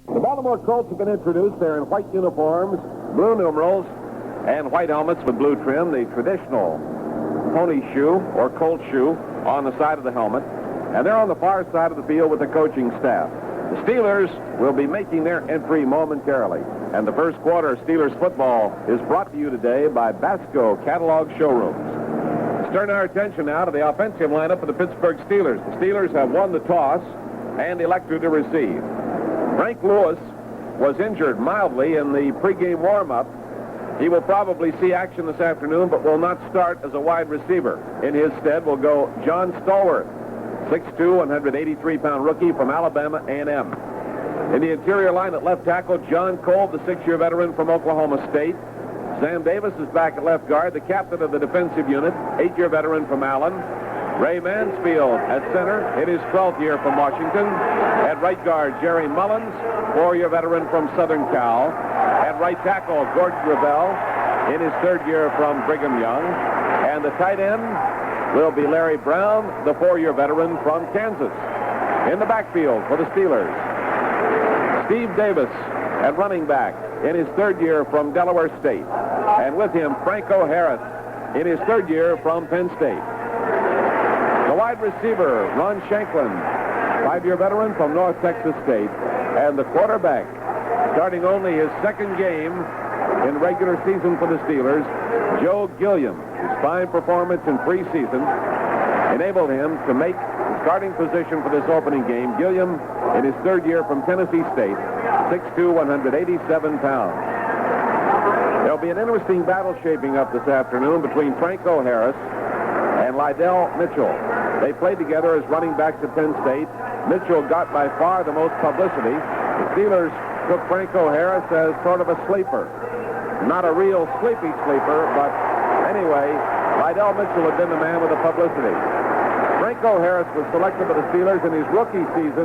The Baltimore Colts have been introduced. They're in white uniforms, blue numerals, and white helmets with blue trim. The traditional pony shoe or Colt shoe on the side of the helmet. And they're on the far side of the field with the coaching staff. The Steelers will be making their entry momentarily. And the first quarter of Steelers football is brought to you today by Basco Catalog Showrooms. Let's turn our attention now to the offensive lineup of the Pittsburgh Steelers. The Steelers have won the toss and elected to receive. Frank Lewis was injured mildly in the pregame warm-up. He will probably see action this afternoon, but will not start as a wide receiver. In his stead will go John Stallworth, 6'2", 183-pound rookie from Alabama A&M. In the interior line at left tackle, John Kolb, the 6-year veteran from Oklahoma State. Sam Davis is back at left guard, the captain of the defensive unit, 8-year veteran from Allen. Ray Mansfield at center in his 12th year from Washington. At right guard, Jerry Mullins, 4-year veteran from Southern Cal. At right tackle, Gordon Gravel in his 3rd year from Brigham Young. And the tight end will be Larry Brown, the 4-year veteran from Kansas. In the backfield for the Steelers, Steve Davis at running back in his 3rd year from Delaware State. And with him, Franco Harris in his 3rd year from Penn State. The wide receiver, Ron Shanklin, 5-year veteran from North Texas State. And the quarterback, starting only his 2nd game in regular season for the Steelers, Joe Gilliam. His fine performance in preseason enabled him to make the starting position for this opening game. Gilliam, in his 3rd year from Tennessee State, 6'2", 187 pounds. There'll be an interesting battle shaping up this afternoon between Franco Harris and Lydell Mitchell. They played together as running backs at Penn State. Mitchell got by far the most publicity. The Steelers took Franco Harris as sort of a sleeper. Not a real sleepy sleeper, but anyway, Lydell Mitchell had been the man with the publicity. Franco Harris was selected by the Steelers in his rookie season,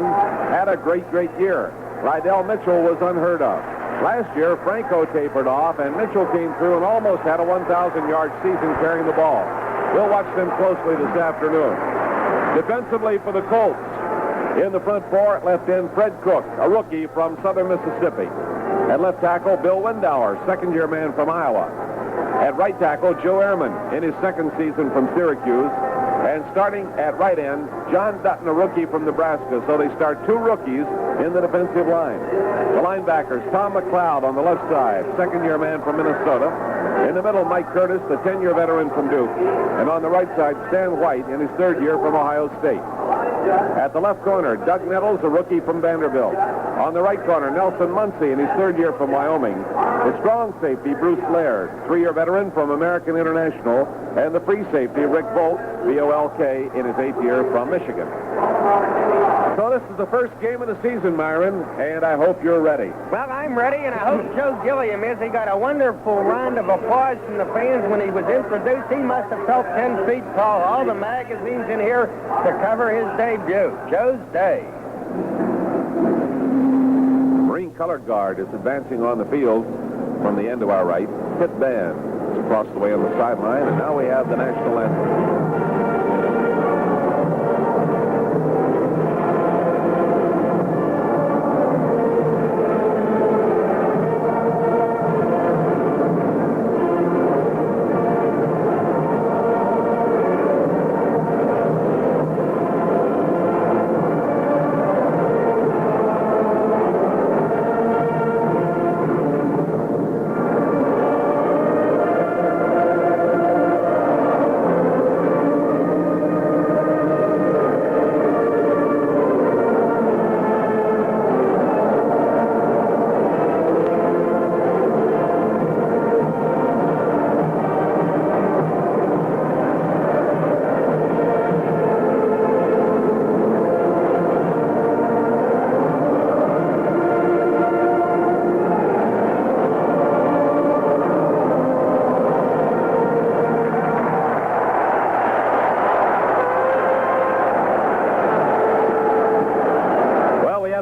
had a great year. Lydell Mitchell was unheard of. Last year, Franco tapered off, and Mitchell came through and almost had a 1,000-yard season carrying the ball. We'll watch them closely this afternoon. Defensively for the Colts, in the front four, at left end, Fred Cook, a rookie from southern Mississippi. At left tackle, Bill Windauer, 2nd-year man from Iowa. At right tackle, Joe Ehrman in his 2nd season from Syracuse. And starting at right end, John Dutton, a rookie from Nebraska. So they start 2 rookies in the defensive line. The linebackers, Tom McLeod on the left side, 2nd-year man from Minnesota. In the middle, Mike Curtis, the 10-year veteran from Duke. And on the right side, Stan White in his 3rd year from Ohio State. At the left corner, Doug Nettles, a rookie from Vanderbilt. On the right corner, Nelson Muncie in his 3rd year from Wyoming. The strong safety, Bruce Laird, 3-year veteran from American International. And the free safety, Rick Volk, V-O-L-K, in his 8th year from Michigan. So this is the first game of the season, Myron, and I hope you're ready. Well, I'm ready, and I hope Joe Gilliam is. He got a wonderful round of applause from the fans when he was introduced. He must have felt 10 feet tall. All the magazines in here to cover his debut. Joe's day. Marine color guard is advancing on the field from the end to our right. Pit band is across the way on the sideline, and now we have the national anthem.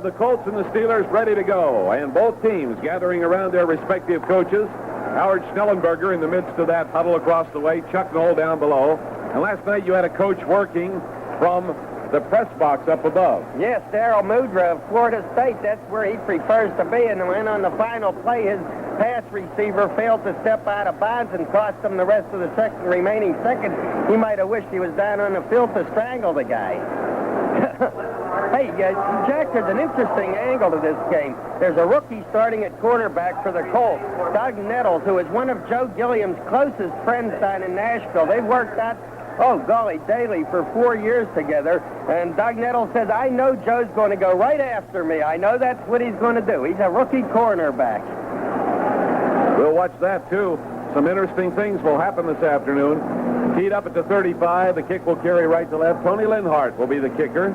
The Colts and the Steelers ready to go, and both teams gathering around their respective coaches. Howard Schnellenberger in the midst of that huddle across the way, Chuck Knoll down below. And last night you had a coach working from the press box up above. Yes, Darrell Mudra of Florida State, that's where he prefers to be. And when on the final play, his pass receiver failed to step out of bounds and cost him the rest of the remaining seconds. He might have wished he was down on the field to strangle the guy. Hey, Jack, there's an interesting angle to this game. There's a rookie starting at quarterback for the Colts, Doug Nettles, who is one of Joe Gilliam's closest friends down in Nashville. They've worked out, oh, golly, daily for 4 years together. And Doug Nettles says, I know Joe's going to go right after me. I know that's what he's going to do. He's a rookie cornerback. We'll watch that, too. Some interesting things will happen this afternoon. Teed up at the 35, the kick will carry right to left. Tony Linhart will be the kicker.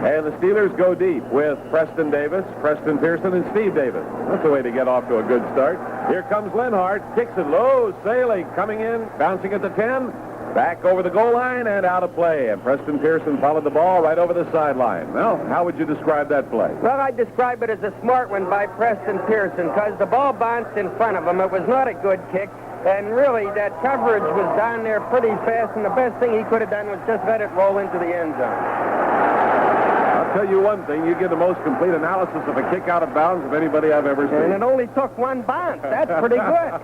And the Steelers go deep with Preston Davis, Preston Pearson, and Steve Davis. That's a way to get off to a good start. Here comes Linhart, kicks it low, sailing, coming in, bouncing at the 10, back over the goal line and out of play. And Preston Pearson followed the ball right over the sideline. Well, how would you describe that play? Well, I'd describe it as a smart one by Preston Pearson because the ball bounced in front of him. It was not a good kick. And really, that coverage was down there pretty fast, and the best thing he could have done was just let it roll into the end zone. I'll tell you one thing, you get the most complete analysis of a kick out of bounds of anybody I've ever seen. And it only took one bounce. That's pretty good.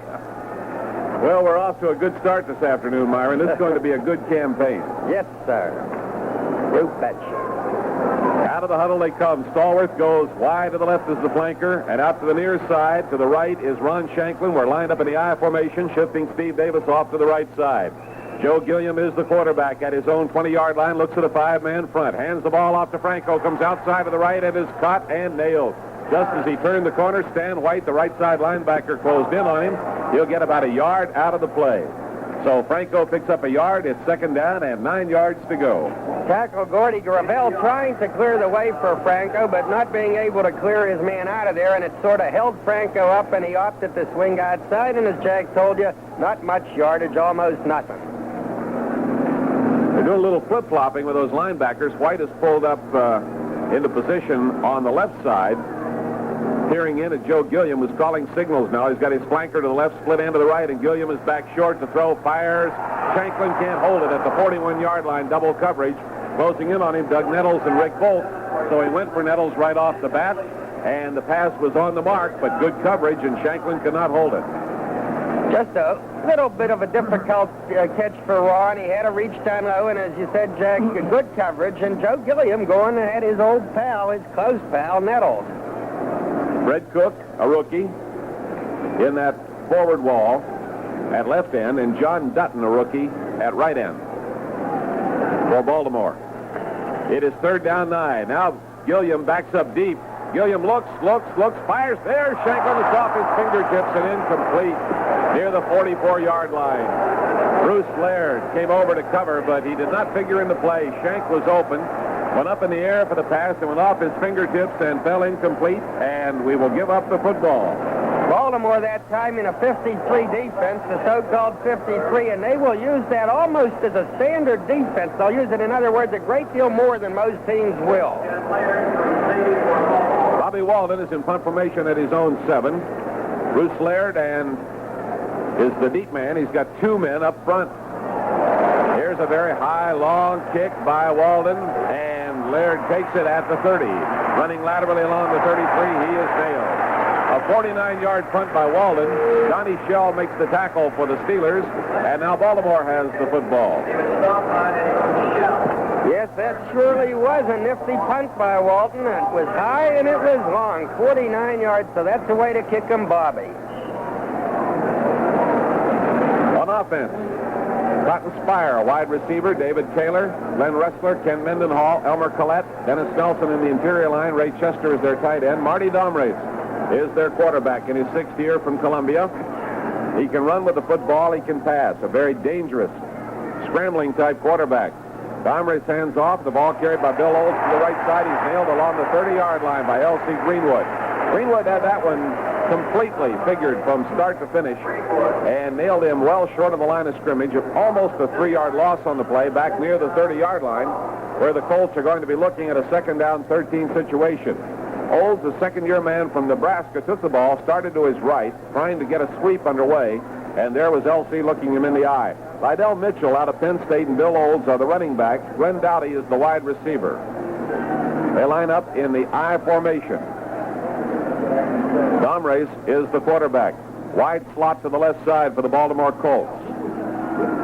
Well, we're off to a good start this afternoon, Myron. This is going to be a good campaign. Yes, sir. You betcha. Out of the huddle they come. Stallworth goes wide to the left as the flanker, and out to the near side. To the right is Ron Shanklin. We're lined up in the I formation, shifting Steve Davis off to the right side. Joe Gilliam is the quarterback at his own 20-yard line, looks at a 5-man front, hands the ball off to Franco, comes outside of the right and is caught and nailed. Just as he turned the corner, Stan White, the right side linebacker, closed in on him. He'll get about a yard out of the play. So Franco picks up a yard. It's second down and 9 yards to go. Tackle Gordy Gravel trying to clear the way for Franco, but not being able to clear his man out of there, and it sort of held Franco up, and he opted to swing outside, and as Jack told you, not much yardage, almost nothing. They're doing a little flip-flopping with those linebackers. White is pulled up into position on the left side. Peering in at Joe Gilliam, who's calling signals now. He's got his flanker to the left, split end to the right, and Gilliam is back short to throw, fires. Shanklin can't hold it at the 41-yard line, double coverage. Closing in on him, Doug Nettles and Rick Bolt. So he went for Nettles right off the bat, and the pass was on the mark, but good coverage, and Shanklin could not hold it. Just a little bit of a difficult catch for Ron. He had to reach down low, and as you said, Jack, good coverage, and Joe Gilliam going at his old pal, his close pal, Nettles. Fred Cook, a rookie, in that forward wall at left end, and John Dutton, a rookie, at right end for Baltimore. It is third down 9. Now Gilliam backs up deep. Gilliam looks, fires there. Shanklin is off his fingertips and incomplete near the 44-yard line. Bruce Laird came over to cover, but he did not figure in the play. Shank was open. Went up in the air for the pass and went off his fingertips and fell incomplete, and we will give up the football. Baltimore that time in a 53 defense, the so-called 53, and they will use that almost as a standard defense. They'll use it, in other words, a great deal more than most teams will. Bobby Walden is in punt formation at his own 7. Bruce Laird is the deep man. He's got 2 men up front. Here's a very high, long kick by Walden, and Laird takes it at the 30. Running laterally along the 33, he is nailed. A 49-yard punt by Walden. Johnny Shell makes the tackle for the Steelers, and now Baltimore has the football. Yes, that surely was a nifty punt by Walden. It was high and it was long, 49 yards, so that's the way to kick them, Bobby. On offense, Cotton Spire, a wide receiver, David Taylor, Glenn Ressler, Ken Mendenhall, Elmer Collette, Dennis Nelson in the interior line, Ray Chester is their tight end, Marty Domrace is their quarterback in his 6th year from Columbia. He can run with the football, he can pass, a very dangerous, scrambling type quarterback. Domrace hands off, the ball carried by Bill Olds to the right side. He's nailed along the 30-yard line by L.C. Greenwood. Greenwood had that one completely figured from start to finish and nailed him well short of the line of scrimmage. Almost a 3-yard loss on the play back near the 30-yard line, where the Colts are going to be looking at a 2nd down 13 situation. Olds, the second-year man from Nebraska, took the ball, started to his right, trying to get a sweep underway, And there was L.C. looking him in the eye. Lydell Mitchell out of Penn State and Bill Olds are the running backs. Glenn Dowdy is the wide receiver. They line up in the I formation. Domrace is the quarterback. Wide slot to the left side for the Baltimore Colts.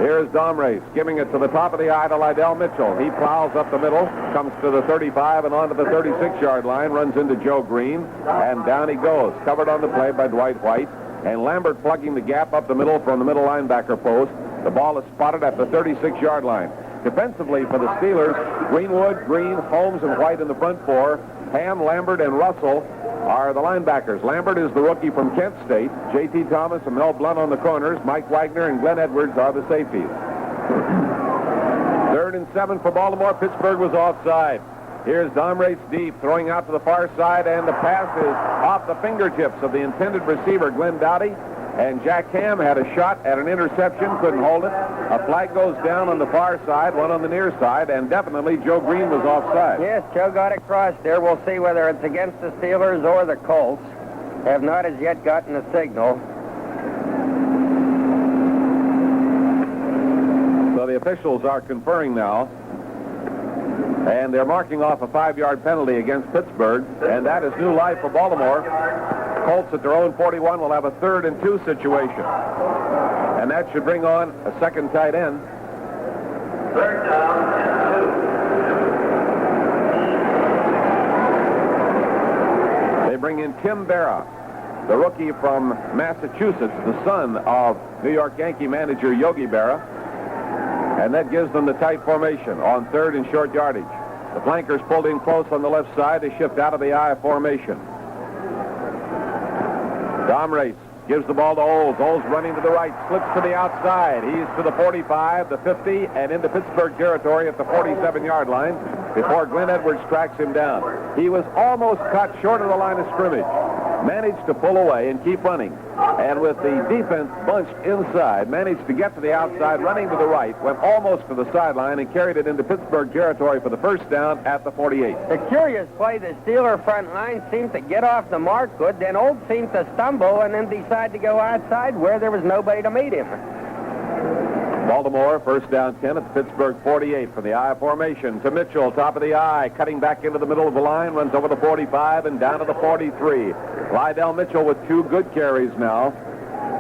Here's Domrace giving it to the top of the I to Lydell Mitchell. He plows up the middle, comes to the 35 and onto the 36-yard line, runs into Joe Green, and down he goes. Covered on the play by Dwight White. And Lambert plugging the gap up the middle from the middle linebacker post. The ball is spotted at the 36-yard line. Defensively for the Steelers, Greenwood, Green, Holmes, and White in the front four. Ham, Lambert, and Russell are the linebackers. Lambert is the rookie from Kent State. J.T. Thomas and Mel Blunt on the corners. Mike Wagner and Glenn Edwards are the safeties. 3rd and 7 for Baltimore. Pittsburgh was offside. Here's Domrace deep, throwing out to the far side, and the pass is off the fingertips of the intended receiver, Glenn Dowdy. And Jack Ham had a shot at an interception, couldn't hold it. A flag goes down on the far side, one on the near side, and definitely Joe Green was offside. Yes, Joe got it crossed there. We'll see whether it's against the Steelers or the Colts. Have not as yet gotten a signal. So the officials are conferring now. And they're marking off a 5-yard penalty against Pittsburgh, and that is new life for Baltimore. Colts at their own 41 will have a 3rd and 2 situation. And that should bring on a second tight end. 3rd down and 2. They bring in Tim Berra, the rookie from Massachusetts, the son of New York Yankee manager Yogi Berra. And that gives them the tight formation on 3rd and short yardage. The flankers pulled in close on the left side to shift out of the I formation. Domrace gives the ball to Olds. Olds running to the right, slips to the outside. He's to the 45, the 50, and into Pittsburgh territory at the 47-yard line before Glenn Edwards tracks him down. He was almost cut short of the line of scrimmage. Managed to pull away and keep running. And with the defense bunched inside, managed to get to the outside, running to the right, went almost to the sideline and carried it into Pittsburgh territory for the first down at the 48. The curious play, the Steeler front line seemed to get off the mark good, then Old seemed to stumble and then decide to go outside where there was nobody to meet him. Baltimore, 1st down 10 at the Pittsburgh 48 from the I formation to Mitchell, top of the I, cutting back into the middle of the line, runs over the 45 and down to the 43. Lydell Mitchell with 2 good carries now.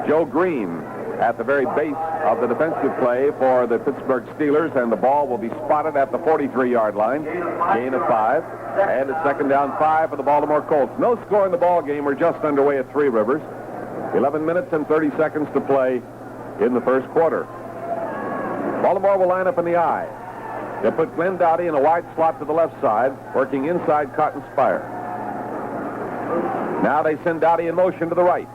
Joe Green at the very base of the defensive play for the Pittsburgh Steelers, and the ball will be spotted at the 43-yard line. Gain of 5, and it's 2nd down 5 for the Baltimore Colts. No score in the ball game. We're just underway at Three Rivers. 11 minutes and 30 seconds to play in the first quarter. Baltimore will line up in the I. They'll put Glenn Dowdy in a wide slot to the left side, working inside Cotton Spire. Now they send Dowdy in motion to the right.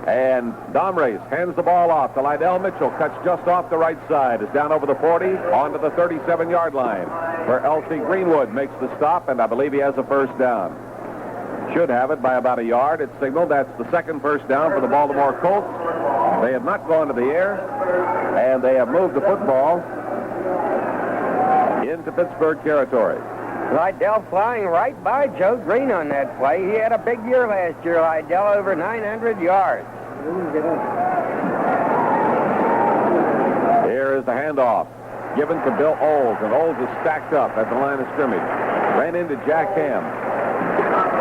And Domrace hands the ball off to Lydell Mitchell, cuts just off the right side, is down over the 40, onto the 37-yard line, where L.C. Greenwood makes the stop, and I believe he has a 1st down. Should have it by about a yard. It's signaled that's the 2nd 1st down for the Baltimore Colts. They have not gone to the air, and they have moved the football into Pittsburgh territory. Lydell flying right by Joe Green on that play. He had a big year last year, Lydell, over 900 yards. Here is the handoff given to Bill Olds, and Olds is stacked up at the line of scrimmage. Ran into Jack Ham.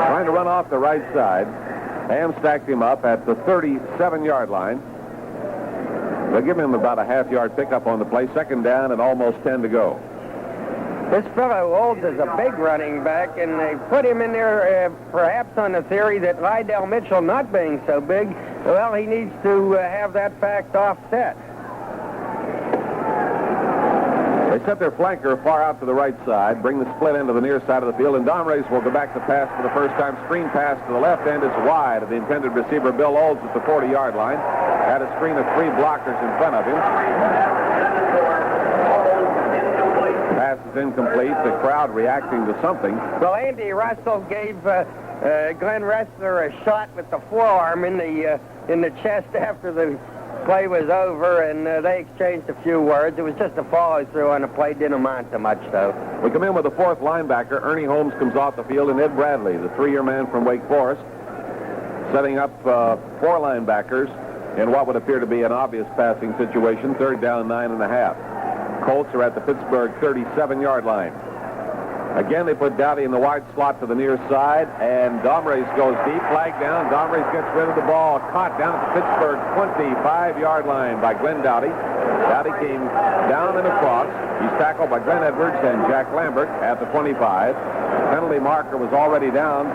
Trying to run off the right side. Ham stacked him up at the 37-yard line. They'll give him about a half-yard pickup on the play. 2nd down and almost 10 to go. This fellow Olds is a big running back, and they put him in there perhaps on the theory that Lydell Mitchell not being so big, well, he needs to have that fact offset. They set their flanker far out to the right side, bring the split end to the near side of the field, and Domrace will go back to pass for the first time. Screen pass to the left end is wide of the intended receiver, Bill Olds, at the 40-yard line. Had a screen of 3 blockers in front of him. Pass is incomplete. The crowd reacting to something. Well, Andy Russell gave Glenn Ressler a shot with the forearm in the chest after the play was over, and they exchanged a few words. It was just a follow-through on the play. Didn't amount to much, though. We come in with the 4th linebacker. Ernie Holmes comes off the field, and Ed Bradley, the 3-year man from Wake Forest, setting up 4 linebackers. in what would appear to be an obvious passing situation. Third down, 9.5. Colts are at the Pittsburgh 37-yard line. Again, they put Dowdy in the wide slot to the near side, and Domrey's goes deep. Flag down. Domrey's gets rid of the ball. Caught down at the Pittsburgh 25-yard line by Glenn Dowdy. Dowdy came down and across. He's tackled by Glenn Edwards and Jack Lambert at the 25. Penalty marker was already down,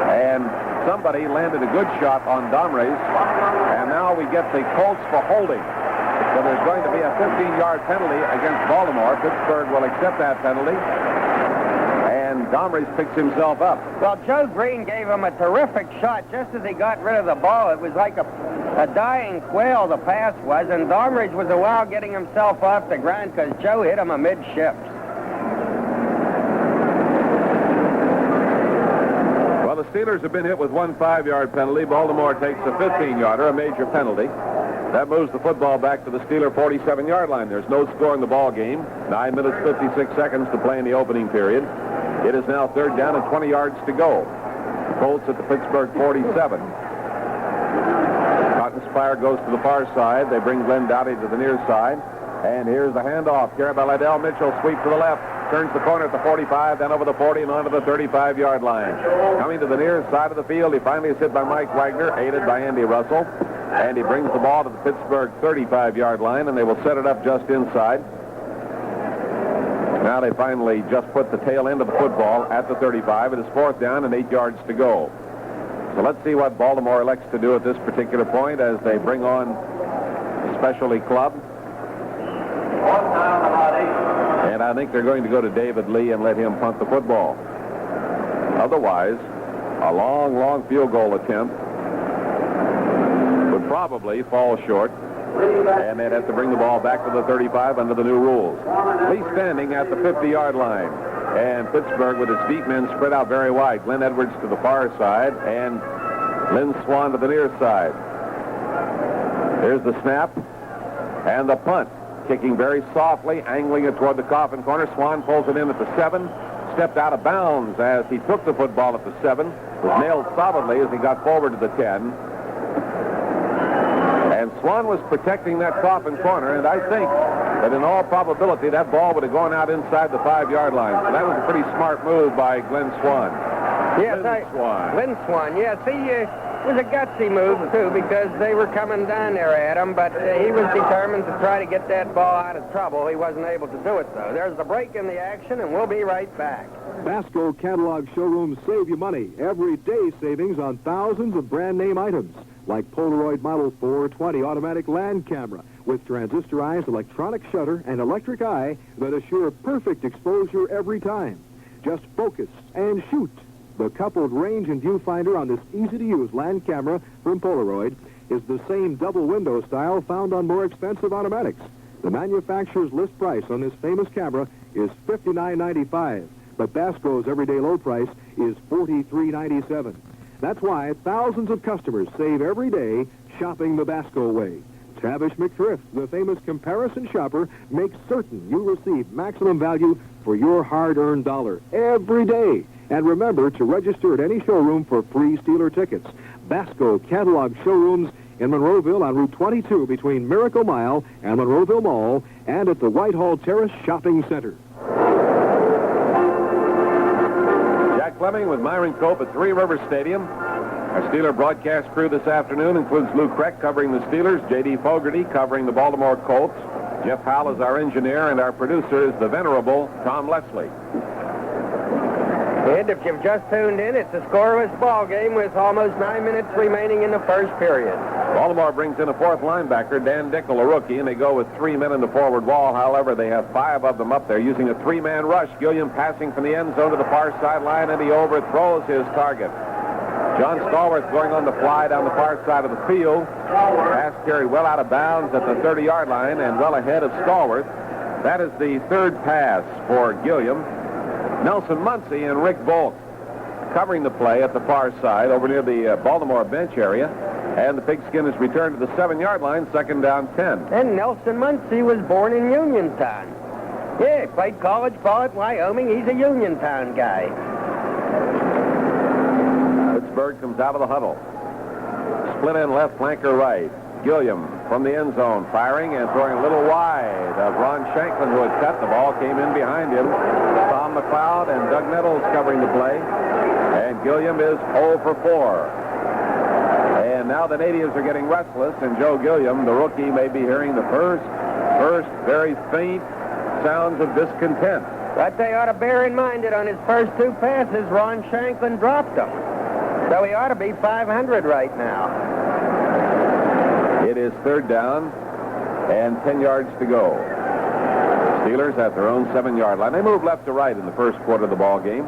and somebody landed a good shot on Domrey's. And now we get the Colts for holding. So there's going to be a 15-yard penalty against Baltimore. Pittsburgh will accept that penalty. And Domrey's picks himself up. Well, Joe Green gave him a terrific shot just as he got rid of the ball. It was like a dying quail, the pass was, and Domrey's was a while getting himself off the ground because Joe hit him amidships. Well, the Steelers have been hit with one 5-yard penalty. Baltimore takes a 15-yarder, a major penalty. That moves the football back to the Steeler 47-yard line. There's no score in the ball game. 9 minutes, 56 seconds to play in the opening period. It is now third down and 20 yards to go. Colts at the Pittsburgh 47. Cotton Spire goes to the far side. They bring Glenn Dowdy to the near side. And here's the handoff. Carried by Liddell Mitchell. Sweep to the left. Turns the corner at the 45, then over the 40 and onto the 35-yard line. Coming to the near side of the field, he finally is hit by Mike Wagner, aided by Andy Russell. And he brings the ball to the Pittsburgh 35-yard line, and they will set it up just inside. Now they finally just put the tail end of the football at the 35. It is fourth down and 8 yards to go. So let's see what Baltimore elects to do at this particular point as they bring on the specialty club. And I think they're going to go to David Lee and let him punt the football. Otherwise, a long, long field goal attempt would probably fall short. And they'd have to bring the ball back to the 35 under the new rules. Lee standing at the 50-yard line. And Pittsburgh with its deep men spread out very wide. Glenn Edwards to the far side and Lynn Swan to the near side. Here's the snap and the punt. Kicking very softly, angling it toward the coffin corner. Swan pulls it in at the 7. Stepped out of bounds as he took the football at the 7. Was nailed solidly as he got forward to the 10. And Swan was protecting that coffin corner, and I think that in all probability that ball would have gone out inside the 5-yard line. So that was a pretty smart move by Glenn Swan. Yes, Lynn Swan. Yes, it was a gutsy move, too, because they were coming down there at him, but he was determined to try to get that ball out of trouble. He wasn't able to do it, though. There's the break in the action, and we'll be right back. Basco Catalog Showrooms save you money. Everyday savings on thousands of brand-name items, like Polaroid Model 420 automatic land camera with transistorized electronic shutter and electric eye that assure perfect exposure every time. Just focus and shoot. The coupled range and viewfinder on this easy-to-use land camera from Polaroid is the same double window style found on more expensive automatics. The manufacturer's list price on this famous camera is $59.95, but Basco's everyday low price is $43.97. That's why thousands of customers save every day shopping the Basco way. Tavish McThrift, the famous comparison shopper, makes certain you receive maximum value for your hard-earned dollar every day. And remember to register at any showroom for free Steeler tickets. Basco Catalog Showrooms in Monroeville on Route 22 between Miracle Mile and Monroeville Mall, and at the Whitehall Terrace Shopping Center. Jack Fleming with Myron Cope at Three Rivers Stadium. Our Steeler broadcast crew this afternoon includes Lou Kreck covering the Steelers, J.D. Fogarty covering the Baltimore Colts. Jeff Howell is our engineer, and our producer is the venerable Tom Leslie. And if you've just tuned in, it's a scoreless ball game with almost 9 minutes remaining in the first period. Baltimore brings in a fourth linebacker, Dan Dickel, a rookie, and they go with 3 men in the forward wall. However, they have 5 of them up there using a 3-man rush. Gilliam passing from the end zone to the far sideline, and he overthrows his target. John Stallworth going on the fly down the far side of the field. Pass carried well out of bounds at the 30-yard line and well ahead of Stallworth. That is the third pass for Gilliam. Nelson Muncie and Rick Bolt covering the play at the far side over near the Baltimore bench area. And the pigskin is returned to the 7-yard line, second down 10. And Nelson Muncie was born in Uniontown. Yeah, he played college ball at Wyoming. He's a Uniontown guy. Pittsburgh comes out of the huddle. Split end left, flanker right. Gilliam from the end zone, firing and throwing a little wide of Ron Shanklin, who had cut. The ball came in behind him. Tom McLeod and Doug Nettles covering the play. And Gilliam is 0 for 4. And now the natives are getting restless, and Joe Gilliam, the rookie, may be hearing the first very faint sounds of discontent. But they ought to bear in mind that on his first 2 passes, Ron Shanklin dropped them. So he ought to be 500 right now. It is 3rd down and 10 yards to go. Steelers at their own 7-yard line. They move left to right in the first quarter of the ball game.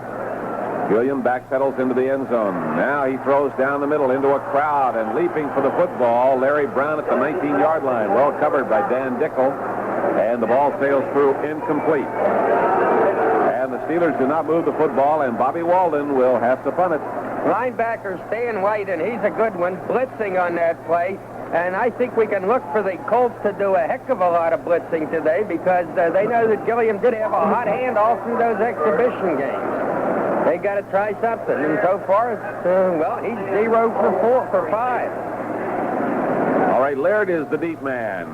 Gilliam backpedals into the end zone. Now he throws down the middle into a crowd, and leaping for the football, Larry Brown at the 19-yard line. Well covered by Dan Dickel, and the ball sails through incomplete. And the Steelers do not move the football, and Bobby Walden will have to punt it. Linebacker Stan White, and he's a good one, blitzing on that play. And I think we can look for the Colts to do a heck of a lot of blitzing today, because they know that Gilliam did have a hot hand all through those exhibition games. They got to try something, and so far, he's 0 for 5. All right, Laird is the deep man,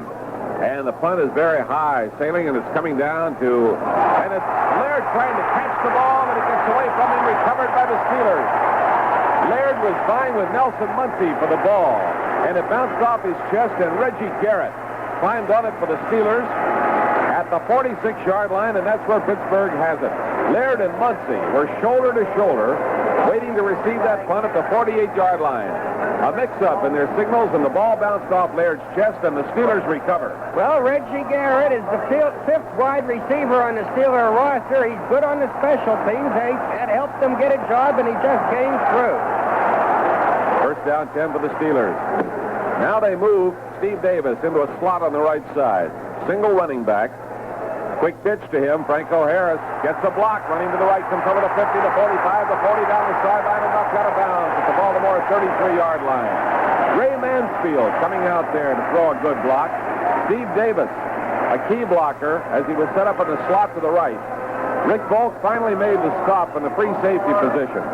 and the punt is very high, sailing, and it's coming down to, and it's Laird trying to catch the ball, and it gets away from him, recovered by the Steelers. Laird was vying with Nelson Muncie for the ball, and it bounced off his chest, and Reggie Garrett climbed on it for the Steelers at the 46-yard line, and that's where Pittsburgh has it. Laird and Muncie were shoulder to shoulder, waiting to receive that punt at the 48-yard line. A mix-up in their signals, and the ball bounced off Laird's chest, and the Steelers recover. Well, Reggie Garrett is the 5th wide receiver on the Steeler roster. He's good on the special teams. That helped them get a job, and he just came through. First down 10 for the Steelers. Now they move Steve Davis into a slot on the right side. Single running back. Quick pitch to him. Franco Harris gets a block, running to the right, comes over the 50, the 45, the 40 down the sideline, and knocked out of bounds at the Baltimore 33-yard line. Ray Mansfield coming out there to throw a good block. Steve Davis, a key blocker, as he was set up in the slot to the right. Rick Volk finally made the stop in the free safety position,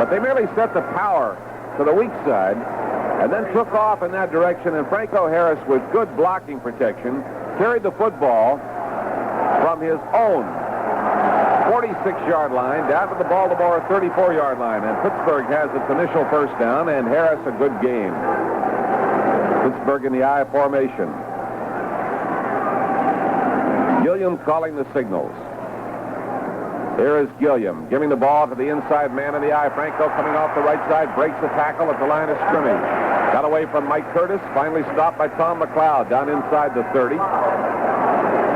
but they merely set the power to the weak side and then took off in that direction, and Franco Harris, with good blocking protection, carried the football from his own 46-yard line down to the Baltimore 34-yard line, and Pittsburgh has its initial first down, and Harris a good game. Pittsburgh in the I formation. Gilliam calling the signals. Here is Gilliam giving the ball to the inside man in the I. Franco coming off the right side, breaks the tackle at the line of scrimmage. Got away from Mike Curtis, finally stopped by Tom McLeod down inside the 30.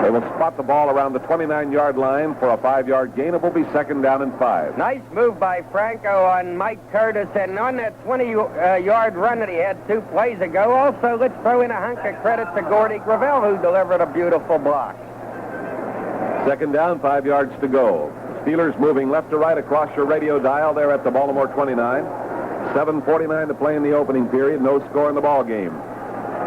They will spot the ball around the 29-yard line for a 5-yard gain. It will be 2nd down and 5. Nice move by Franco on Mike Curtis, and on that 20-yard run that he had 2 plays ago. Also, let's throw in a hunk of credit to Gordy Gravel, who delivered a beautiful block. 2nd down, 5 yards to go. Steelers moving left to right across your radio dial there at the Baltimore 29. 7:49 to play in the opening period. No score in the ball game.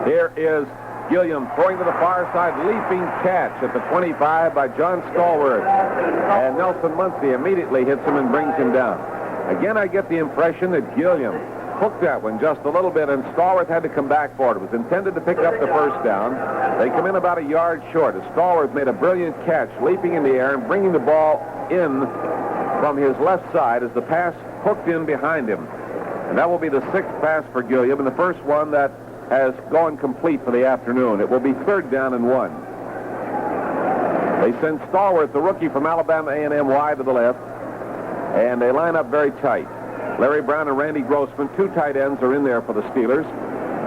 Here is Gilliam throwing to the far side, leaping catch at the 25 by John Stallworth. And Nelson Muncie immediately hits him and brings him down. Again, I get the impression that Gilliam hooked that one just a little bit, and Stallworth had to come back for it. It was intended to pick up the first down. They come in about a yard short, as Stallworth made a brilliant catch, leaping in the air and bringing the ball in from his left side as the pass hooked in behind him. And that will be the 6th pass for Gilliam, and the first one that has gone complete for the afternoon. It will be 3rd down and 1. They send Stallworth, the rookie from Alabama A&M, wide to the left, and they line up very tight. Larry Brown and Randy Grossman, 2 tight ends, are in there for the Steelers.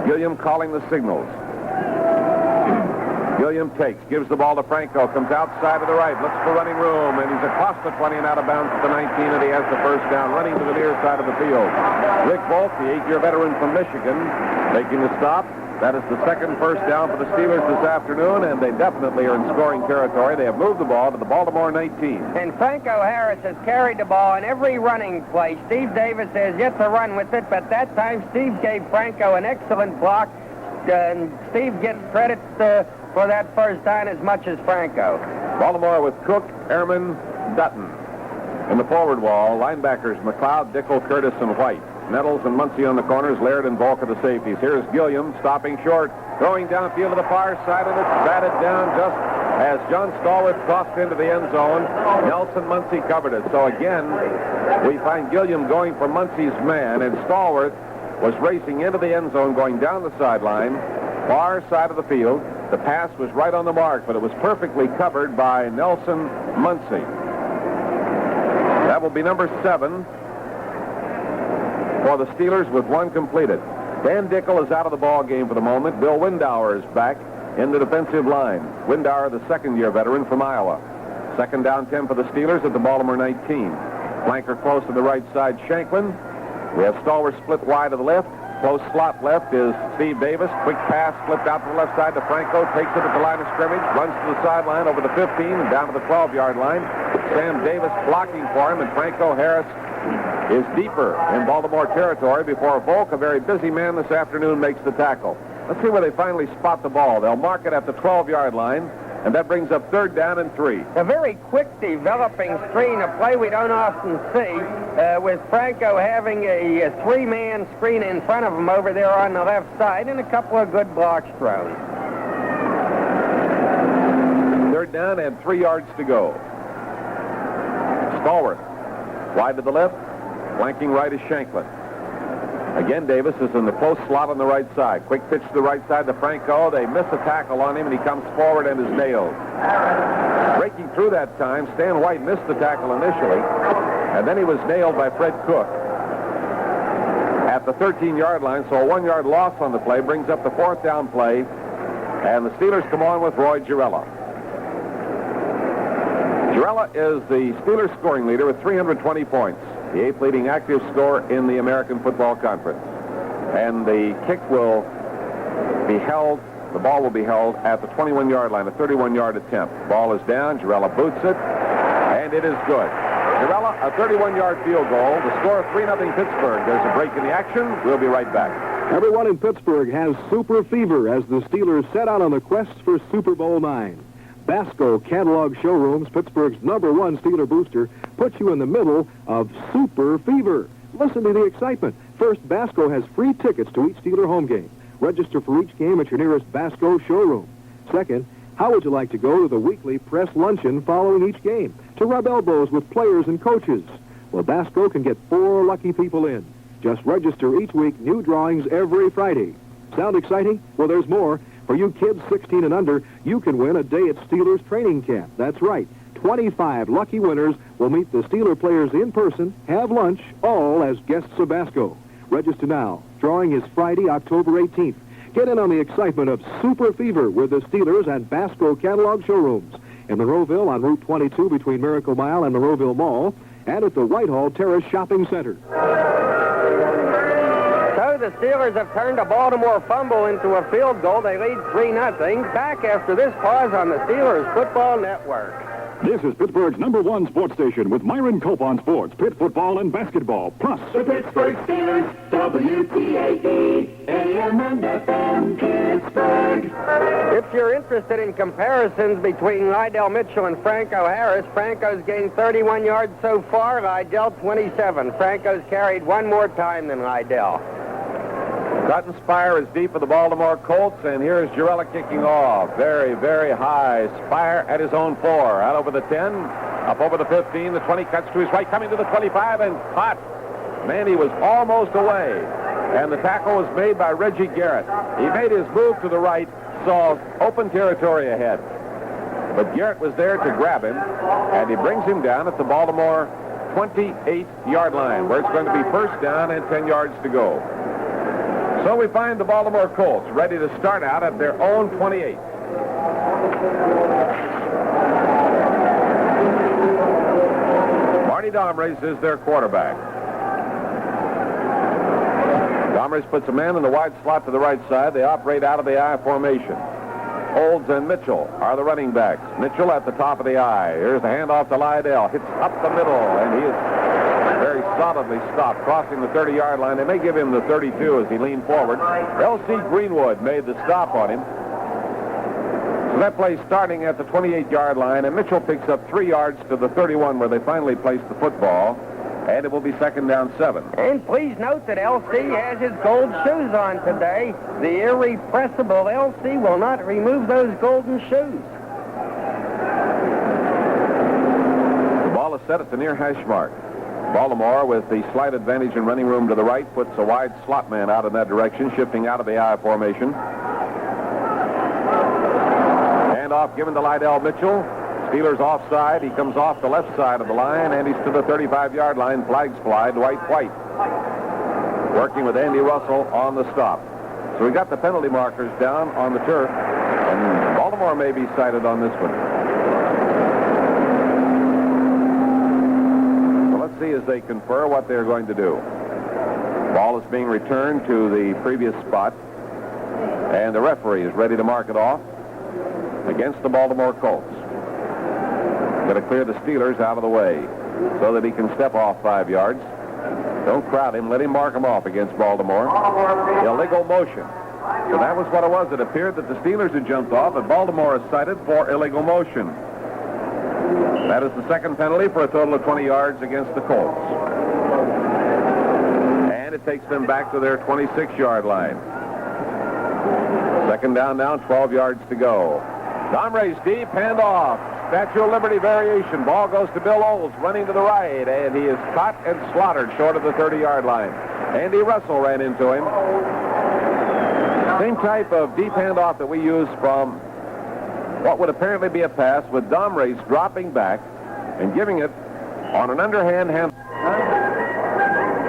Gilliam calling the signals. Gilliam takes, gives the ball to Franco, comes outside to the right, looks for running room, and he's across the 20 and out of bounds at the 19, and he has the first down, running to the near side of the field. Rick Volk, the 8-year veteran from Michigan, making the stop. That is the 2nd first down for the Steelers this afternoon, and they definitely are in scoring territory. They have moved the ball to the Baltimore 19. And Franco Harris has carried the ball in every running play. Steve Davis has yet to run with it, but that time Steve gave Franco an excellent block, and Steve gets credit for that first down as much as Franco. Baltimore with Cook, Ehrman, Dutton. In the forward wall, linebackers McLeod, Dickel, Curtis, and White. Nettles and Muncie on the corners, Laird and Volk at the safeties. Here's Gilliam stopping short, throwing downfield to the far side, and it's batted down just as John Stallworth crossed into the end zone. Nelson Muncie covered it. So again, we find Gilliam going for Muncie's man, and Stallworth was racing into the end zone, going down the sideline, far side of the field. The pass was right on the mark, but it was perfectly covered by Nelson Muncie. That will be number 7 for the Steelers with 1 completed. Dan Dickel is out of the ball game for the moment. Bill Windauer is back in the defensive line. Windauer, the second-year veteran from Iowa. Second down 10 for the Steelers at the Baltimore 19. Flanker close to the right side, Shanklin. We have Stallworth split wide to the left. Close slot left is Steve Davis. Quick pass flipped out to the left side to Franco. Takes it at the line of scrimmage. Runs to the sideline over the 15 and down to the 12-yard line. Sam Davis blocking for him, and Franco Harris is deeper in Baltimore territory before Volk, a very busy man this afternoon, makes the tackle. Let's see where they finally spot the ball. They'll mark it at the 12-yard line, and that brings up 3rd down and 3. A very quick developing screen, a play we don't often see, with Franco having a 3-man screen in front of him over there on the left side, and a couple of good blocks thrown. 3rd down and 3 yards to go. Stallworth wide to the left, flanking right is Shanklin. Again, Davis is in the close slot on the right side. Quick pitch to the right side to Franco. They miss a tackle on him, and he comes forward and is nailed. Breaking through that time, Stan White missed the tackle initially, and then he was nailed by Fred Cook at the 13-yard line, so a 1-yard loss on the play brings up the 4th down play, and the Steelers come on with Roy Girella. Girella is the Steelers scoring leader with 320 points. The 8th leading active scorer in the American Football Conference. And the kick will be held, the ball will be held at the 21-yard line, a 31-yard attempt. Ball is down, Girella boots it, and it is good. Girella, a 31-yard field goal. The score 3-0 Pittsburgh. There's a break in the action. We'll be right back. Everyone in Pittsburgh has super fever as the Steelers set out on the quest for Super Bowl IX. Basco Catalog Showrooms, Pittsburgh's #1 Steeler booster, puts you in the middle of super fever. Listen to the excitement. First, Basco has free tickets to each Steeler home game. Register for each game at your nearest Basco showroom. Second, how would you like to go to the weekly press luncheon following each game to rub elbows with players and coaches? Well, Basco can get 4 lucky people in. Just register each week, new drawings every Friday. Sound exciting? Well, there's more. For you kids 16 and under, you can win a day at Steelers training camp. That's right. 25 lucky winners will meet the Steeler players in person, have lunch, all as guests of Basco. Register now. Drawing is Friday, October 18th. Get in on the excitement of Super Fever with the Steelers at Basco Catalog Showrooms. In Monroeville on Route 22 between Miracle Mile and Monroeville Mall, and at the Whitehall Terrace Shopping Center. So the Steelers have turned a Baltimore fumble into a field goal. They lead 3-0. Back after this pause on the Steelers Football Network. This is Pittsburgh's #1 sports station with Myron Cope on sports, Pitt football, and basketball. Plus, the Pittsburgh Steelers, WTAE, AM and FM, Pittsburgh. If you're interested in comparisons between Lydell Mitchell and Franco Harris, Franco's gained 31 yards so far, Lydell 27. Franco's carried 1 more time than Lydell. Cotton Spire is deep for the Baltimore Colts, and here's Girella kicking off. Very, very high. Spire at his own 4. Out over the 10, up over the 15, the 20, cuts to his right, coming to the 25, and caught. Man, he was almost away. And the tackle was made by Reggie Garrett. He made his move to the right, saw open territory ahead. But Garrett was there to grab him, and he brings him down at the Baltimore 28-yard line, where it's going to be 1st down and 10 yards to go. So we find the Baltimore Colts ready to start out at their own 28. Marty Domres is their quarterback. Domres puts a man in the wide slot to the right side. They operate out of the I formation. Olds and Mitchell are the running backs. Mitchell at the top of the I. Here's the handoff to Lydell. Hits up the middle, and he is very solidly stopped, crossing the 30-yard line. They may give him the 32 as he leaned forward. L.C. Greenwood made the stop on him. So that play starting at the 28-yard line, and Mitchell picks up 3 yards to the 31 where they finally placed the football. And it will be second down 7. And please note that LC has his gold shoes on today. The irrepressible LC will not remove those golden shoes. The ball is set at the near hash mark. Baltimore, with the slight advantage in running room to the right, puts a wide slot man out in that direction, shifting out of the I formation. Handoff given to Lydell Mitchell. Steelers offside. He comes off the left side of the line, and he's to the 35-yard line. Flags fly. Dwight White working with Andy Russell on the stop. So we got the penalty markers down on the turf, and Baltimore may be cited on this one. So let's see as they confer what they're going to do. Ball is being returned to the previous spot, and the referee is ready to mark it off against the Baltimore Colts. Going to clear the Steelers out of the way so that he can step off 5 yards. Don't crowd him. Let him mark him off against Baltimore. Illegal motion. So that was what it was. It appeared that the Steelers had jumped off, and Baltimore is cited for illegal motion. That is the second penalty for a total of 20 yards against the Colts. And it takes them back to their 26-yard line. Second down now, 12 yards to go. Domray's deep, handoff. Statue of Liberty variation. Ball goes to Bill Olds, running to the right, and he is caught and slaughtered short of the 30-yard line. Andy Russell ran into him. Same type of deep handoff that we use from what would apparently be a pass, with Domray's dropping back and giving it on an underhand hand.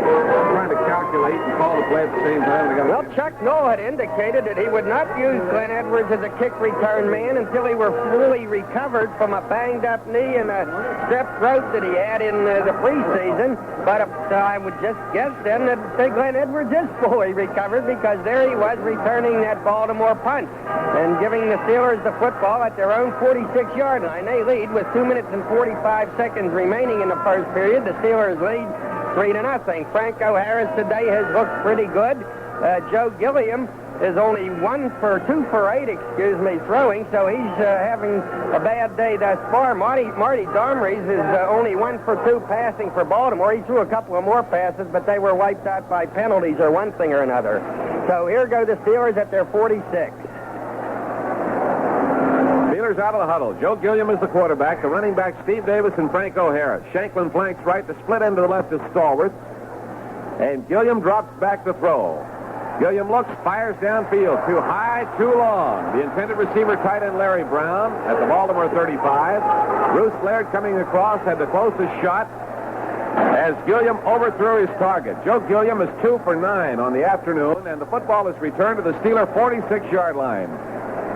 Trying to calculate and call the play at the same time. Well, Chuck Noll had indicated that he would not use Glenn Edwards as a kick return man until he were fully recovered from a banged-up knee and a strep throat that he had in the preseason. But I would just guess then that Glenn Edwards is fully recovered, because there he was returning that Baltimore punt and giving the Steelers the football at their own 46-yard line. They lead with 2 minutes and 45 seconds remaining in the first period. The Steelers lead 3-0. Franco Harris today has looked pretty good. Joe Gilliam is only 2 for 8, throwing, so he's having a bad day thus far. Marty Domrys is only 1 for 2 passing for Baltimore. He threw a couple of more passes, but they were wiped out by penalties or one thing or another. So here go the Steelers at their 46. Steelers out of the huddle. Joe Gilliam is the quarterback. The running back, Steve Davis and Franco Harris. Shanklin flanks right. The split end to the left is Stallworth. And Gilliam drops back to throw. Gilliam looks, fires downfield. Too high, too long. The intended receiver, tight end Larry Brown at the Baltimore 35. Bruce Laird coming across had the closest shot as Gilliam overthrew his target. Joe Gilliam is 2 for 9 on the afternoon, and the football is returned to the Steeler 46-yard line.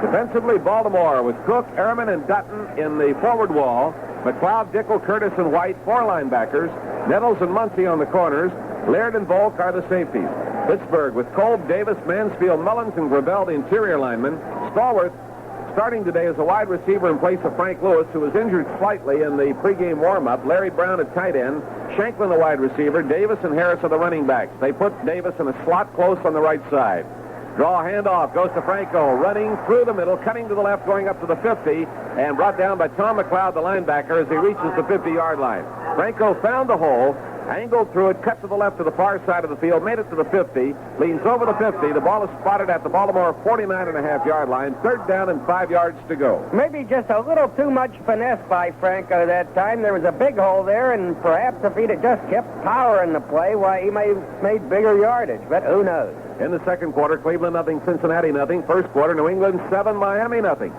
Defensively, Baltimore with Cook, Ehrman, and Dutton in the forward wall. McLeod, Dickel, Curtis, and White, 4 linebackers. Nettles and Muncie on the corners. Laird and Volk are the safeties. Pittsburgh with Kolb, Davis, Mansfield, Mullins, and Gravel, the interior linemen. Stallworth starting today as a wide receiver in place of Frank Lewis, who was injured slightly in the pregame warm-up. Larry Brown at tight end. Shanklin the wide receiver. Davis and Harris are the running backs. They put Davis in a slot close on the right side. Draw handoff, goes to Franco, running through the middle, cutting to the left, going up to the 50, and brought down by Tom McLeod, the linebacker, as he reaches the 50-yard line. Franco found the hole, angled through it, cut to the left to the far side of the field, made it to the 50, leans over the 50. The ball is spotted at the Baltimore 49.5-yard line. Third down and 5 yards to go. Maybe just a little too much finesse by Franco that time. There was a big hole there, and perhaps if he'd have just kept power in the play, why, he may have made bigger yardage, but who knows. In the second quarter, Cleveland nothing, Cincinnati nothing. First quarter, New England 7, Miami nothing.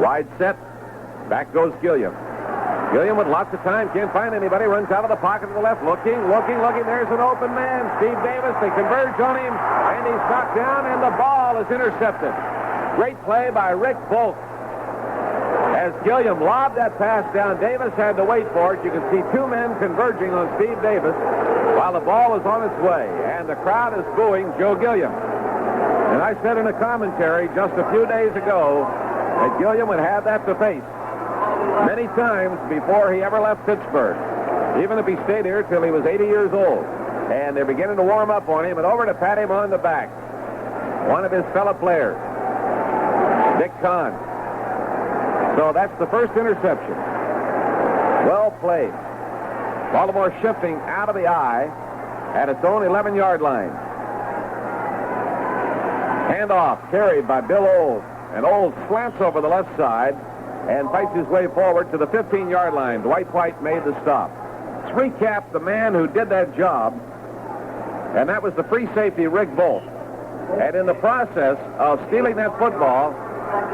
Wide set. Back goes Gilliam. Gilliam with lots of time, can't find anybody, runs out of the pocket to the left, looking. There's an open man, Steve Davis. They converge on him, and he's knocked down, and the ball is intercepted. Great play by Rick Volk. As Gilliam lobbed that pass down, Davis had to wait for it. You can see 2 men converging on Steve Davis while the ball is on its way, and the crowd is booing Joe Gilliam. And I said in a commentary just a few days ago that Gilliam would have that to face many times before he ever left Pittsburgh, even if he stayed here till he was 80 years old. And they're beginning to warm up on him, and over to pat him on the back, one of his fellow players, Dick Kahn. So that's the first interception. Well played. Baltimore shifting out of the I at its own 11-yard line. Handoff carried by Bill Olds. And Olds slants over the left side and fights his way forward to the 15-yard line. Dwight White made the stop. Let's recap the man who did that job, and that was the free safety, Rick Volt. And in the process of stealing that football,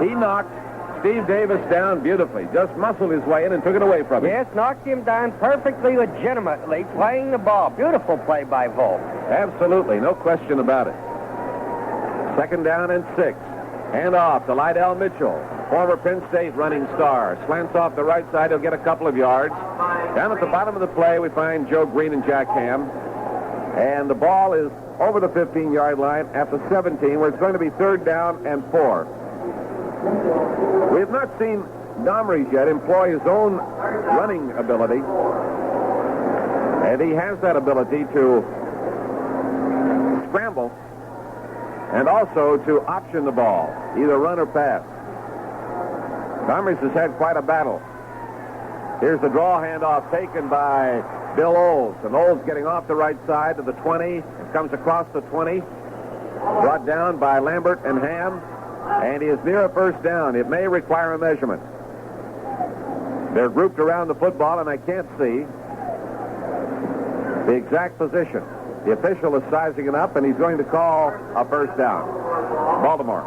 he knocked Steve Davis down beautifully. Just muscled his way in and took it away from him. Yes, knocked him down perfectly legitimately, playing the ball. Beautiful play by Volt. Absolutely, no question about it. 2nd down and 6. Hand off to Lydell Mitchell, former Penn State running star. Slants off the right side. He'll get a couple of yards. Down at the bottom of the play, we find Joe Green and Jack Ham. And the ball is over the 15-yard line at the 17, where it's going to be 3rd down and 4. We have not seen Domrese yet employ his own running ability. And he has that ability to scramble and also to option the ball, either run or pass. Domrese has had quite a battle. Here's the draw handoff taken by Bill Olds. And Olds getting off the right side to the 20. It comes across the 20. Brought down by Lambert and Ham. And he is near a 1st down. It may require a measurement. They're grouped around the football, and I can't see the exact position. The official is sizing it up, and he's going to call a 1st down. Baltimore.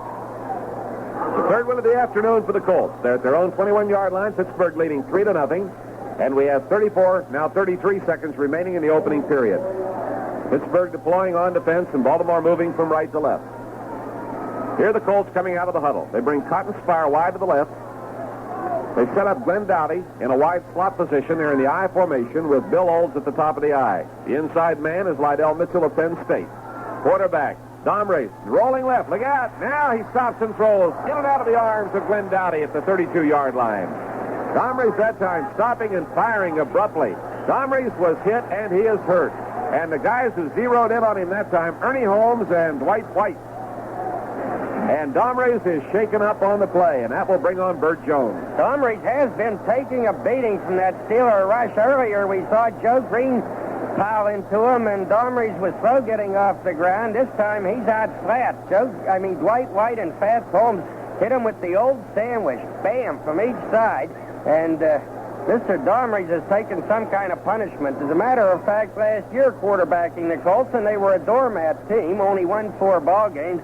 The 3rd win of the afternoon for the Colts. They're at their own 21-yard line. Pittsburgh leading 3-0. And we have 34, now 33 seconds remaining in the opening period. Pittsburgh deploying on defense, and Baltimore moving from right to left. Here are the Colts coming out of the huddle. They bring Cotton Spire wide to the left. They set up Glenn Dowdy in a wide slot position. They're in the I formation with Bill Olds at the top of the I. The inside man is Lydell Mitchell of Penn State. Quarterback, Domrese, rolling left. Look out. Now he stops and throws in and out of the arms of Glenn Dowdy at the 32-yard line. Domrese that time stopping and firing abruptly. Domrese was hit, and he is hurt. And the guys who zeroed in on him that time, Ernie Holmes and Dwight White. And Domrese is shaken up on the play, and that will bring on Burt Jones. Domrese has been taking a beating from that Steeler rush. Earlier, we saw Joe Green pile into him, and Domrese was slow getting off the ground. This time, he's out flat. Dwight White and Fats Holmes hit him with the old sandwich. Bam, from each side. And Mr. Domrese has taken some kind of punishment. As a matter of fact, last year quarterbacking the Colts, and they were a doormat team, only won 4 ball games.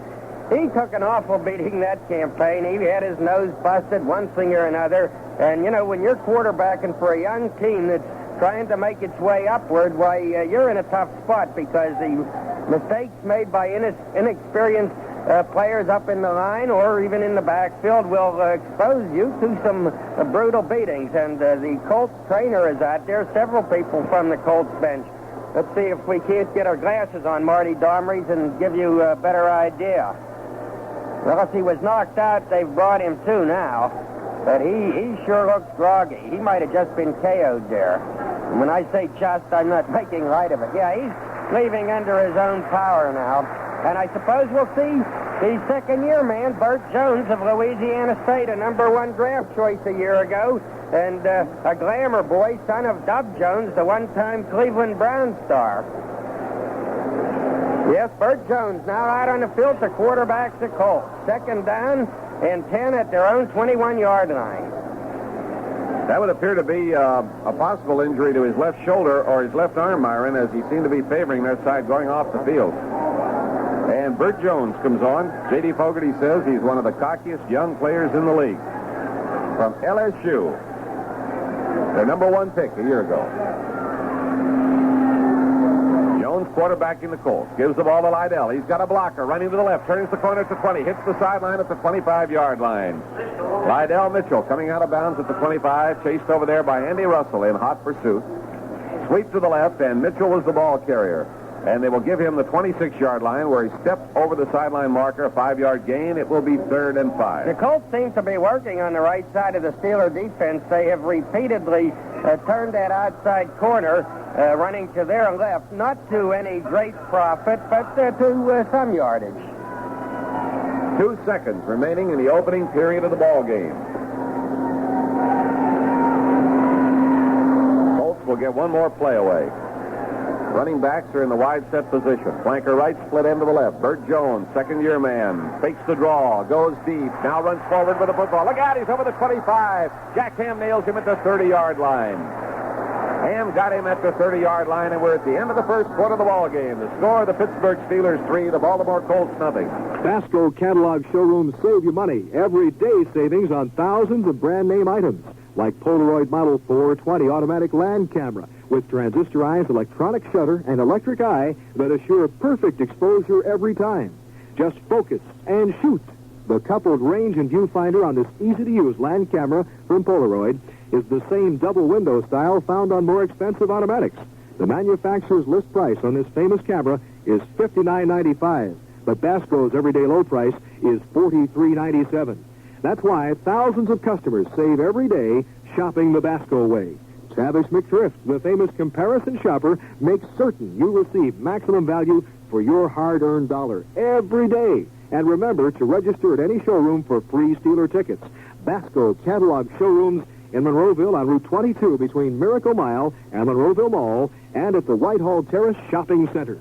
He took an awful beating that campaign. He had his nose busted, one thing or another. And, when you're quarterbacking for a young team that's trying to make its way upward, why, you're in a tough spot because the mistakes made by inexperienced players up in the line or even in the backfield will expose you to some brutal beatings. And the Colts trainer is out there, several people from the Colts bench. Let's see if we can't get our glasses on Marty Domrese and give you a better idea. Well, if he was knocked out, they've brought him to now. But he sure looks groggy. He might have just been KO'd there. And when I say just, I'm not making light of it. Yeah, he's leaving under his own power now. And I suppose we'll see the second-year man, Burt Jones of Louisiana State, a #1 draft choice a year ago, and a glamour boy, son of Dub Jones, the one-time Cleveland Brown star. Yes, Burt Jones now out on the field to quarterback the Colts. 2nd down and 10 at their own 21-yard line. That would appear to be a possible injury to his left shoulder or his left arm, Myron, as he seemed to be favoring that side going off the field. And Burt Jones comes on. J.D. Fogarty says he's one of the cockiest young players in the league. From LSU. Their #1 pick a year ago. Jones quarterbacking the Colts. Gives the ball to Lydell. He's got a blocker running to the left. Turns the corner at the 20. Hits the sideline at the 25-yard line. Lydell Mitchell coming out of bounds at the 25. Chased over there by Andy Russell in hot pursuit. Sweep to the left, and Mitchell was the ball carrier. And they will give him the 26-yard line where he stepped over the sideline marker, a 5-yard gain. It will be 3rd and 5. The Colts seem to be working on the right side of the Steeler defense. They have repeatedly turned that outside corner, running to their left, not to any great profit, but to some yardage. 2 seconds remaining in the opening period of the ball game. Colts will get one more play away. Running backs are in the wide set position. Flanker right, split end to the left. Bert Jones, second-year man, fakes the draw, goes deep, now runs forward with the football. Look out, he's over the 25. Jack Ham nails him at the 30-yard line. Ham got him at the 30-yard line, and we're at the end of the first quarter of the ball game. The score, the Pittsburgh Steelers 3, the Baltimore Colts nothing. Basco Catalog Showrooms save you money. Every day savings on thousands of brand name items, like Polaroid Model 420 automatic land camera with transistorized electronic shutter and electric eye that assure perfect exposure every time. Just focus and shoot. The coupled range and viewfinder on this easy-to-use land camera from Polaroid is the same double window style found on more expensive automatics. The manufacturer's list price on this famous camera is $59.95, but Basco's everyday low price is $43.97. That's why thousands of customers save every day shopping the Basco way. Tavish McThrift, the famous comparison shopper, makes certain you receive maximum value for your hard-earned dollar every day. And remember to register at any showroom for free Steeler tickets. Basco Catalog Showrooms in Monroeville on Route 22 between Miracle Mile and Monroeville Mall, and at the Whitehall Terrace Shopping Center.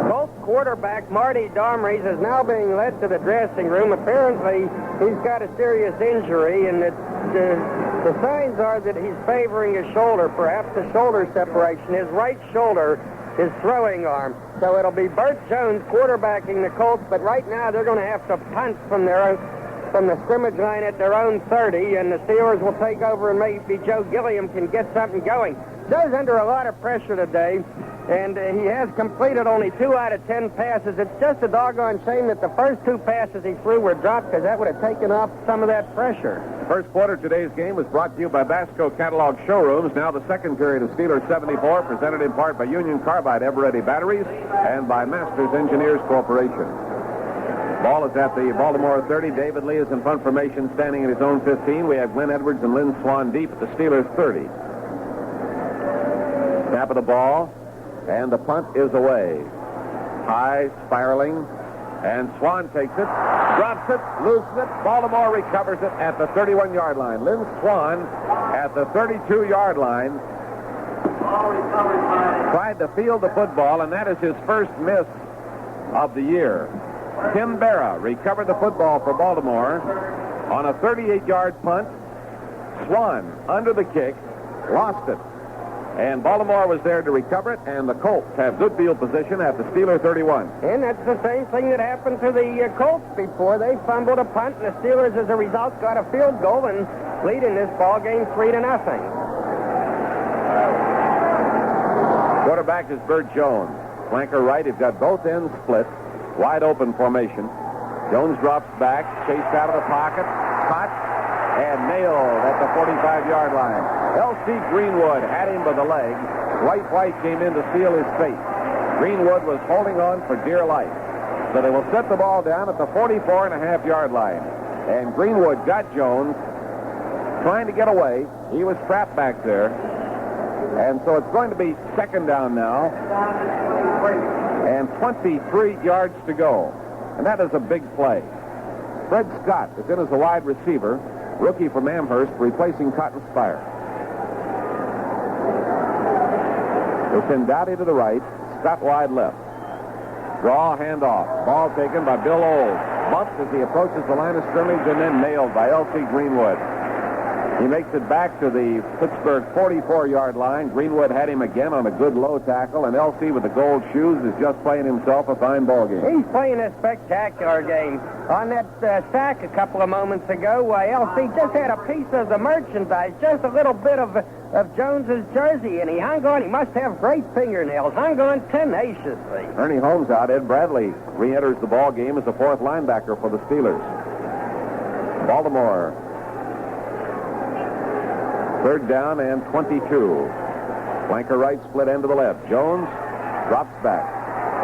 Colts quarterback Marty Domries is now being led to the dressing room. Apparently, he's got a serious injury, and the signs are that he's favoring his shoulder, perhaps a shoulder separation. His right shoulder, his throwing arm. So it'll be Bert Jones quarterbacking the Colts, but right now they're going to have to punt from the scrimmage line at their own 30, and the Steelers will take over, and maybe Joe Gilliam can get something going. Joe's under a lot of pressure today, and he has completed only 2 out of 10 passes. It's just a doggone shame that the first 2 passes he threw were dropped, because that would have taken off some of that pressure. First quarter of today's game was brought to you by Basco Catalog Showrooms. Now the second period of Steelers 74, presented in part by Union Carbide Ever-Ready Batteries and by Masters Engineers Corporation. Ball is at the Baltimore 30. David Lee is in front formation, standing at his own 15. We have Glenn Edwards and Lynn Swan deep at the Steelers 30. Snap of the ball, and the punt is away. High, spiraling, and Swan takes it, drops it, loses it. Baltimore recovers it at the 31-yard line. Lynn Swan at the 32-yard line tried to field the football, and that is his first miss of the year. Tim Berra recovered the football for Baltimore on a 38-yard punt. Swan, under the kick, lost it. And Baltimore was there to recover it, and the Colts have good field position at the Steeler 31. And that's the same thing that happened to the Colts before. They fumbled a punt, and the Steelers, as a result, got a field goal and lead in this ball game 3-0. Quarterback is Bert Jones. Flanker right, he's got both ends split. Wide open formation. Jones drops back, chased out of the pocket, caught, and nailed at the 45-yard line. L.C. Greenwood had him by the leg. White came in to seal his fate. Greenwood was holding on for dear life. So they will set the ball down at the 44.5-yard line. And Greenwood got Jones trying to get away. He was trapped back there. And so it's going to be second down now. And 23 yards to go. And that is a big play. Fred Scott is in as a wide receiver, rookie from Amherst, replacing Cotton Spire. They send Dowdy to the right, Scott wide left. Draw, handoff. Ball taken by Bill Old. Bumped as he approaches the line of scrimmage and then nailed by L.C. Greenwood. He makes it back to the Pittsburgh 44-yard line. Greenwood had him again on a good low tackle, and L.C. with the gold shoes is just playing himself a fine ball game. He's playing a spectacular game. On that sack a couple of moments ago, L.C. just had a piece of the merchandise, just a little bit of Jones's jersey, and he hung on. He must have great fingernails. Hung on tenaciously. Ernie Holmes out. Ed Bradley re-enters the ball game as the fourth linebacker for the Steelers. Baltimore. Third down and 22. Flanker right, split end to the left. Jones drops back.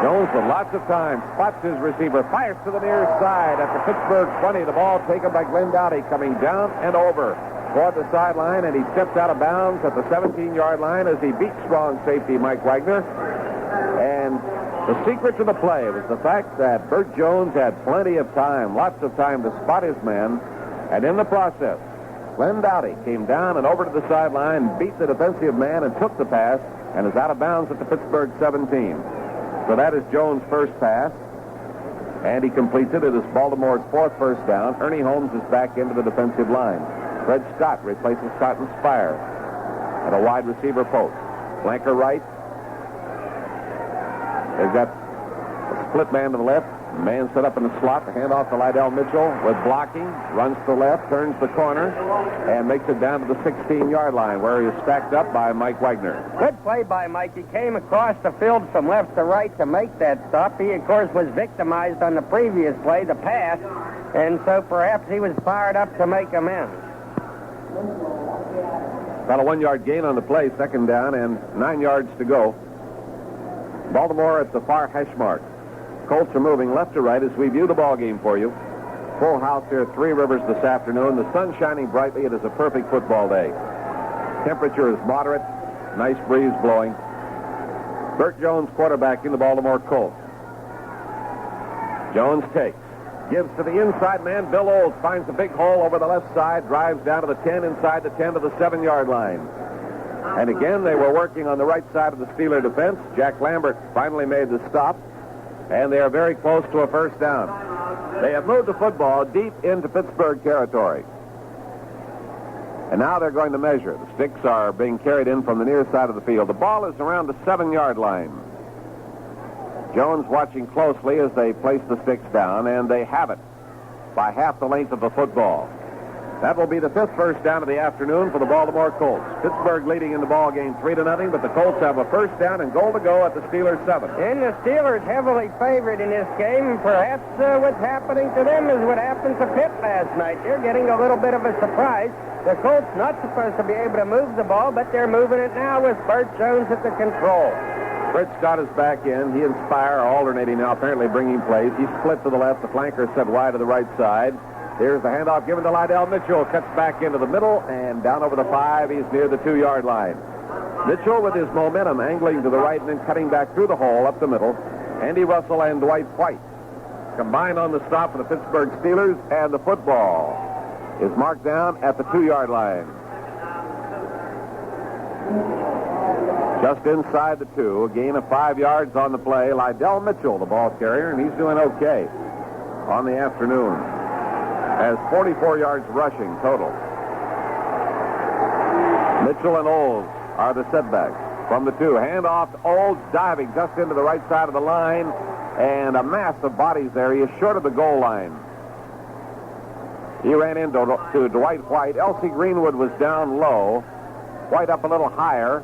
Jones with lots of time, spots his receiver, fires to the near side at the Pittsburgh 20. The ball taken by Glenn Dowdy, coming down and over toward the sideline, and he steps out of bounds at the 17-yard line as he beats strong safety Mike Wagner. And the secret to the play was the fact that Bert Jones had plenty of time, lots of time to spot his man, and in the process Glenn Dowdy came down and over to the sideline, beat the defensive man, and took the pass, and is out of bounds at the Pittsburgh 17. So that is Jones' first pass, and he completes it. It is Baltimore's fourth first down. Ernie Holmes is back into the defensive line. Fred Scott replaces Cotton Spire at a wide receiver post. Flanker right. They've got a split man to the left. Man set up in the slot. The handoff to Lydell Mitchell with blocking. Runs to the left, turns the corner, and makes it down to the 16-yard line where he is stacked up by Mike Wagner. Good play by Mike. He came across the field from left to right to make that stop. He, of course, was victimized on the previous play, the pass, and so perhaps he was fired up to make amends. About a 1-yard gain on the play, second down, and 9 yards to go. Baltimore at the far hash mark. Colts are moving left to right as we view the ball game for you. Full house here at Three Rivers this afternoon. The sun shining brightly. It is a perfect football day. Temperature is moderate. Nice breeze blowing. Burt Jones quarterbacking the Baltimore Colts. Jones takes. Gives to the inside man. Bill Olds finds a big hole over the left side. Drives down to the 10, inside the 10 to the 7-yard line. And again, they were working on the right side of the Steeler defense. Jack Lambert finally made the stop. And they are very close to a first down. They have moved the football deep into Pittsburgh territory. And now they're going to measure. The sticks are being carried in from the near side of the field. The ball is around the 7-yard line. Jones watching closely as they place the sticks down, and they have it by half the length of the football. That will be the fifth first down of the afternoon for the Baltimore Colts. Pittsburgh leading in the ball game 3-0, but the Colts have a first down and goal to go at the Steelers' 7. And the Steelers heavily favored in this game. Perhaps what's happening to them is what happened to Pitt last night. They're getting a little bit of a surprise. The Colts not supposed to be able to move the ball, but they're moving it now with Burt Jones at the control. Fred Scott is back in. He and Spire are alternating now, apparently bringing plays. He's split to the left. The flanker set wide to the right side. Here's the handoff given to Lydell Mitchell. Cuts back into the middle and down over the 5. He's near the 2-yard line. Mitchell with his momentum angling to the right and then cutting back through the hole up the middle. Andy Russell and Dwight White combined on the stop for the Pittsburgh Steelers, and the football is marked down at the 2-yard line. Just inside the 2, a gain of 5 yards on the play. Lydell Mitchell, the ball carrier, and he's doing okay on the afternoon. Has 44 yards rushing total. Mitchell and Olds are the setbacks from the 2. Handoff to Olds, diving just into the right side of the line, and a mass of bodies there. He is short of the goal line. He ran into Dwight White. Elsie Greenwood was down low. White up a little higher,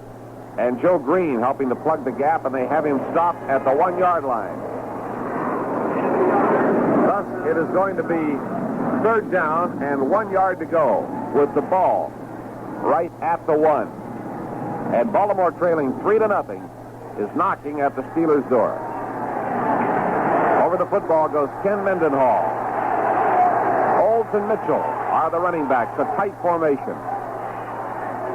and Joe Green helping to plug the gap, and they have him stopped at the 1-yard line. Thus, it is going to be third down and 1 yard to go with the ball right at the 1. And Baltimore trailing 3-0 is knocking at the Steelers' door. Over the football goes Ken Mendenhall. Olds and Mitchell are the running backs, a tight formation.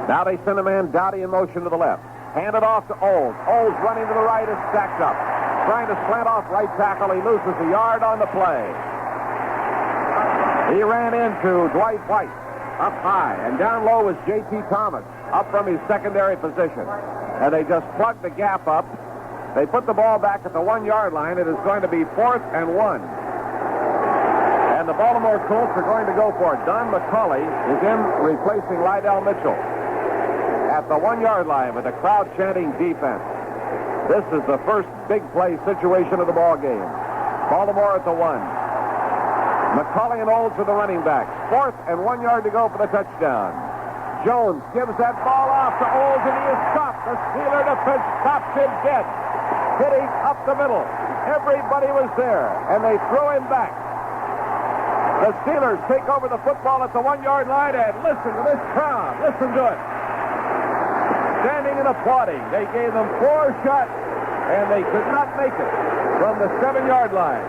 Now they send a man Dowdy in motion to the left. Hand it off to Olds. Olds running to the right is stacked up. Trying to slant off right tackle. He loses a yard on the play. He ran into Dwight White up high, and down low was J.T. Thomas up from his secondary position. And they just plugged the gap up. They put the ball back at the 1-yard line. It is going to be 4th and 1. And the Baltimore Colts are going to go for it. Don McCauley is in replacing Lydell Mitchell at the 1-yard line with the crowd chanting defense. This is the first big play situation of the ball game. Baltimore at the 1. McCauley and Olds are the running backs. 4th and 1 yard to go for the touchdown. Jones gives that ball off to Olds, and he is stopped. The Steeler defense stops him dead, hitting up the middle. Everybody was there, and they throw him back. The Steelers take over the football at the 1-yard line, and listen to this crowd. Listen to it. Standing and applauding. They gave them 4 shots, and they could not make it from the 7-yard line.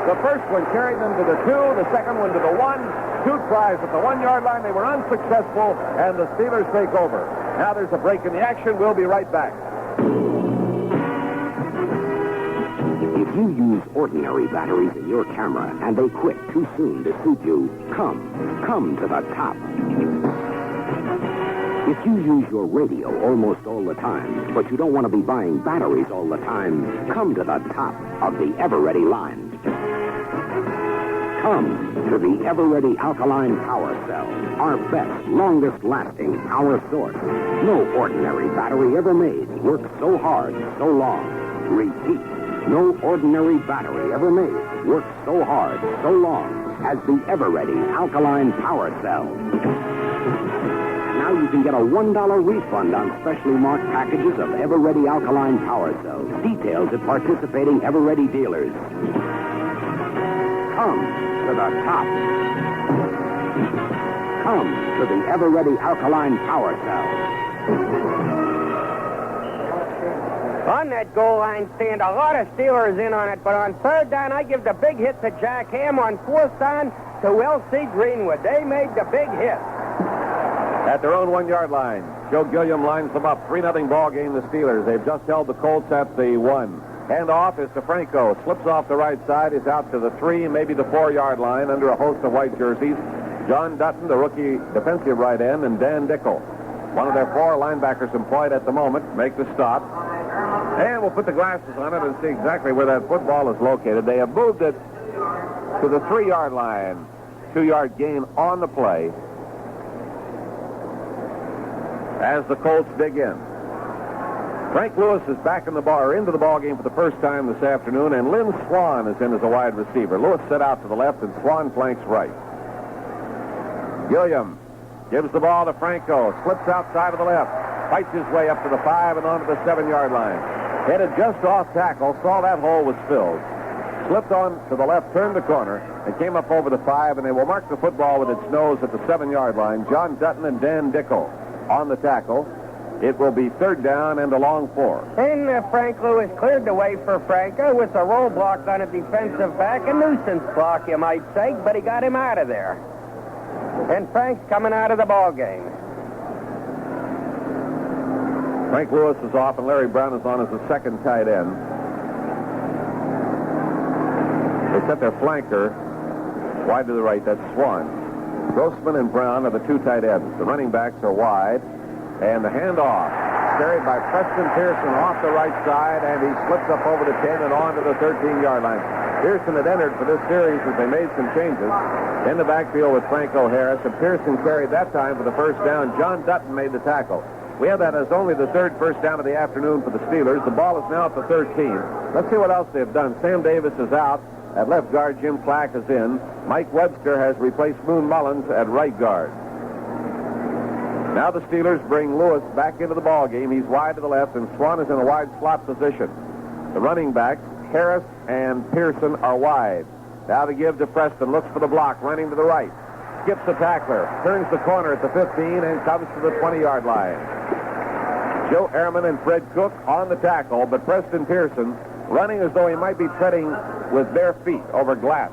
The first one carried them to the 2, the second one to the 1. 2 tries at the 1-yard line. They were unsuccessful, and the Steelers take over. Now there's a break in the action. We'll be right back. It's you use ordinary batteries in your camera and they quit too soon to suit you, come to the top. If you use your radio almost all the time, but you don't want to be buying batteries all the time, come to the top of the Ever-Ready line. Come to the Ever-Ready Alkaline Power Cell, our best, longest-lasting power source. No ordinary battery ever made works so hard, so long. Repeat, no ordinary battery ever made works so hard, so long as the Ever-Ready Alkaline Power Cell. Now you can get a $1 refund on specially marked packages of Ever-Ready Alkaline Power Cells. Details at participating Ever-Ready dealers. Come to the top. Come to the Ever-Ready Alkaline Power Cell. On that goal line stand, a lot of Steelers in on it, but on third down, I give the big hit to Jack Ham. On fourth down, to L.C. Greenwood. They made the big hit. At their own 1-yard line, Joe Gilliam lines them up. 3-0 ball game, the Steelers. They've just held the Colts at the 1. Hand off is to Franco. Slips off the right side. Is out to the 3, maybe the 4-yard line under a host of white jerseys. John Dutton, the rookie defensive right end, and Dan Dickel, one of their 4 linebackers employed at the moment, make the stop. And we'll put the glasses on it and see exactly where that football is located. They have moved it to the 3-yard line. 2-yard gain on the play as the Colts dig in. Frank Lewis is back in the bar, into the ball game for the first time this afternoon, and Lynn Swan is in as a wide receiver. Lewis set out to the left, and Swan flanks right. Gilliam gives the ball to Franco, slips outside of the left, fights his way up to the 5 and onto the 7-yard line. Headed just off tackle, saw that hole was filled, slipped on to the left, turned the corner, and came up over the 5, and they will mark the football with its nose at the 7-yard line. John Dutton and Dan Dickel on the tackle. It will be third down and a long 4. And Frank Lewis cleared the way for Franco with a roll block on a defensive back, a nuisance block, you might say, but he got him out of there. And Frank's coming out of the ball game. Frank Lewis is off, and Larry Brown is on as the second tight end. They set their flanker wide to the right. That's Swan. Grossman and Brown are the 2 tight ends. The running backs are wide. And the handoff carried by Preston Pearson off the right side, and he slips up over the 10 and on to the 13-yard line. Pearson had entered for this series as they made some changes in the backfield with Franco Harris, and Pearson carried that time for the first down. John Dutton made the tackle. We have that as only the 3rd first down of the afternoon for the Steelers. The ball is now at the 13. Let's see what else they've done. Sam Davis is out. At left guard, Jim Clack is in. Mike Webster has replaced Moon Mullins at right guard. Now the Steelers bring Lewis back into the ball game. He's wide to the left, and Swan is in a wide slot position. The running backs, Harris and Pearson, are wide. Now to give to Preston. Looks for the block, running to the right. Skips the tackler, turns the corner at the 15, and comes to the 20-yard line. Joe Ehrman and Fred Cook on the tackle, but Preston Pearson running as though he might be treading with bare feet over glass.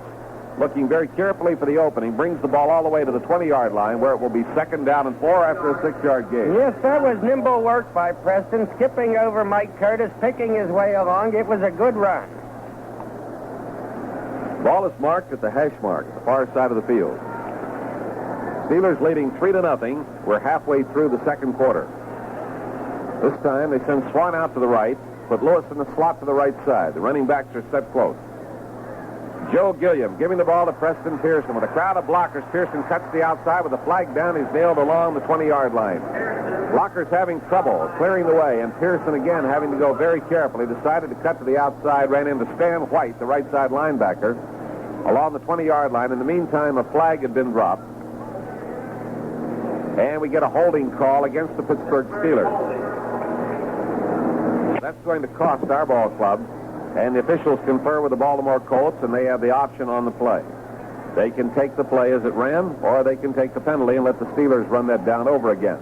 Looking very carefully for the opening, brings the ball all the way to the 20-yard line, where it will be 2nd down and 4 after a 6-yard gain. Yes, that was nimble work by Preston, skipping over Mike Curtis, picking his way along. It was a good run. Ball is marked at the hash mark, the far side of the field. Steelers leading 3-0. We're halfway through the second quarter. This time they send Swan out to the right, put Lewis in the slot to the right side. The running backs are set close. Joe Gilliam giving the ball to Preston Pearson. With a crowd of blockers, Pearson cuts the outside with a flag down. He's nailed along the 20-yard line. Blockers having trouble clearing the way, and Pearson again having to go very carefully. Decided to cut to the outside, ran into Stan White, the right side linebacker, along the 20-yard line. In the meantime, a flag had been dropped. And we get a holding call against the Pittsburgh Steelers. That's going to cost our ball club. And the officials confer with the Baltimore Colts, and they have the option on the play. They can take the play as it ran, or they can take the penalty and let the Steelers run that down over again.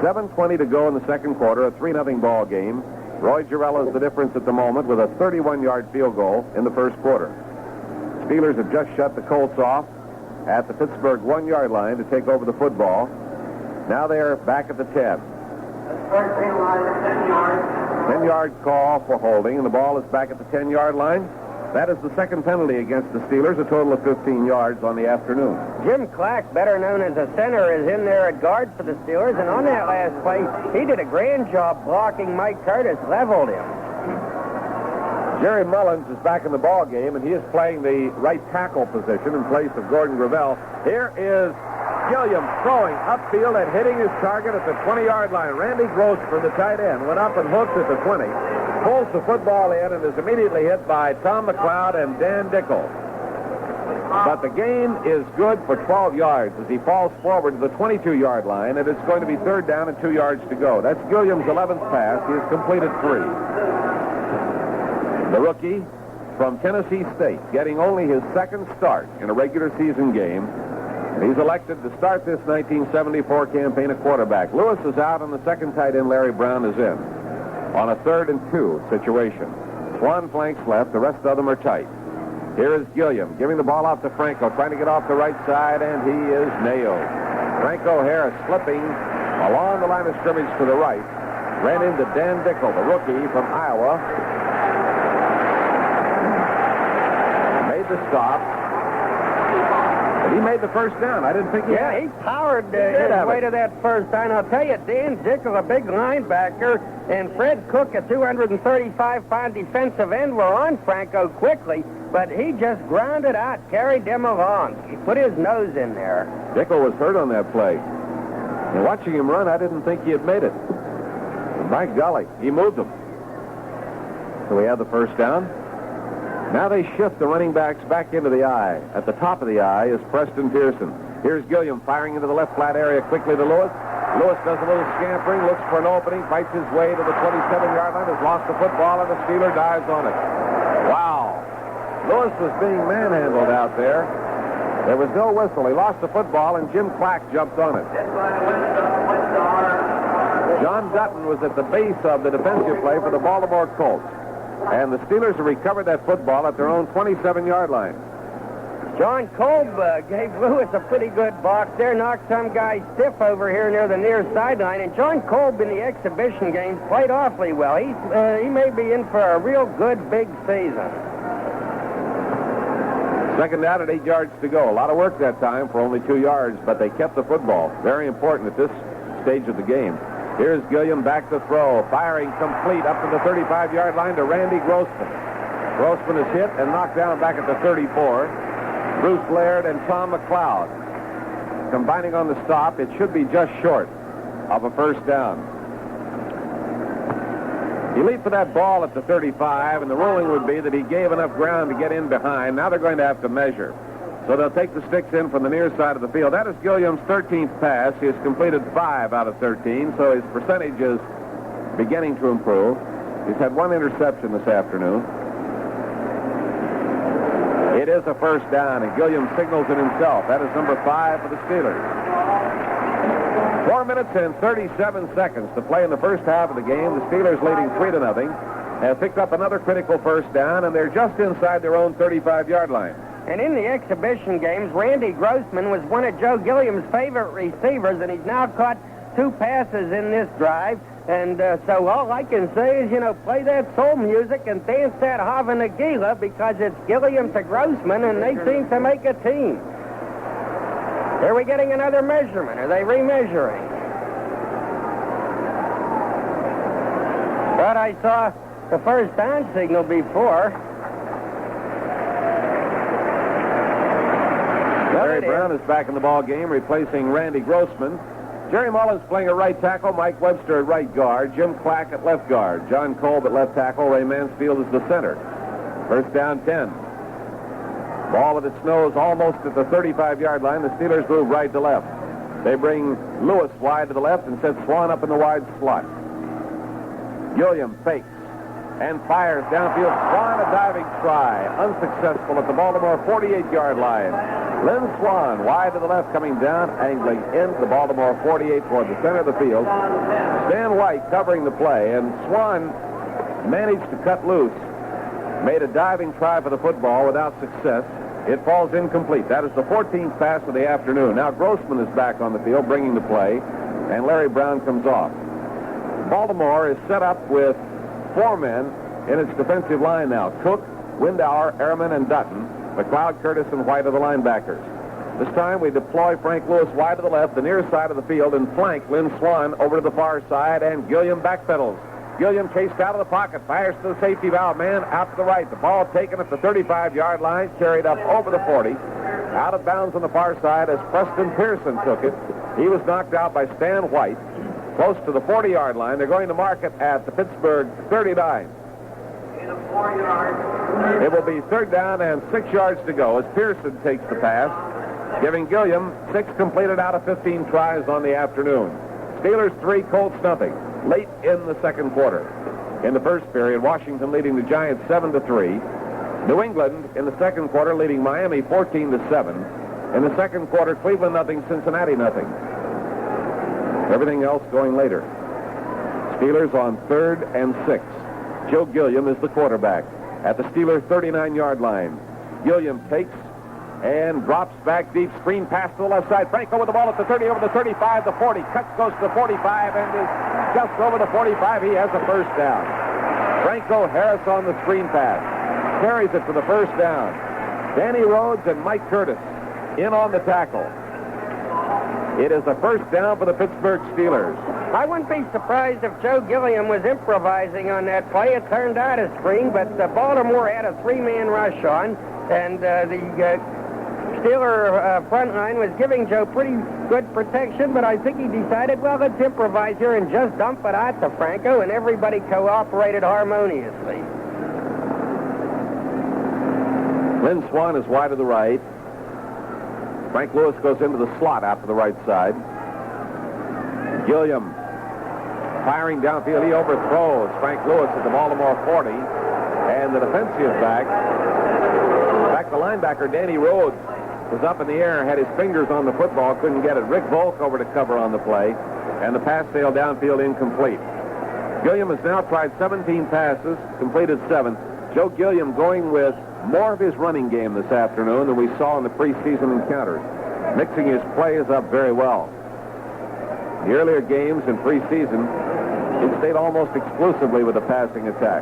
7:20 to go in the second quarter, a 3-0 ball game. Roy Jarrell is the difference at the moment with a 31-yard field goal in the first quarter. Steelers have just shut the Colts off at the Pittsburgh 1-yard line to take over the football. Now they're back at the 10. Pittsburgh penalized 10 yards. 10-yard call for holding, and the ball is back at the 10-yard line. That is the second penalty against the Steelers, a total of 15 yards on the afternoon. Jim Clack, better known as a center, is in there at guard for the Steelers, and on that last play, he did a grand job blocking Mike Curtis, leveled him. Jerry Mullins is back in the ball game, and he is playing the right tackle position in place of Gordon Gravel. Here is Gilliam throwing upfield and hitting his target at the 20-yard line. Randy Grossman, the tight end, went up and hooked at the 20, pulls the football in, and is immediately hit by Tom McLeod and Dan Dickel. But the gain is good for 12 yards as he falls forward to the 22-yard line, and it's going to be third down and 2 yards to go. That's Gilliam's 11th pass. He has completed 3. The rookie from Tennessee State, getting only his second start in a regular season game. And he's elected to start this 1974 campaign at quarterback. Lewis is out, and the second tight end, Larry Brown, is in on a 3rd and 2 situation. Swan flanks left. The rest of them are tight. Here is Gilliam giving the ball out to Franco, trying to get off the right side, and he is nailed. Franco Harris slipping along the line of scrimmage to the right. Ran into Dan Dickel, the rookie from Iowa. The stop. But he made the first down. I didn't think he had. He powered his way to that first down. I'll tell you, Dan Dickel, a big linebacker, and Fred Cook, a 235-pound defensive end, were on Franco quickly, but he just grounded out, carried them along. He put his nose in there. Dickel was hurt on that play. And watching him run, I didn't think he had made it. And by golly, he moved them. So we have the first down. Now they shift the running backs back into the I. At the top of the I is Preston Pearson. Here's Gilliam firing into the left flat area quickly to Lewis. Lewis does a little scampering, looks for an opening, fights his way to the 27-yard line, has lost the football, and the Steeler dives on it. Wow. Lewis was being manhandled out there. There was no whistle. He lost the football, and Jim Clack jumped on it. John Dutton was at the base of the defensive play for the Baltimore Colts. And the Steelers have recovered that football at their own 27-yard line. John Kolb gave Lewis a pretty good box there, knocked some guy stiff over here near the near sideline. And John Kolb in the exhibition games played awfully well. He may be in for a real good big season. Second down at 8 yards to go. A lot of work that time for only 2 yards, but they kept the football. Very important at this stage of the game. Here's Gilliam back to throw, firing complete up to the 35-yard line to Randy Grossman. Grossman is hit and knocked down back at the 34. Bruce Laird and Tom McLeod combining on the stop. It should be just short of a first down. He leaped for that ball at the 35, and the ruling would be that he gave enough ground to get in behind. Now they're going to have to measure. So they'll take the sticks in from the near side of the field. That is Gilliam's 13th pass. He has completed 5 out of 13, so his percentage is beginning to improve. He's had 1 interception this afternoon. It is a first down, and Gilliam signals it himself. That is number 5 for the Steelers. 4 minutes and 37 seconds to play in the first half of the game. The Steelers leading 3-0 have picked up another critical first down, and they're just inside their own 35-yard line. And in the exhibition games, Randy Grossman was one of Joe Gilliam's favorite receivers, and he's now caught 2 passes in this drive. And so all I can say is, play that soul music and dance that Hava Nagila, because it's Gilliam to Grossman, and they seem to make a team. Are we getting another measurement? Are they remeasuring? But I saw the first down signal before. Larry Brown is back in the ball game, replacing Randy Grossman. Jerry Mullins playing at right tackle, Mike Webster at right guard, Jim Clack at left guard, John Kolb at left tackle, Ray Mansfield is the center. First down 10. Ball with its nose almost at the 35-yard line. The Steelers move right to left. They bring Lewis wide to the left and set Swan up in the wide slot. Gilliam fakes and fires downfield. Swan a diving try, unsuccessful at the Baltimore 48-yard line. Lynn Swan wide to the left, coming down, angling in the Baltimore 48 toward the center of the field. Stan White covering the play, and Swan managed to cut loose. Made a diving try for the football without success. It falls incomplete. That is the 14th pass of the afternoon. Now Grossman is back on the field, bringing the play, and Larry Brown comes off. Baltimore is set up with four men in its defensive line now. Cook, Windauer, Ehrman, and Dutton. McLeod, Curtis, and White are the linebackers. This time we deploy Frank Lewis wide to the left, the near side of the field, and flank Lynn Swan over to the far side, and Gilliam backpedals. Gilliam chased out of the pocket, fires to the safety valve man out to the right. The ball taken at the 35-yard line, carried up over the 40. Out of bounds on the far side as Preston Pearson took it. He was knocked out by Stan White, close to the 40-yard line. They're going to mark it at the Pittsburgh 39. It will be 3rd down and 6 yards to go as Pearson takes the pass, giving Gilliam 6 completed out of 15 tries on the afternoon. Steelers 3, Colts nothing. Late in the second quarter. In the first period, Washington leading the Giants 7-3. New England in the second quarter leading Miami 14-7. In the second quarter, Cleveland nothing, Cincinnati nothing. Everything else going later. Steelers on 3rd and 6. Joe Gilliam is the quarterback at the Steelers 39-yard line. Gilliam takes and drops back deep, screen pass to the left side. Franco with the ball at the 30, over the 35, the 40. Cuts, goes to the 45, and is just over the 45. He has a first down. Franco Harris on the screen pass. Carries it for the first down. Danny Rhodes and Mike Curtis in on the tackle. It is a first down for the Pittsburgh Steelers. I wouldn't be surprised if Joe Gilliam was improvising on that play. It turned out a screen, but Baltimore had a 3-man rush on, and the Steeler front line was giving Joe pretty good protection, but I think he decided, well, let's improvise here and just dump it out to Franco, and everybody cooperated harmoniously. Lynn Swan is wide to the right. Frank Lewis goes into the slot out to the right side. Gilliam firing downfield. He overthrows Frank Lewis at the Baltimore 40, and the defensive back, the linebacker, Danny Rhodes, was up in the air, had his fingers on the football, couldn't get it. Rick Volk over to cover on the play, and the pass sailed downfield incomplete. Gilliam has now tried 17 passes, completed 7. Joe Gilliam going with more of his running game this afternoon than we saw in the preseason encounters, mixing his plays up very well. The earlier games in preseason, he stayed almost exclusively with the passing attack.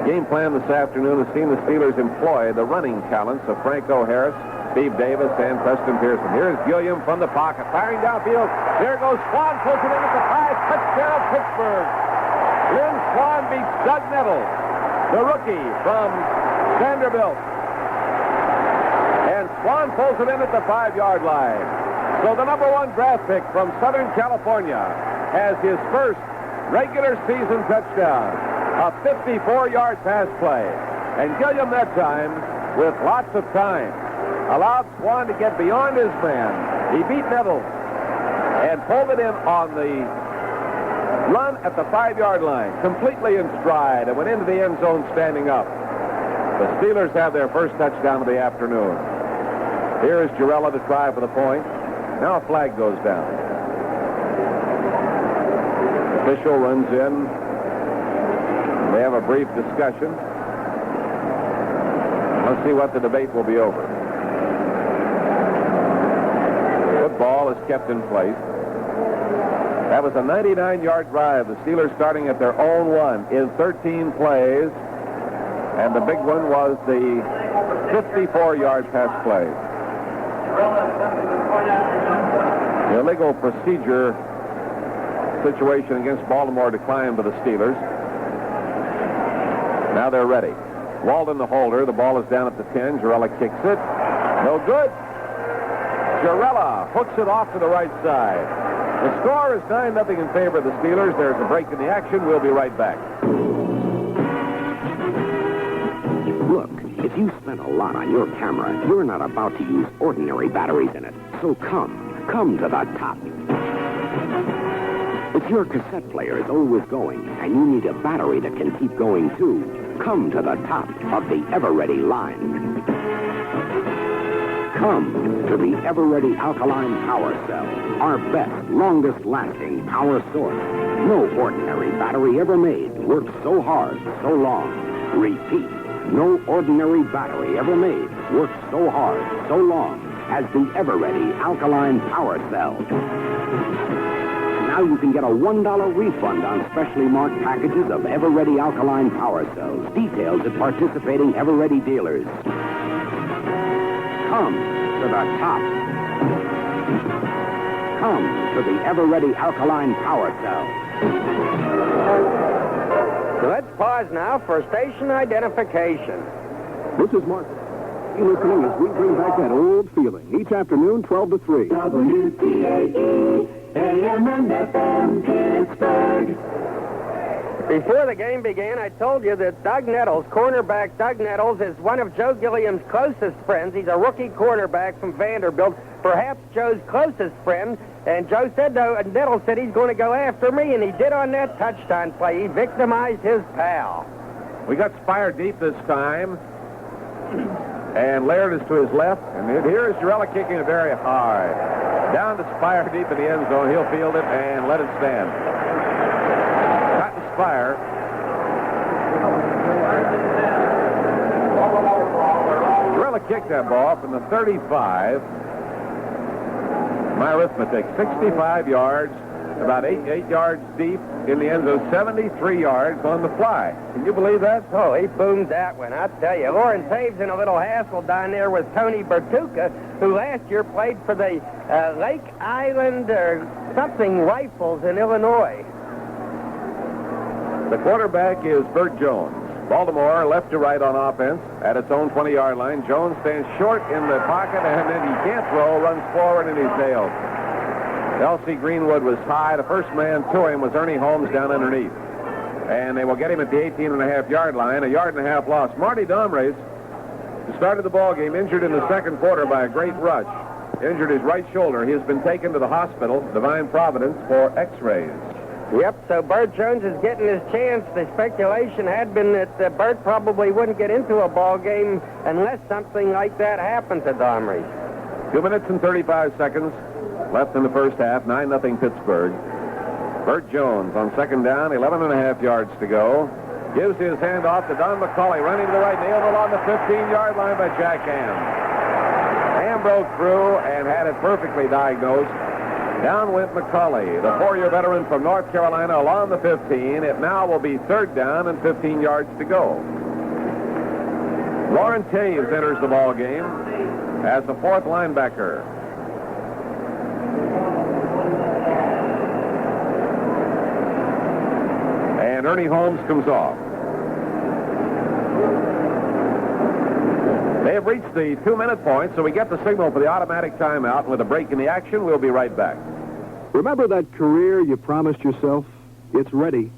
The game plan this afternoon has seen the Steelers employ the running talents of Franco Harris, Steve Davis, and Preston Pearson. Here's Gilliam from the pocket, firing downfield. There goes Swan, puts it in at the 5, touchdown Pittsburgh. Lynn Swan beats Doug Nettles, the rookie from Vanderbilt. And Swan pulls it in at the 5-yard line. So the number 1 draft pick from Southern California has his first regular season touchdown. A 54-yard pass play. And Gilliam that time, with lots of time, allowed Swan to get beyond his man. He beat Nettles and pulled it in on the run at the 5-yard line, completely in stride, and went into the end zone standing up. The Steelers have their first touchdown of the afternoon. Here is Girella to try for the point. Now a flag goes down. Official runs in. They have a brief discussion. Let's see what the debate will be over. Football is kept in place. That was a 99-yard drive. The Steelers starting at their own 1 in 13 plays. And the big one was the 54-yard pass play. The illegal procedure situation against Baltimore declined by the Steelers. Now they're ready. Walden the holder. The ball is down at the 10. Girella kicks it. No good. Girella hooks it off to the right side. The score is 9-0 in favor of the Steelers. There's a break in the action. We'll be right back. Look, if you spent a lot on your camera, you're not about to use ordinary batteries in it. So come to the top. If your cassette player is always going and you need a battery that can keep going too, come to the top of the Ever-Ready line. Come to the Ever-Ready Alkaline Power Cell, our best, longest-lasting power source. No ordinary battery ever made works so hard, so long. Repeat, no ordinary battery ever made works so hard, so long as the Ever-Ready Alkaline Power Cell. Now you can get a $1 refund on specially marked packages of Ever-Ready alkaline power cells. Details at participating Ever-Ready dealers. Come to the top. Come to the Ever-Ready alkaline power cell. So let's pause now for station identification. This is Mark. You're listening as we bring back that old feeling. Each afternoon, 12 to 3. WTAE, AM and FM, Pittsburgh. Before the game began, I told you that Doug Nettles, cornerback Doug Nettles, is one of Joe Gilliam's closest friends. He's a rookie cornerback from Vanderbilt, perhaps Joe's closest friend. And Joe said, Nettles said he's going to go after me, and he did on that touchdown play. He victimized his pal. We got Spire deep this time. And Laird is to his left. And here is Jarella kicking it very hard. Down to Spire deep in the end zone. He'll field it and let it stand. Cotton Spire. Jarella kicked that ball from the 35. My arithmetic, 65 yards, about 8 yards deep in the end zone, 73 yards on the fly. Can you believe that? Oh, he boomed that one, I tell you. Lauren Taves in a little hassle down there with Tony Bertuca, who last year played for the Lake Island or something Rifles in Illinois. The quarterback is Bert Jones. Baltimore left to right on offense at its own 20-yard line. Jones stands short in the pocket, and then he can't throw, runs forward, and he's nailed. L.C. Greenwood was high. The first man to him was Ernie Holmes down underneath. And they will get him at the 18.5-yard line, a yard and a half loss. Marty Domres, who started the ball game, injured in the second quarter by a great rush, injured his right shoulder. He has been taken to the hospital, Divine Providence, for x-rays. Yep, so Bert Jones is getting his chance. The speculation had been that Bert probably wouldn't get into a ball game unless something like that happened to Domrey. 2 minutes and 35 seconds left in the first half, 9-0 Pittsburgh. Bert Jones on second down, 11.5 yards to go. Gives his hand off to Don McCauley, running to the right, nailed it on the 15-yard line by Jack Ham. Ham broke through and had it perfectly diagnosed. Down went McCauley, the 4-year veteran from North Carolina, along the 15. It now will be third down and 15 yards to go. Lauren Taves enters the ball game as the fourth linebacker. And Ernie Holmes comes off. They have reached the 2-minute point, so we get the signal for the automatic timeout. And with a break in the action, we'll be right back. Remember that career you promised yourself? It's ready.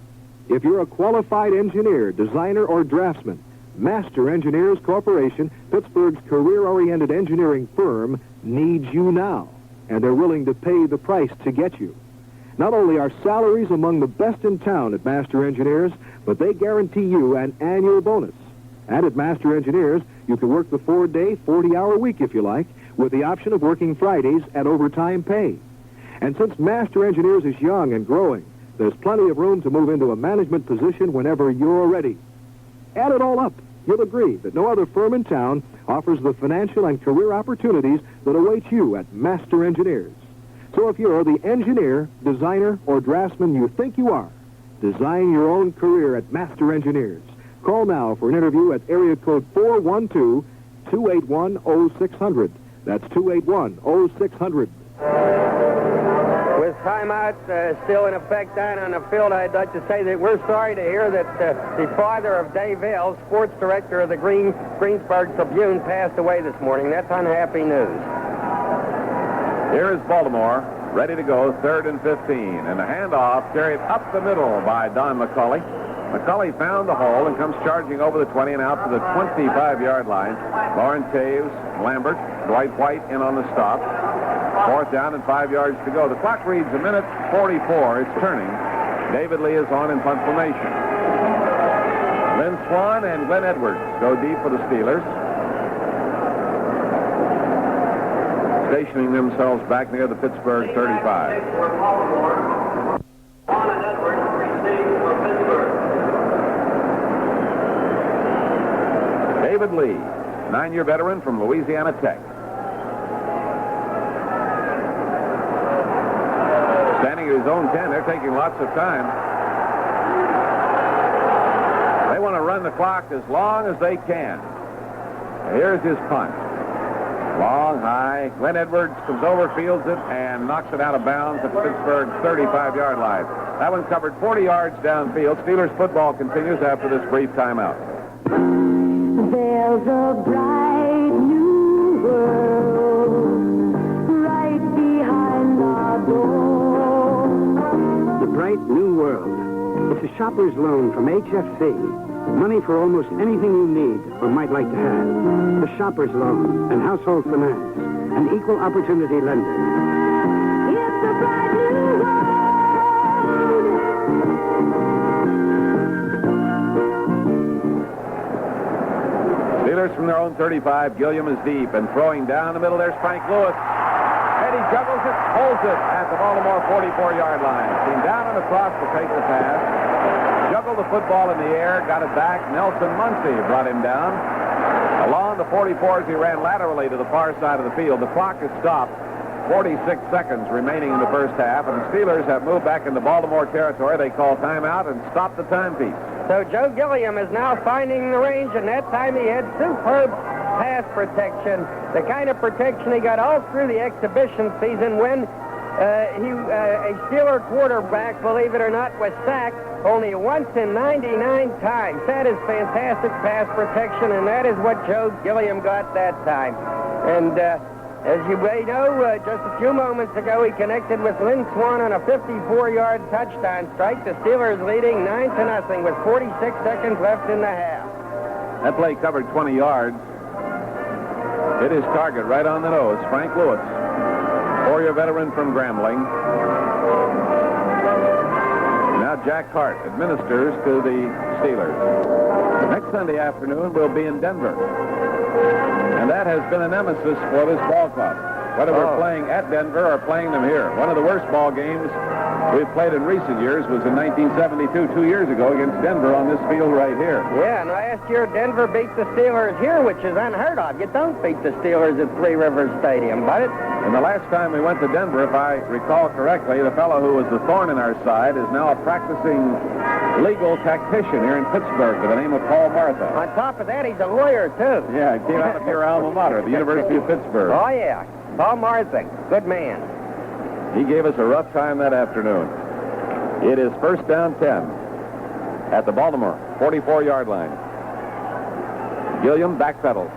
If you're a qualified engineer, designer, or draftsman, Master Engineers Corporation, Pittsburgh's career-oriented engineering firm, needs you now, and they're willing to pay the price to get you. Not only are salaries among the best in town at Master Engineers, but they guarantee you an annual bonus. And at Master Engineers, you can work the 4-day, 40-hour week if you like, with the option of working Fridays at overtime pay. And since Master Engineers is young and growing, there's plenty of room to move into a management position whenever you're ready. Add it all up, you'll agree that no other firm in town offers the financial and career opportunities that await you at Master Engineers. So if you're the engineer, designer, or draftsman you think you are, design your own career at Master Engineers. Call now for an interview at area code 412-281-0600. That's 281-0600. With timeout still in effect down on the field, I'd like to say that we're sorry to hear that the father of Dave Hale, sports director of the Greensburg Tribune, passed away this morning. That's unhappy news. Here is Baltimore, ready to go, 3rd and 15. And the handoff carried up the middle by Don McCauley. McCauley found the hole and comes charging over the 20 and out to the 25-yard line. Lauren Taves, Lambert, Dwight White in on the stop. 4th down and 5 yards to go. The clock reads a minute 44. It's turning. David Lee is on in punt formation. Lynn Swan and Glenn Edwards go deep for the Steelers. Stationing themselves back near the Pittsburgh 35. David Lee, 9-year veteran from Louisiana Tech. Standing standing at his own 10. They're taking lots of time. They want to run the clock as long as they can. Here's his punt. Long, high. Glenn Edwards comes over, fields it, and knocks it out of bounds at the Pittsburgh 35-yard line. That one covered 40 yards downfield. Steelers football continues after this brief timeout. There's a bright new world right behind our door. The bright new world. It's a shopper's loan from HFC. Money for almost anything you need or might like to have. The shopper's loan and household finance. An equal opportunity lender. It's a bright new world. Steelers from their own 35. Gilliam is deep and throwing down the middle. There's Frank Lewis. And he juggles it, holds it at the Baltimore 44-yard line. Came down and across to take the pass. Juggled the football in the air, got it back. Nelson Muncie brought him down. Along the 44s, he ran laterally to the far side of the field. The clock is stopped. 46 seconds remaining in the first half, and the Steelers have moved back into Baltimore territory. They call timeout and stop the timepiece. So Joe Gilliam is now finding the range, and that time he had superb pass protection. The kind of protection he got all through the exhibition season when a Steeler quarterback, believe it or not, was sacked only once in 99 times. That is fantastic pass protection, and that is what Joe Gilliam got that time. And as you may know, just a few moments ago, he connected with Lynn Swan on a 54-yard touchdown strike. The Steelers leading 9-0 with 46 seconds left in the half. That play covered 20 yards. Hit his target right on the nose. Frank Lewis, 4-year veteran from Grambling. Now Jack Hart administers to the Steelers. Next Sunday afternoon, we'll be in Denver. And that has been a nemesis for this ball club. Whether we're playing at Denver or playing them here. One of the worst ball games we've played in recent years was in 1972, 2 years ago, against Denver on this field right here. Yeah, and last year Denver beat the Steelers here, which is unheard of. You don't beat the Steelers at Three Rivers Stadium, but And the last time we went to Denver, if I recall correctly, the fellow who was the thorn in our side is now a practicing legal tactician here in Pittsburgh by the name of Paul Martha. on top of that, he's a lawyer, too. Yeah, he came out of your alma mater, the University of Pittsburgh. Oh, yeah. Paul Marsing. Good man. He gave us a rough time that afternoon. It is first down 10 at the Baltimore 44-yard line. Gilliam backpedals.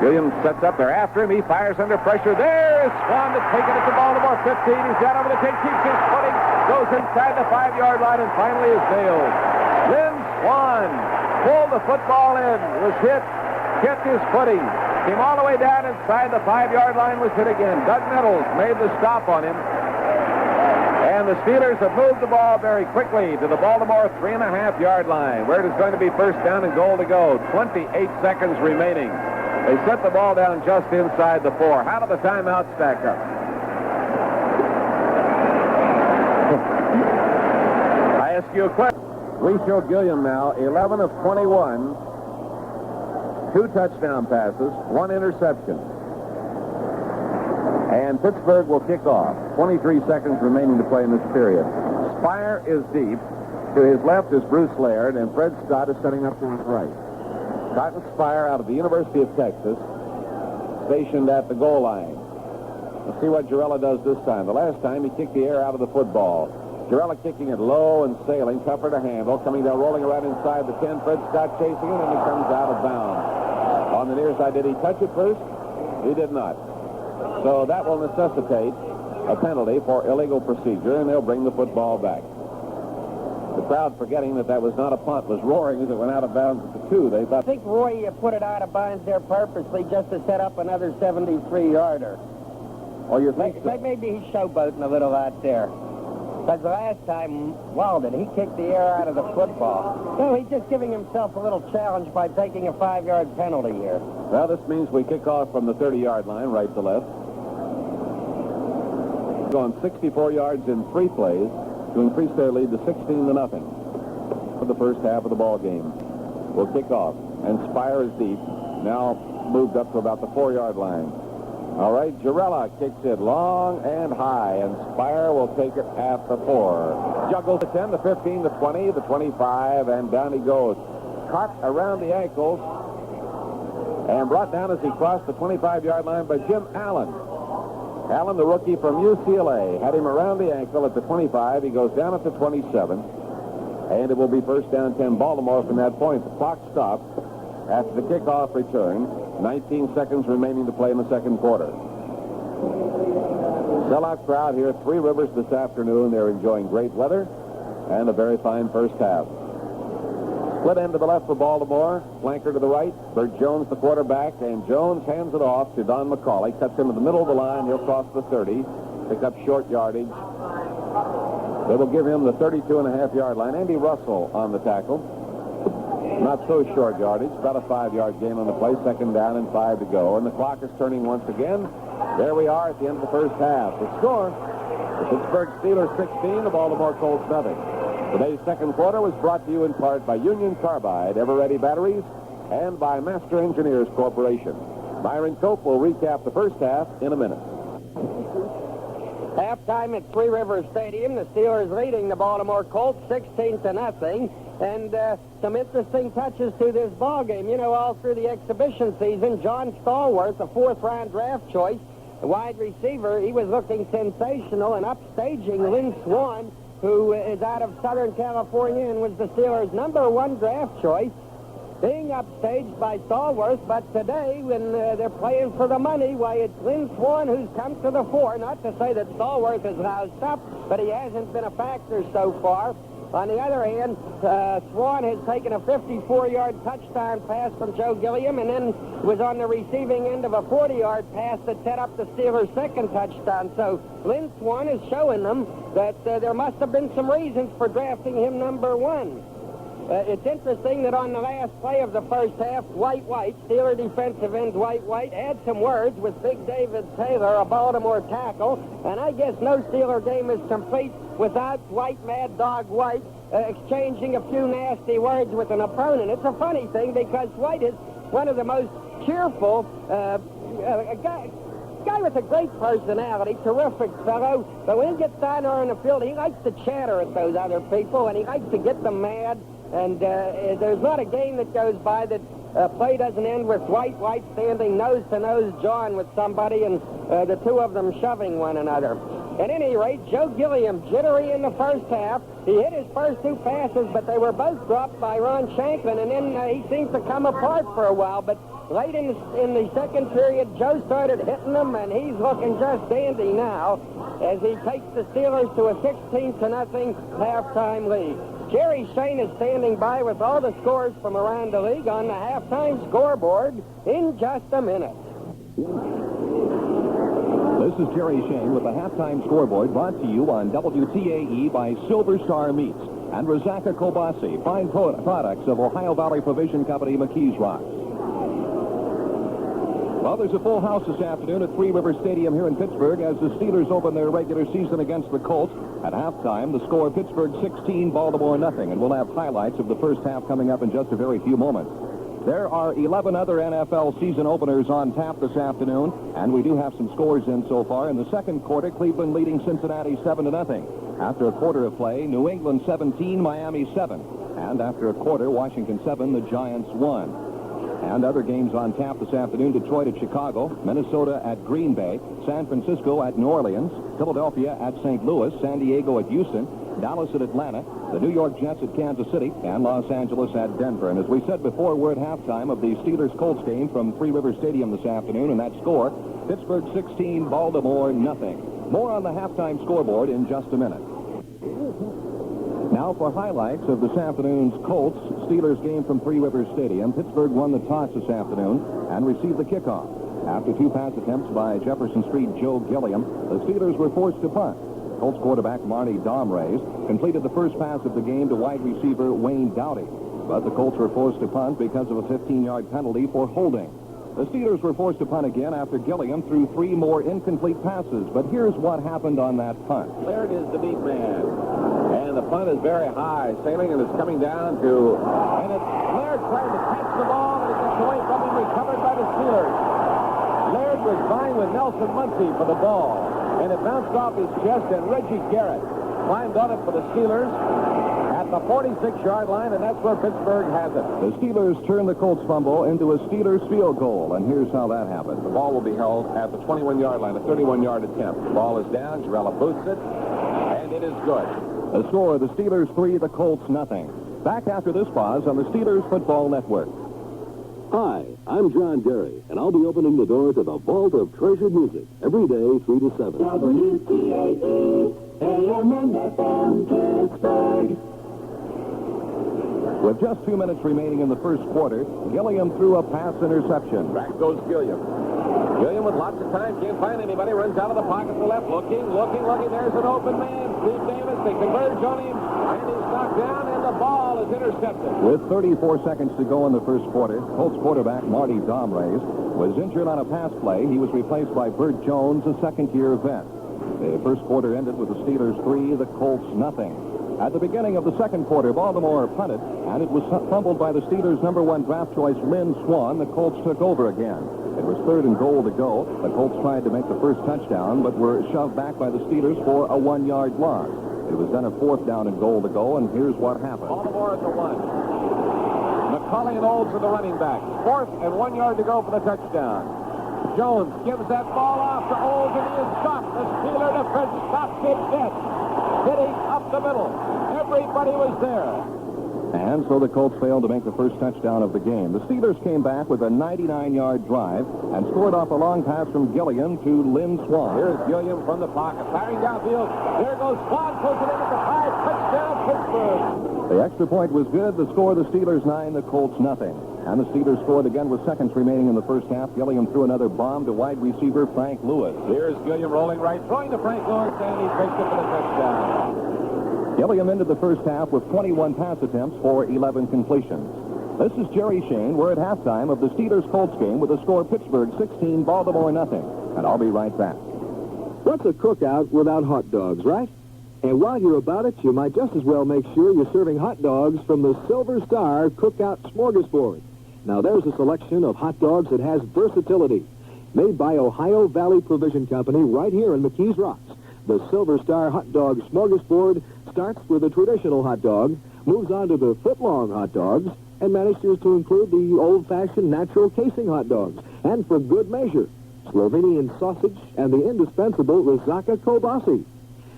Gilliam sets up. They're after him. He fires under pressure. There is Swan to take it at the Baltimore 15. He's got over the tape. Keeps his footing. Goes inside the 5-yard line and finally is nailed. Lynn Swan pulled the football in. Was hit. Kept his footing. Came all the way down inside the 5-yard line. Was hit again. Doug Nettles made the stop on him. And the Steelers have moved the ball very quickly to the Baltimore 3.5-yard line, where it is going to be first down and goal to go. 28 seconds remaining. They set the ball down just inside the 4. How do the timeouts stack up? I ask you a question. We show Gilliam now 11 of 21, 2 touchdown passes, 1 interception. And Pittsburgh will kick off. 23 seconds remaining to play in this period. Spire is deep. To his left is Bruce Laird, and Fred Scott is setting up to his right. Cotton Spire out of the University of Texas, stationed at the goal line. Let's see what Jarella does this time. The last time he kicked the air out of the football. Jarella kicking it low and sailing, tougher to handle, coming down, rolling around inside the 10. Fred Scott chasing it, and it comes out of bounds. On the near side, did he touch it first? He did not. So that will necessitate a penalty for illegal procedure, and they'll bring the football back. The crowd, forgetting that was not a punt, was roaring as it went out of bounds at the 2. They thought. I think Roy put it out of bounds there purposely just to set up another 73-yarder. Oh, you think so? Maybe he's showboating a little out there. Because the last time Walden, he kicked the air out of the football. So he's just giving himself a little challenge by taking a 5-yard penalty here. Well, this means we kick off from the 30-yard line, right to left. Gone 64 yards in 3 plays to increase their lead to 16-0 for the first half of the ball game. We'll kick off, and Spire is deep, now moved up to about the 4-yard line. All right, Jarella kicks it long and high, and Spire will take it at the 4. Juggles the 10, the 15, the 20, the 25, and down he goes. Caught around the ankles and brought down as he crossed the 25-yard line by Jim Allen. Allen, the rookie from UCLA, had him around the ankle at the 25. He goes down at the 27, and it will be first down 10 Baltimore from that point. The clock stopped after the kickoff return. 19 seconds remaining to play in the second quarter. Sellout crowd here at Three Rivers this afternoon. They're enjoying great weather and a very fine first half. Split end to the left for Baltimore. Flanker to the right. Bert Jones, the quarterback, and Jones hands it off to Don McCauley. Cuts into the middle of the line. He'll cross the 30. Pick up short yardage. They will give him the 32.5-yard line. Andy Russell on the tackle. Not so short yardage. About a 5-yard gain on the play. Second down and 5 to go. And the clock is turning once again. There we are at the end of the first half. The score, the Pittsburgh Steelers 16, the Baltimore Colts nothing. Today's second quarter was brought to you in part by Union Carbide, Ever-Ready Batteries, and by Master Engineers Corporation. Myron Cope will recap the first half in a minute. Halftime at Three Rivers Stadium. The Steelers leading the Baltimore Colts 16-0. And some interesting touches to this ball game. You know, all through the exhibition season, John Stallworth, the 4th-round draft choice, the wide receiver, he was looking sensational and upstaging Lynn Swann, who is out of Southern California and was the Steelers' #1 draft choice, being upstaged by Stallworth. But today, when they're playing for the money, why, it's Lynn Swann who's come to the fore. Not to say that Stallworth is roused up, but he hasn't been a factor so far. On the other hand, Swann has taken a 54-yard touchdown pass from Joe Gilliam and then was on the receiving end of a 40-yard pass that set up the Steelers' second touchdown. So Lynn Swann is showing them that there must have been some reasons for drafting him #1. It's interesting that on the last play of the first half, Dwight White, Steeler defensive end Dwight White, had some words with Big David Taylor, a Baltimore tackle, and I guess no Steeler game is complete without Dwight Mad Dog White exchanging a few nasty words with an opponent. It's a funny thing because White is one of the most cheerful, a guy with a great personality, terrific fellow, but when he gets down there on the field, he likes to chatter at those other people, and he likes to get them mad. And there's not a game that goes by that play doesn't end with Dwight White standing nose-to-nose jawing with somebody and the two of them shoving one another. At any rate, Joe Gilliam, jittery in the first half. He hit his first 2 passes, but they were both dropped by Ron Shanklin, and then he seems to come apart for a while. But late in the second period, Joe started hitting them, and he's looking just dandy now as he takes the Steelers to a 16-0 halftime lead. Jerry Shane is standing by with all the scores from around the league on the halftime scoreboard in just a minute. This is Jerry Shane with the halftime scoreboard brought to you on WTAE by Silver Star Meats and Rizaka Kobasi, fine products of Ohio Valley Provision Company, McKees Rocks. Well, there's a full house this afternoon at Three Rivers Stadium here in Pittsburgh as the Steelers open their regular season against the Colts. At halftime, the score Pittsburgh 16, Baltimore nothing, and we'll have highlights of the first half coming up in just a very few moments. There are 11 other NFL season openers on tap this afternoon, and we do have some scores in so far. In the second quarter, Cleveland leading Cincinnati 7-0. After a quarter of play, New England 17, Miami 7. And after a quarter, Washington 7, the Giants 1. And other games on tap this afternoon, Detroit at Chicago, Minnesota at Green Bay, San Francisco at New Orleans, Philadelphia at St. Louis, San Diego at Houston, Dallas at Atlanta, the New York Jets at Kansas City, and Los Angeles at Denver. And as we said before, we're at halftime of the Steelers-Colts game from Three Rivers Stadium this afternoon, and that score, Pittsburgh 16, Baltimore nothing. More on the halftime scoreboard in just a minute. Now for highlights of this afternoon's Colts-Steelers game from Three Rivers Stadium. Pittsburgh won the toss this afternoon and received the kickoff. After 2 pass attempts by Jefferson Street Joe Gilliam, the Steelers were forced to punt. Colts quarterback Marty Domrays completed the first pass of the game to wide receiver Wayne Dowdy. But the Colts were forced to punt because of a 15-yard penalty for holding. The Steelers were forced to punt again after Gilliam threw 3 more incomplete passes. But here's what happened on that punt. Laird is the deep man. And the punt is very high, sailing, and it's coming down to... And it's Laird trying to catch the ball, and it gets away from him, recovered by the Steelers. Laird was vying with Nelson Muncie for the ball. And it bounced off his chest, and Reggie Garrett climbed on it for the Steelers at the 46-yard line, and that's where Pittsburgh has it. The Steelers turn the Colts fumble into a Steelers field goal, and here's how that happened. The ball will be held at the 21-yard line, a 31-yard attempt. The ball is down. Jarella boots it, and it is good. The score, the Steelers 3, the Colts nothing. Back after this pause on the Steelers Football Network. Hi, I'm John Derry, and I'll be opening the door to the vault of treasured music every day 3 to 7. WTAE, AM and FM, Pittsburgh. With just 2 minutes remaining in the first quarter, Gilliam threw a pass interception. Back goes Gilliam. Gilliam with lots of time, can't find anybody, runs out of the pocket to the left, looking. There's an open man, Steve Davis. They converge on him, and he's knocked down, and the ball is intercepted. With 34 seconds to go in the first quarter, Colts quarterback Marty Domrays was injured on a pass play. He was replaced by Bert Jones, a second-year vet. The first quarter ended with the Steelers 3, the Colts nothing. At the beginning of the second quarter, Baltimore punted, and it was fumbled by the Steelers' #1 draft choice, Lynn Swann. The Colts took over again. It was 3rd and goal to go. The Colts tried to make the first touchdown, but were shoved back by the Steelers for a 1-yard loss. It was then a 4th down and goal to go, and here's what happened. Baltimore at the 1. McCulley and Olds are the running back. 4th and 1 yard to go for the touchdown. Jones gives that ball off to Olds, and he is stopped. The Steeler defense stops it dead. Hitting up the middle. Everybody was there. And so the Colts failed to make the first touchdown of the game. The Steelers came back with a 99-yard drive and scored off a long pass from Gilliam to Lynn Swann. Here's Gilliam from the pocket, firing downfield. There goes Swann, puts it in at the 5. Touchdown, Pittsburgh. The extra point was good. The score, the Steelers 9, the Colts nothing. And the Steelers scored again with seconds remaining in the first half. Gilliam threw another bomb to wide receiver Frank Lewis. Here's Gilliam rolling right, throwing to Frank Lewis, and he takes it for the touchdown. Gilliam ended the first half with 21 pass attempts for 11 completions. This is Jerry Shane. We're at halftime of the Steelers-Colts game with the score Pittsburgh 16, Baltimore nothing. And I'll be right back. What's a cookout without hot dogs, right? And while you're about it, you might just as well make sure you're serving hot dogs from the Silver Star Cookout Smorgasbord. Now, there's a selection of hot dogs that has versatility. Made by Ohio Valley Provision Company right here in McKees Rocks. The Silver Star Hot Dog Smorgasbord starts with a traditional hot dog, moves on to the foot-long hot dogs, and manages to include the old-fashioned natural casing hot dogs. And for good measure, Slovenian sausage and the indispensable Rizaka Kobasi.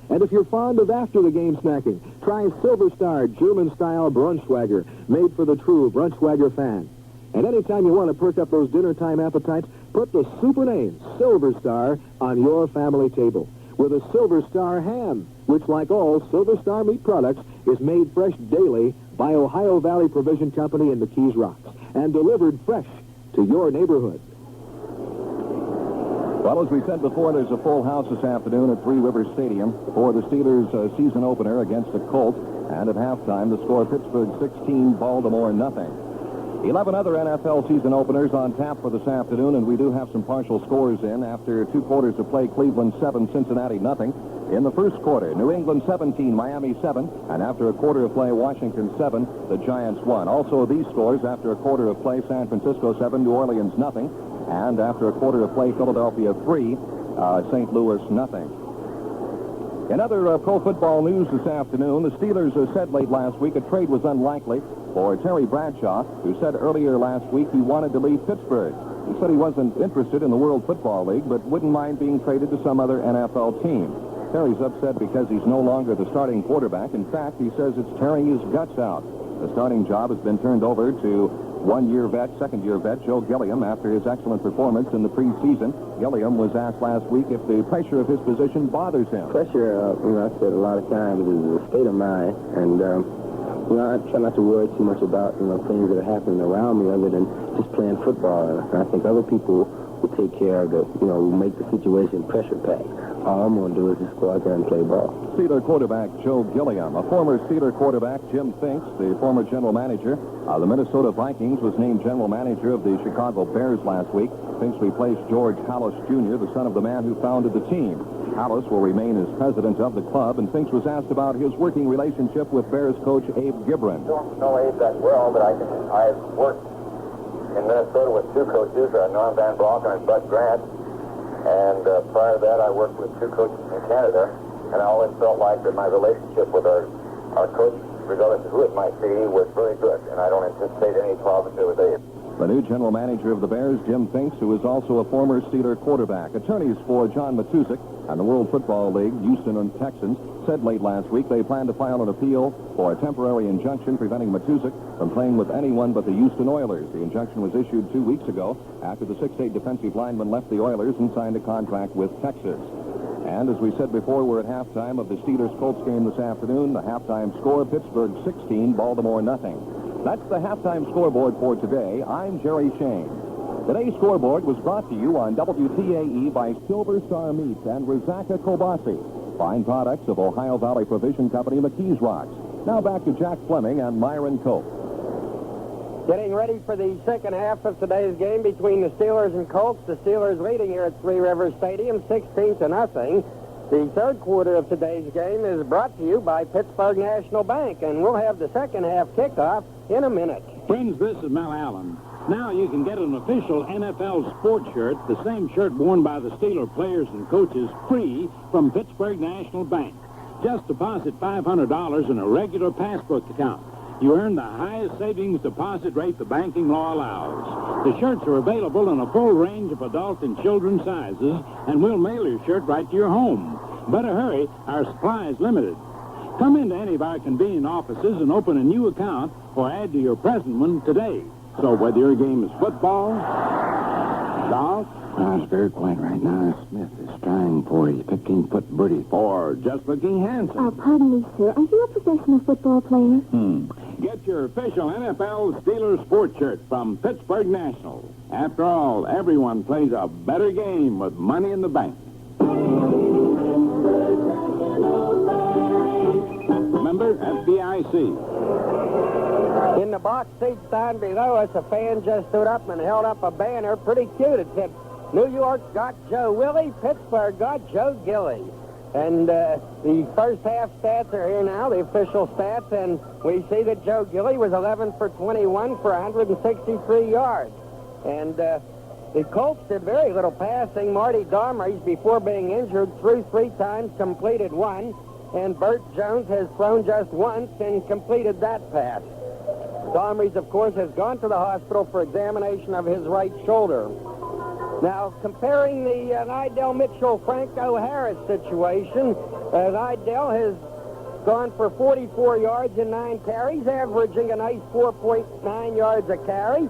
And if you're fond of after-the-game snacking, try Silver Star German-style Brunschwager, made for the true Brunschwager fan. And anytime you want to perk up those dinner-time appetites, put the super name Silver Star on your family table. With a Silver Star ham, which, like all Silver Star meat products, is made fresh daily by Ohio Valley Provision Company in the Keys Rocks and delivered fresh to your neighborhood. Well, as we said before, there's a full house this afternoon at Three Rivers Stadium for the Steelers' season opener against the Colts. And at halftime, the score Pittsburgh 16, Baltimore nothing. 11 other NFL season openers on tap for this afternoon, and we do have some partial scores in. After 2 quarters of play, Cleveland 7, Cincinnati nothing. In the first quarter, New England 17, Miami 7, and after a quarter of play, Washington 7, the Giants 1. Also these scores, after a quarter of play, San Francisco 7, New Orleans nothing, and after a quarter of play, Philadelphia 3, St. Louis nothing. In other pro football news this afternoon, the Steelers said late last week a trade was unlikely for Terry Bradshaw, who said earlier last week he wanted to leave Pittsburgh. He said he wasn't interested in the World Football League, but wouldn't mind being traded to some other NFL team. Terry's upset because he's no longer the starting quarterback. In fact, he says it's tearing his guts out. The starting job has been turned over to second-year vet, Joe Gilliam, after his excellent performance in the preseason. Gilliam was asked last week if the pressure of his position bothers him. Pressure, I said a lot of times, is a state of mind, and I try not to worry too much about things that are happening around me other than just playing football. And I think other people will take care of will make the situation pressure-packed. All I'm going to do is just go out there and play ball. Steeler quarterback Joe Gilliam. A former Steeler quarterback, Jim Finks, the former general manager of the Minnesota Vikings, was named general manager of the Chicago Bears last week. Finks replaced George Halas Jr., the son of the man who founded the team. Halas will remain as president of the club, and Finks was asked about his working relationship with Bears coach Abe Gibran. I don't know Abe that well, but I've worked in Minnesota with 2 coaches, Norm Van Valken and Bud Grant. And prior to that, I worked with 2 coaches in Canada, and I always felt like that my relationship with our coach, regardless of who it might be, was very good, and I don't anticipate any problems there with Abe. The new general manager of the Bears, Jim Finks, who is also a former Steeler quarterback. Attorneys for John Matuszek and the World Football League, Houston and Texans, said late last week they plan to file an appeal for a temporary injunction preventing Matuszek from playing with anyone but the Houston Oilers. The injunction was issued 2 weeks ago after the 6'8" defensive lineman left the Oilers and signed a contract with Texas. And as we said before, we're at halftime of the Steelers-Colts game this afternoon. The halftime score, Pittsburgh 16, Baltimore nothing. That's the halftime scoreboard for today. I'm Jerry Shane. Today's scoreboard was brought to you on WTAE by Silver Star Meats and Rizaka Kobasi, fine products of Ohio Valley Provision Company, McKees Rocks. Now back to Jack Fleming and Myron Cope. Getting ready for the second half of today's game between the Steelers and Colts. The Steelers leading here at Three Rivers Stadium, 16-0. The third quarter of today's game is brought to you by Pittsburgh National Bank, and we'll have the second half kickoff in a minute. Friends, this is Mel Allen. Now you can get an official NFL sports shirt, the same shirt worn by the Steeler players and coaches, free from Pittsburgh National Bank. Just deposit $500 in a regular passbook account. You earn the highest savings deposit rate the banking law allows. The shirts are available in a full range of adult and children's sizes, and we'll mail your shirt right to your home. Better hurry, our supply is limited. Come into any of our convenient offices and open a new account or add to your present one today. So whether your game is football, golf, It's very quiet right now. Smith is trying for his 15-foot birdie. or just looking handsome. Pardon me, sir. Are you a professional football player? Get your official NFL Steelers sports shirt from Pittsburgh National. After all, everyone plays a better game with money in the bank. Member FDIC. In the box seats down below us, a fan just stood up and held up a banner, pretty cute. It said, New York got Joe Willie, Pittsburgh got Joe Gilly. And the first half stats are here now, the official stats, and we see that Joe Gilly was 11 for 21 for 163 yards. And the Colts did very little passing. Marty Darmries, before being injured, threw 3 times, completed 1. And Bert Jones has thrown just once and completed that pass. Darmries, of course, has gone to the hospital for examination of his right shoulder. Now, comparing the Nidell Mitchell-Franco Harris situation, Nidell has gone for 44 yards in 9 carries, averaging a nice 4.9 yards a carry.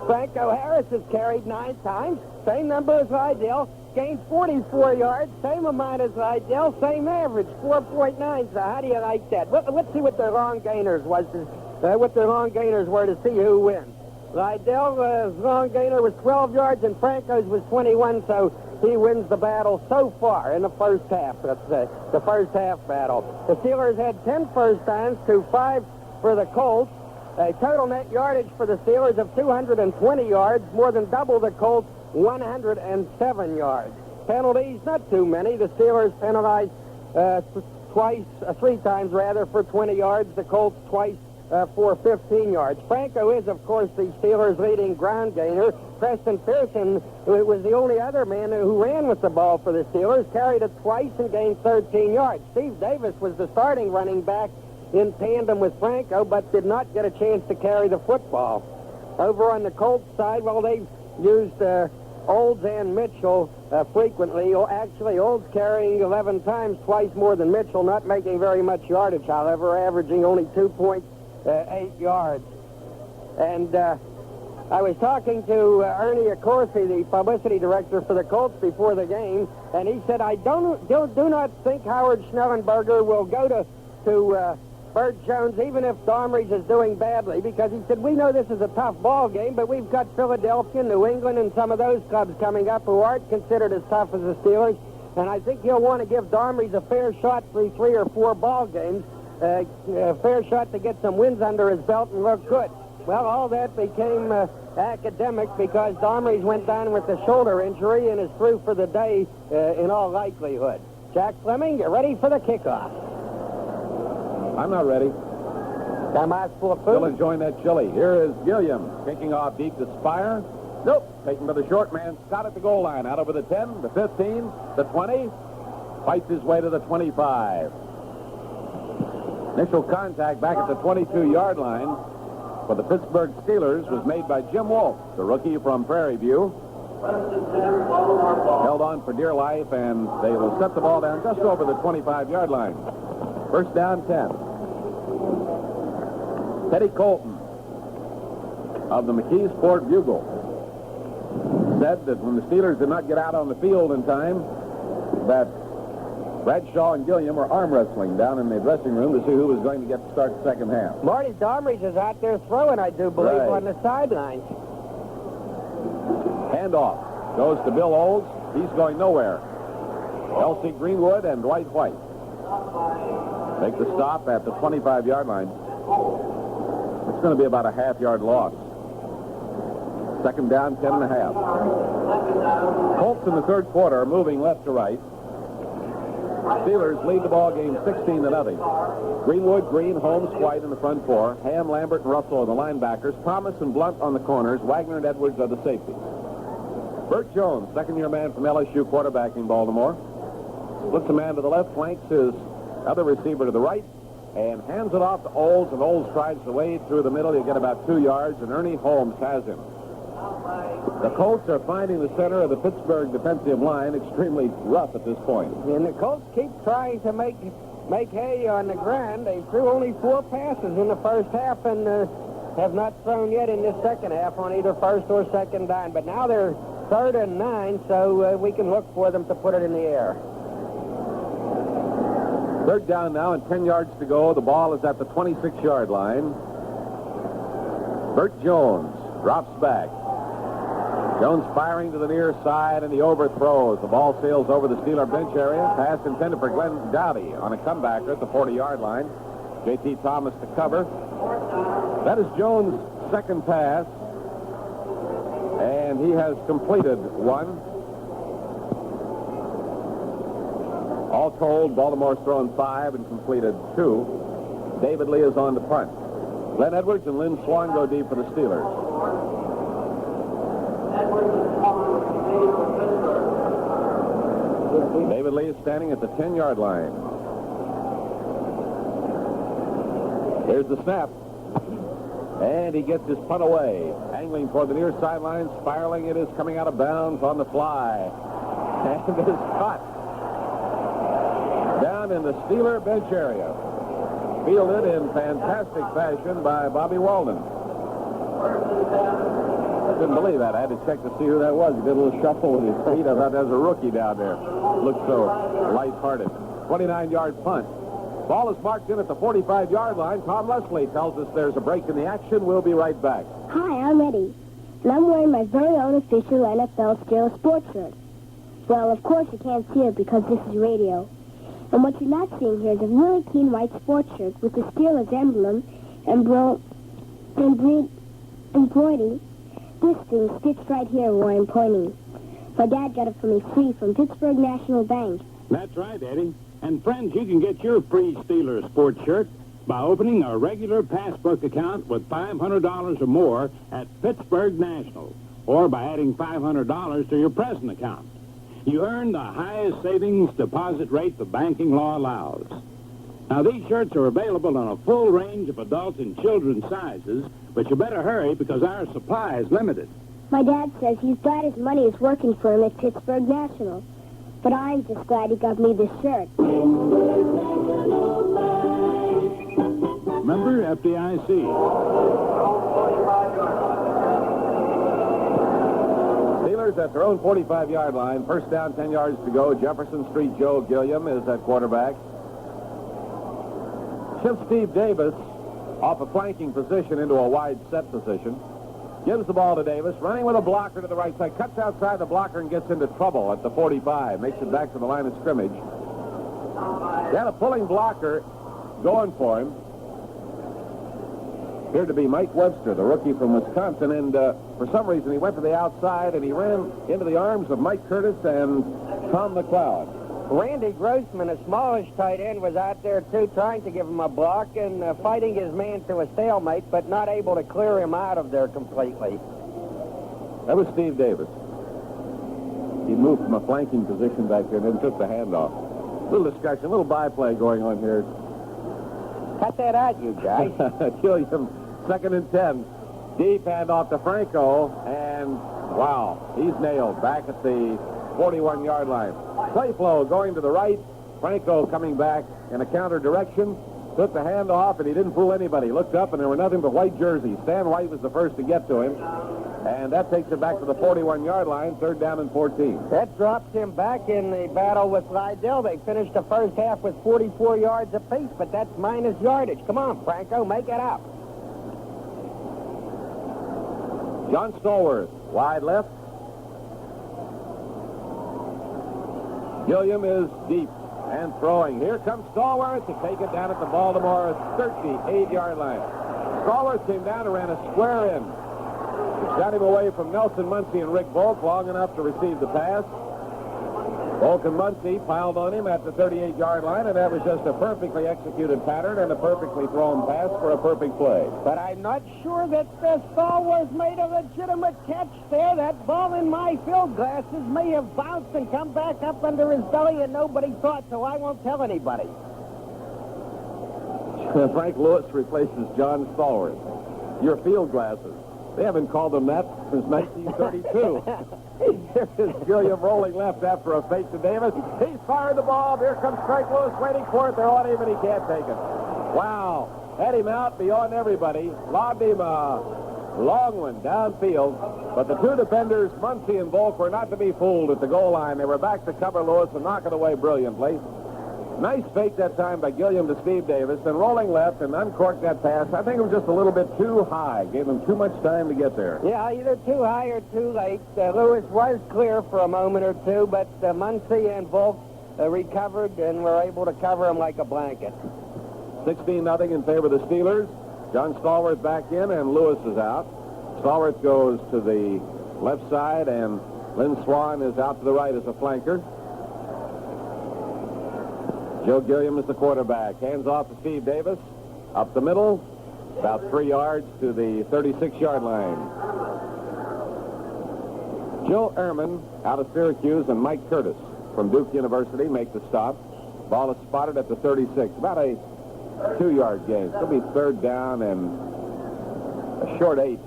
Franco Harris has carried 9 times, same number as Nidell, gained 44 yards, same amount as Nidell, same average, 4.9. So how do you like that? Let's see what their long gainers were to see who wins. Nidell's long gainer was 12 yards and Franco's was 21, so he wins the battle so far in the first half. That's the first half battle. The Steelers had 10 first downs to 5 for the Colts. A total net yardage for the Steelers of 220 yards, more than double the Colts, 107 yards. Penalties, not too many. The Steelers penalized 3 times for 20 yards. The Colts twice for 15 yards. Franco is, of course, the Steelers' leading ground gainer. Preston Pearson, who was the only other man who ran with the ball for the Steelers, carried it twice and gained 13 yards. Steve Davis was the starting running back in tandem with Franco, but did not get a chance to carry the football. Over on the Colts side, well, they've used Olds and Mitchell frequently. Actually, Olds carrying 11 times, twice more than Mitchell, not making very much yardage, however, averaging only 2.8 yards. And I was talking to Ernie Accorsi, the publicity director for the Colts, before the game, and he said, I do not think Howard Schnellenberger will go to Bert Jones, even if Darmries is doing badly, because he said, we know this is a tough ball game, but we've got Philadelphia, New England, and some of those clubs coming up who aren't considered as tough as the Steelers, and I think he'll want to give Darmries a fair shot through 3 or 4 ball games, a fair shot to get some wins under his belt and look good. Well, all that became academic because Darmries went down with a shoulder injury and is through for the day in all likelihood. Jack Fleming, you ready for the kickoff? I'm not ready. Come out for Still food. enjoying that chili. Here is Gilliam kicking off deep to Spire. Nope. Taken by the short man. Scott at the goal line. Out over the 10, the 15, the 20. Fights his way to the 25. Initial contact back at the 22-yard line for the Pittsburgh Steelers was made by Jim Wolf, the rookie from Prairie View. Held on for dear life, and they will set the ball down just over the 25-yard line. First down, 10. Teddy Colton of the McKeesport Bugle said that when the Steelers did not get out on the field in time, that Bradshaw and Gilliam were arm wrestling down in the dressing room to see who was going to get to start the second half. Marty Domridge is out there throwing, I do believe, Right. on the sidelines. Handoff goes to Bill Olds. He's going nowhere. Elsie Greenwood and Dwight White make the stop at the 25-yard line. It's going to be about a half-yard loss. Second down, 10 and a half. Colts in the third quarter are moving left to right. Steelers lead the ball game 16-0. Greenwood, Green, Holmes, White in the front four. Ham, Lambert, and Russell are the linebackers. Thomas and Blunt on the corners. Wagner and Edwards are the safeties. Bert Jones, second-year man from LSU, quarterbacking Baltimore. Splits a man to the left, flanks his other receiver to the right, and hands it off to Olds, and Olds tries to wade through the middle. He'll get about 2 yards, and Ernie Holmes has him. The Colts are finding the center of the Pittsburgh defensive line extremely rough at this point. And the Colts keep trying to make hay on the ground. They threw only 4 passes in the first half and have not thrown yet in this second half on either first or second down. But now they're 3rd and 9, so we can look for them to put it in the air. Third down now and 10 yards to go. The ball is at the 26-yard line. Bert Jones drops back. Jones firing to the near side, and he overthrows. The ball sails over the Steeler bench area. Pass intended for Glenn Dowdy on a comebacker at the 40-yard line. J.T. Thomas to cover. That is Jones' second pass, and he has completed one. All told, Baltimore's thrown 5 and completed 2. David Lee is on the punt. Glenn Edwards and Lynn Swan go deep for the Steelers. David Lee is standing at the 10-yard line. Here's the snap. And he gets his punt away. Angling for the near sideline, spiraling. It is coming out of bounds on the fly. And it is caught down in the Steeler bench area. Fielded in fantastic fashion by Bobby Walden. I couldn't believe that. I had to check to see who that was. He did a little shuffle with his feet. I thought that was a rookie down there. Looked so lighthearted. 29-yard punt. Ball is marked in at the 45-yard line. Tom Leslie tells us there's a break in the action. We'll be right back. Hi, I'm Eddie, and I'm wearing my very own official NFL Steel sports shirt. Well, of course you can't see it because this is radio. And what you're not seeing here is a really clean white sports shirt with the Steelers emblem and embroidery. This thing stitched right here where I'm pointing. My dad got it for me free from Pittsburgh National Bank. That's right, Eddie. And friends, you can get your free Steelers sports shirt by opening a regular passbook account with $500 or more at Pittsburgh National, or by adding $500 to your present account. You earn the highest savings deposit rate the banking law allows. Now, these shirts are available in a full range of adult and children's sizes, but you better hurry because our supply is limited. My dad says he's glad his money is working for him at Pittsburgh National. But I'm just glad he got me this shirt. Remember, FDIC. Steelers at their own 45-yard line. First down, 10 yards to go. Jefferson Street Joe Gilliam is at quarterback. Shifts Steve Davis off a flanking position into a wide set position. Gives the ball to Davis, running with a blocker to the right side. Cuts outside the blocker and gets into trouble at the 45. Makes it back to the line of scrimmage. They had a pulling blocker going for him. Appeared to be Mike Webster, the rookie from Wisconsin. And for some reason, he went to the outside and he ran into the arms of Mike Curtis and Tom McLeod. Randy Grossman, a smallish tight end, was out there, too, trying to give him a block and fighting his man to a stalemate, but not able to clear him out of there completely. That was Steve Davis. He moved from a flanking position back there and then took the handoff. Little discussion, a little byplay going on here. Cut that out, you guys. Gilliam, 2nd and 10. Deep handoff to Franco, and wow, he's nailed back at the 41-yard line. Play flow going to the right. Franco coming back in a counter direction. Took the handoff, and he didn't fool anybody. Looked up, and there were nothing but white jerseys. Stan White was the first to get to him. And that takes him back to the 41-yard line, 3rd down and 14. That drops him back in the battle with Lydell. They finished the first half with 44 yards apiece, but that's minus yardage. Come on, Franco, make it up. John Stallworth, wide left. Gilliam is deep and throwing. Here comes Stallworth to take it down at the Baltimore 38-yard line. Stallworth came down and ran a square in. Got him away from Nelson Muncie and Rick Volk long enough to receive the pass. Volk and Muncie piled on him at the 38-yard line, and that was just a perfectly executed pattern and a perfectly thrown pass for a perfect play. But I'm not sure that Stallworth made a legitimate catch there. That ball in my field glasses may have bounced and come back up under his belly, and nobody thought, so I won't tell anybody. Frank Lewis replaces John Stallworth. Your field glasses. They haven't called them that since 1932. Here is Gilliam rolling left after a fake to Davis. He's fired the ball. Here comes Frank Lewis waiting for it. They're on him, and he can't take it. Wow. Had him out beyond everybody. Lobbed him a long one downfield. But the two defenders, Muncie and Volk, were not to be fooled at the goal line. They were back to cover Lewis and knock it away brilliantly. Nice fake that time by Gilliam to Steve Davis, then rolling left and uncorked that pass. I think it was just a little bit too high. Gave him too much time to get there. Yeah, either too high or too late. Lewis was clear for a moment or two, but Muncie and Volk recovered and were able to cover him like a blanket. 16-0 in favor of the Steelers. John Stallworth back in, and Lewis is out. Stallworth goes to the left side, and Lynn Swan is out to the right as a flanker. Joe Gilliam is the quarterback. Hands off to Steve Davis. Up the middle, about 3 yards to the 36-yard line. Joe Ehrman out of Syracuse and Mike Curtis from Duke University make the stop. Ball is spotted at the 36. About a 2-yard gain. It'll be 3rd down and a short 8.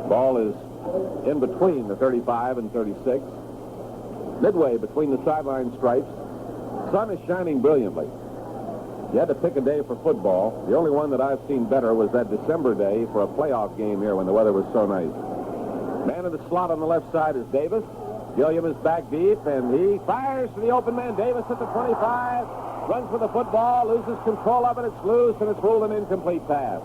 Ball is in between the 35 and 36. Midway between the sideline stripes. Sun is shining brilliantly. You had to pick a day for football. The only one that I've seen better was that December day for a playoff game here when the weather was so nice. Man in the slot on the left side is Davis. Gilliam is back deep, and he fires to the open man. Davis at the 25. Runs for the football, loses control of it. It's loose, and it's ruled an incomplete pass.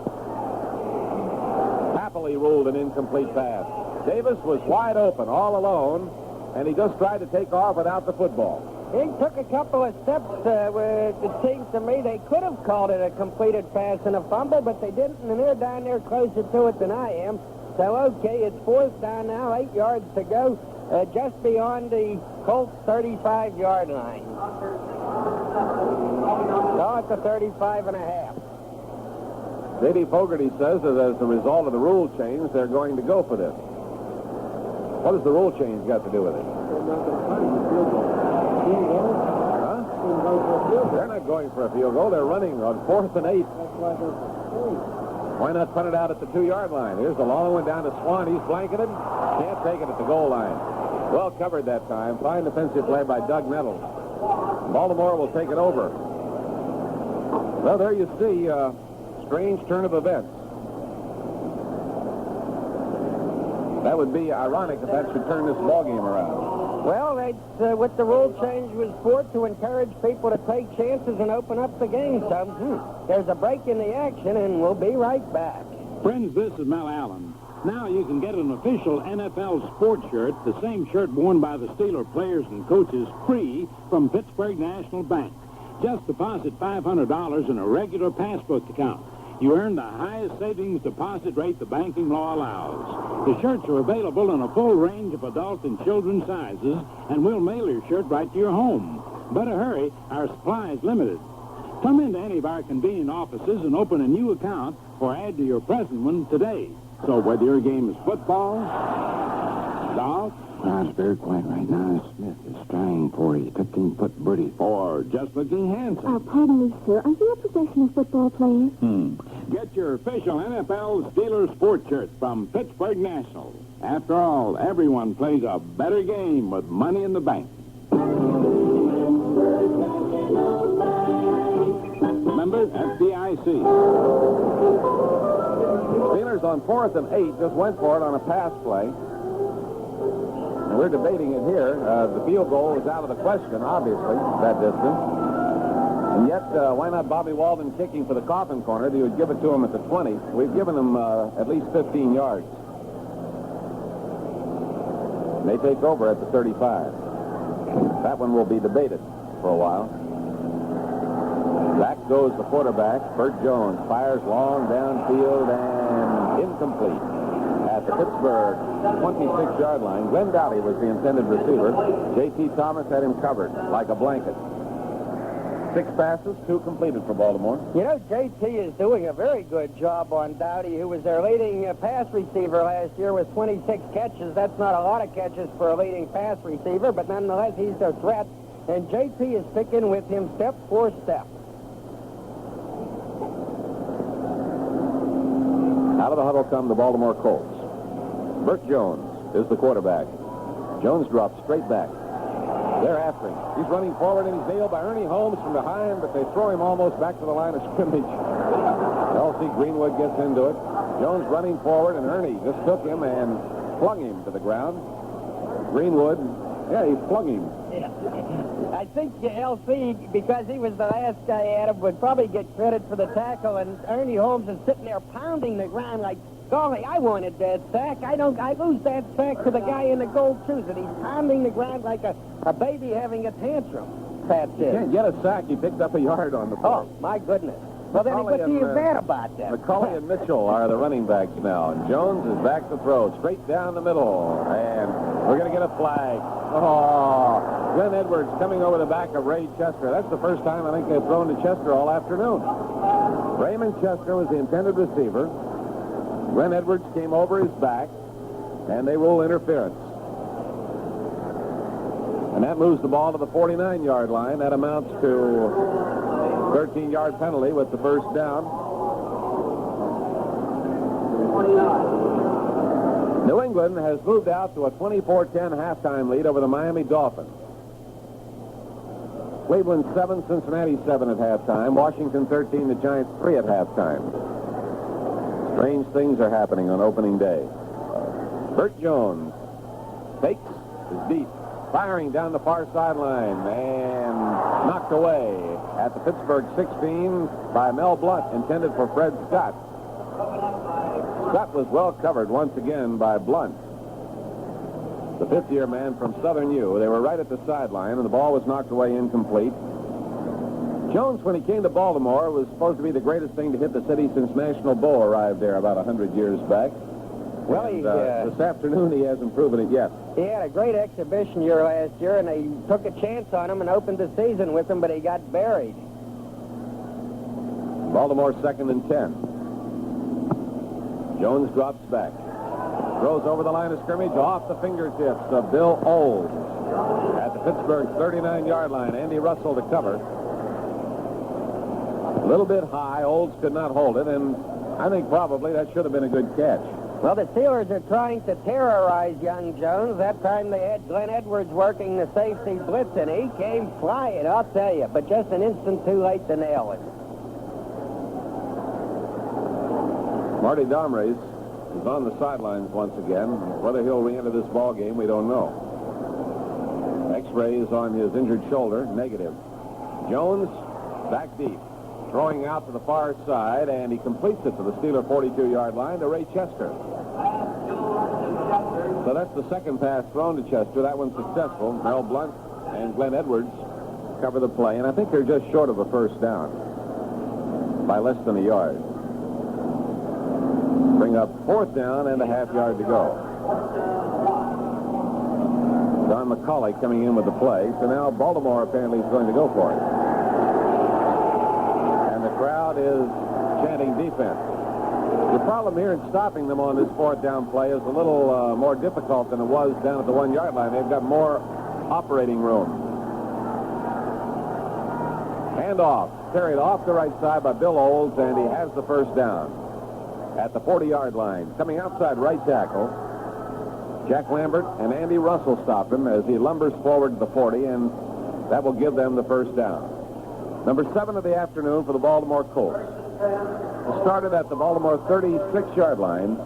Happily ruled an incomplete pass. Davis was wide open, all alone, and he just tried to take off without the football. He took a couple of steps where it seems to me they could have called it a completed pass and a fumble, but they didn't, and they're down there closer to it than I am. So, okay, it's 4th down now, 8 yards to go, just beyond the Colts 35-yard line. So it's a 35 and a half. J.D. Fogarty says that as a result of the rule change, they're going to go for this. What does the rule change got to do with it? Huh? They're not going for a field goal. They're running on 4th and 8. Why not punt it out at the 2-yard line? Here's the long one down to Swan. He's blanketed. Can't take it at the goal line. Well covered that time. Fine defensive play by Doug Nettles. Baltimore will take it over. Well, there you see a strange turn of events. That would be ironic if that should turn this ballgame around. Well, it's what the rule change was for, to encourage people to take chances and open up the game. So, there's a break in the action, and we'll be right back. Friends, this is Mel Allen. Now you can get an official NFL sports shirt, the same shirt worn by the Steeler players and coaches, free from Pittsburgh National Bank. Just deposit $500 in a regular passbook account. You earn the highest savings deposit rate the banking law allows. The shirts are available in a full range of adult and children's sizes, and we'll mail your shirt right to your home. Better hurry, our supply is limited. Come into any of our convenient offices and open a new account or add to your present one today. So whether your game is football, golf, Crowd's very quiet right now. Smith is trying for his 15-foot birdie. or just looking handsome, Pardon me, sir. Are you a professional football player? get your official NFL Steelers sports shirt from Pittsburgh National. After all, everyone plays a better game with money in the bank. Remember, FDIC. Steelers on 4th and 8 just went for it on a pass play. And we're debating it here. The field goal is out of the question, obviously, that distance. And yet, why not Bobby Walden kicking for the coffin corner? They would give it to him at the 20. We've given him at least 15 yards. They take over at the 35. That one will be debated for a while. Back goes the quarterback. Burt Jones fires long downfield and incomplete. At the Pittsburgh 26-yard line, Glenn Dowdy was the intended receiver. J.T. Thomas had him covered like a blanket. 6 passes, 2 completed for Baltimore. You know, J.T. is doing a very good job on Dowdy, who was their leading pass receiver last year with 26 catches. That's not a lot of catches for a leading pass receiver, but nonetheless, he's their threat. And J.T. is sticking with him step for step. Out of the huddle come the Baltimore Colts. Burt Jones is the quarterback. Jones drops straight back. They're after him. He's running forward, and he's nailed by Ernie Holmes from behind, but they throw him almost back to the line of scrimmage. L.C. Greenwood gets into it. Jones running forward, and Ernie just took him and flung him to the ground. Greenwood, he flung him. Yeah. I think L.C., because he was the last guy at him, would probably get credit for the tackle, and Ernie Holmes is sitting there pounding the ground like, golly, I wanted that sack. I lose that sack to the guy in the gold shoes, and he's pounding the ground like a baby having a tantrum. That's it. He can't get a sack. He picked up a yard on the play. Oh, my goodness. Well, then what's he mad about that? McCulley and Mitchell are the running backs now, and Jones is back to throw, straight down the middle, and we're going to get a flag. Oh, Glenn Edwards coming over the back of Ray Chester. That's the first time I think they've thrown to Chester all afternoon. Raymond Chester was the intended receiver. Glenn Edwards came over his back, and they rule interference. And that moves the ball to the 49-yard line. That amounts to 13-yard penalty with the first down. New England has moved out to a 24-10 halftime lead over the Miami Dolphins. Cleveland 7, Cincinnati 7 at halftime. Washington 13, the Giants 3 at halftime. Strange things are happening on opening day. Burt Jones fakes, is deep, firing down the far sideline, and knocked away at the Pittsburgh 16 by Mel Blunt, intended for Fred Scott. Scott was well covered once again by Blunt, the fifth-year man from Southern U. They were right at the sideline, and the ball was knocked away incomplete. Jones, when he came to Baltimore, was supposed to be the greatest thing to hit the city since National Bull arrived there about 100 years back. Well, this afternoon, he hasn't proven it yet. He had a great exhibition year last year, and they took a chance on him and opened the season with him, but he got buried. Baltimore 2nd and 10. Jones drops back. Throws over the line of scrimmage off the fingertips of Bill Olds. At the Pittsburgh 39-yard line, Andy Russell to cover. A little bit high. Olds could not hold it, and I think probably that should have been a good catch. Well, the Steelers are trying to terrorize young Jones. That time they had Glenn Edwards working the safety blitz, and he came flying, I'll tell you, but just an instant too late to nail it. Marty Domrese is on the sidelines once again. Whether he'll re-enter this ball game, we don't know. X-rays on his injured shoulder, negative. Jones back deep, throwing out to the far side, and he completes it to the Steeler 42-yard line to Ray Chester. So that's the second pass thrown to Chester. That one's successful. Mel Blunt and Glenn Edwards cover the play, and I think they're just short of a first down by less than a yard. Bring up fourth down and a half yard to go. Don McCulley coming in with the play. So now Baltimore apparently is going to go for it. And the crowd is chanting defense. The problem here in stopping them on this fourth down play is a little more difficult than it was down at the 1-yard line. They've got more operating room. Handoff, carried off the right side by Bill Olds, and he has the first down at the 40-yard line. Coming outside right tackle, Jack Lambert and Andy Russell stop him as he lumbers forward to the 40, and that will give them the first down. Number 7 of the afternoon for the Baltimore Colts. It started at the Baltimore 36-yard line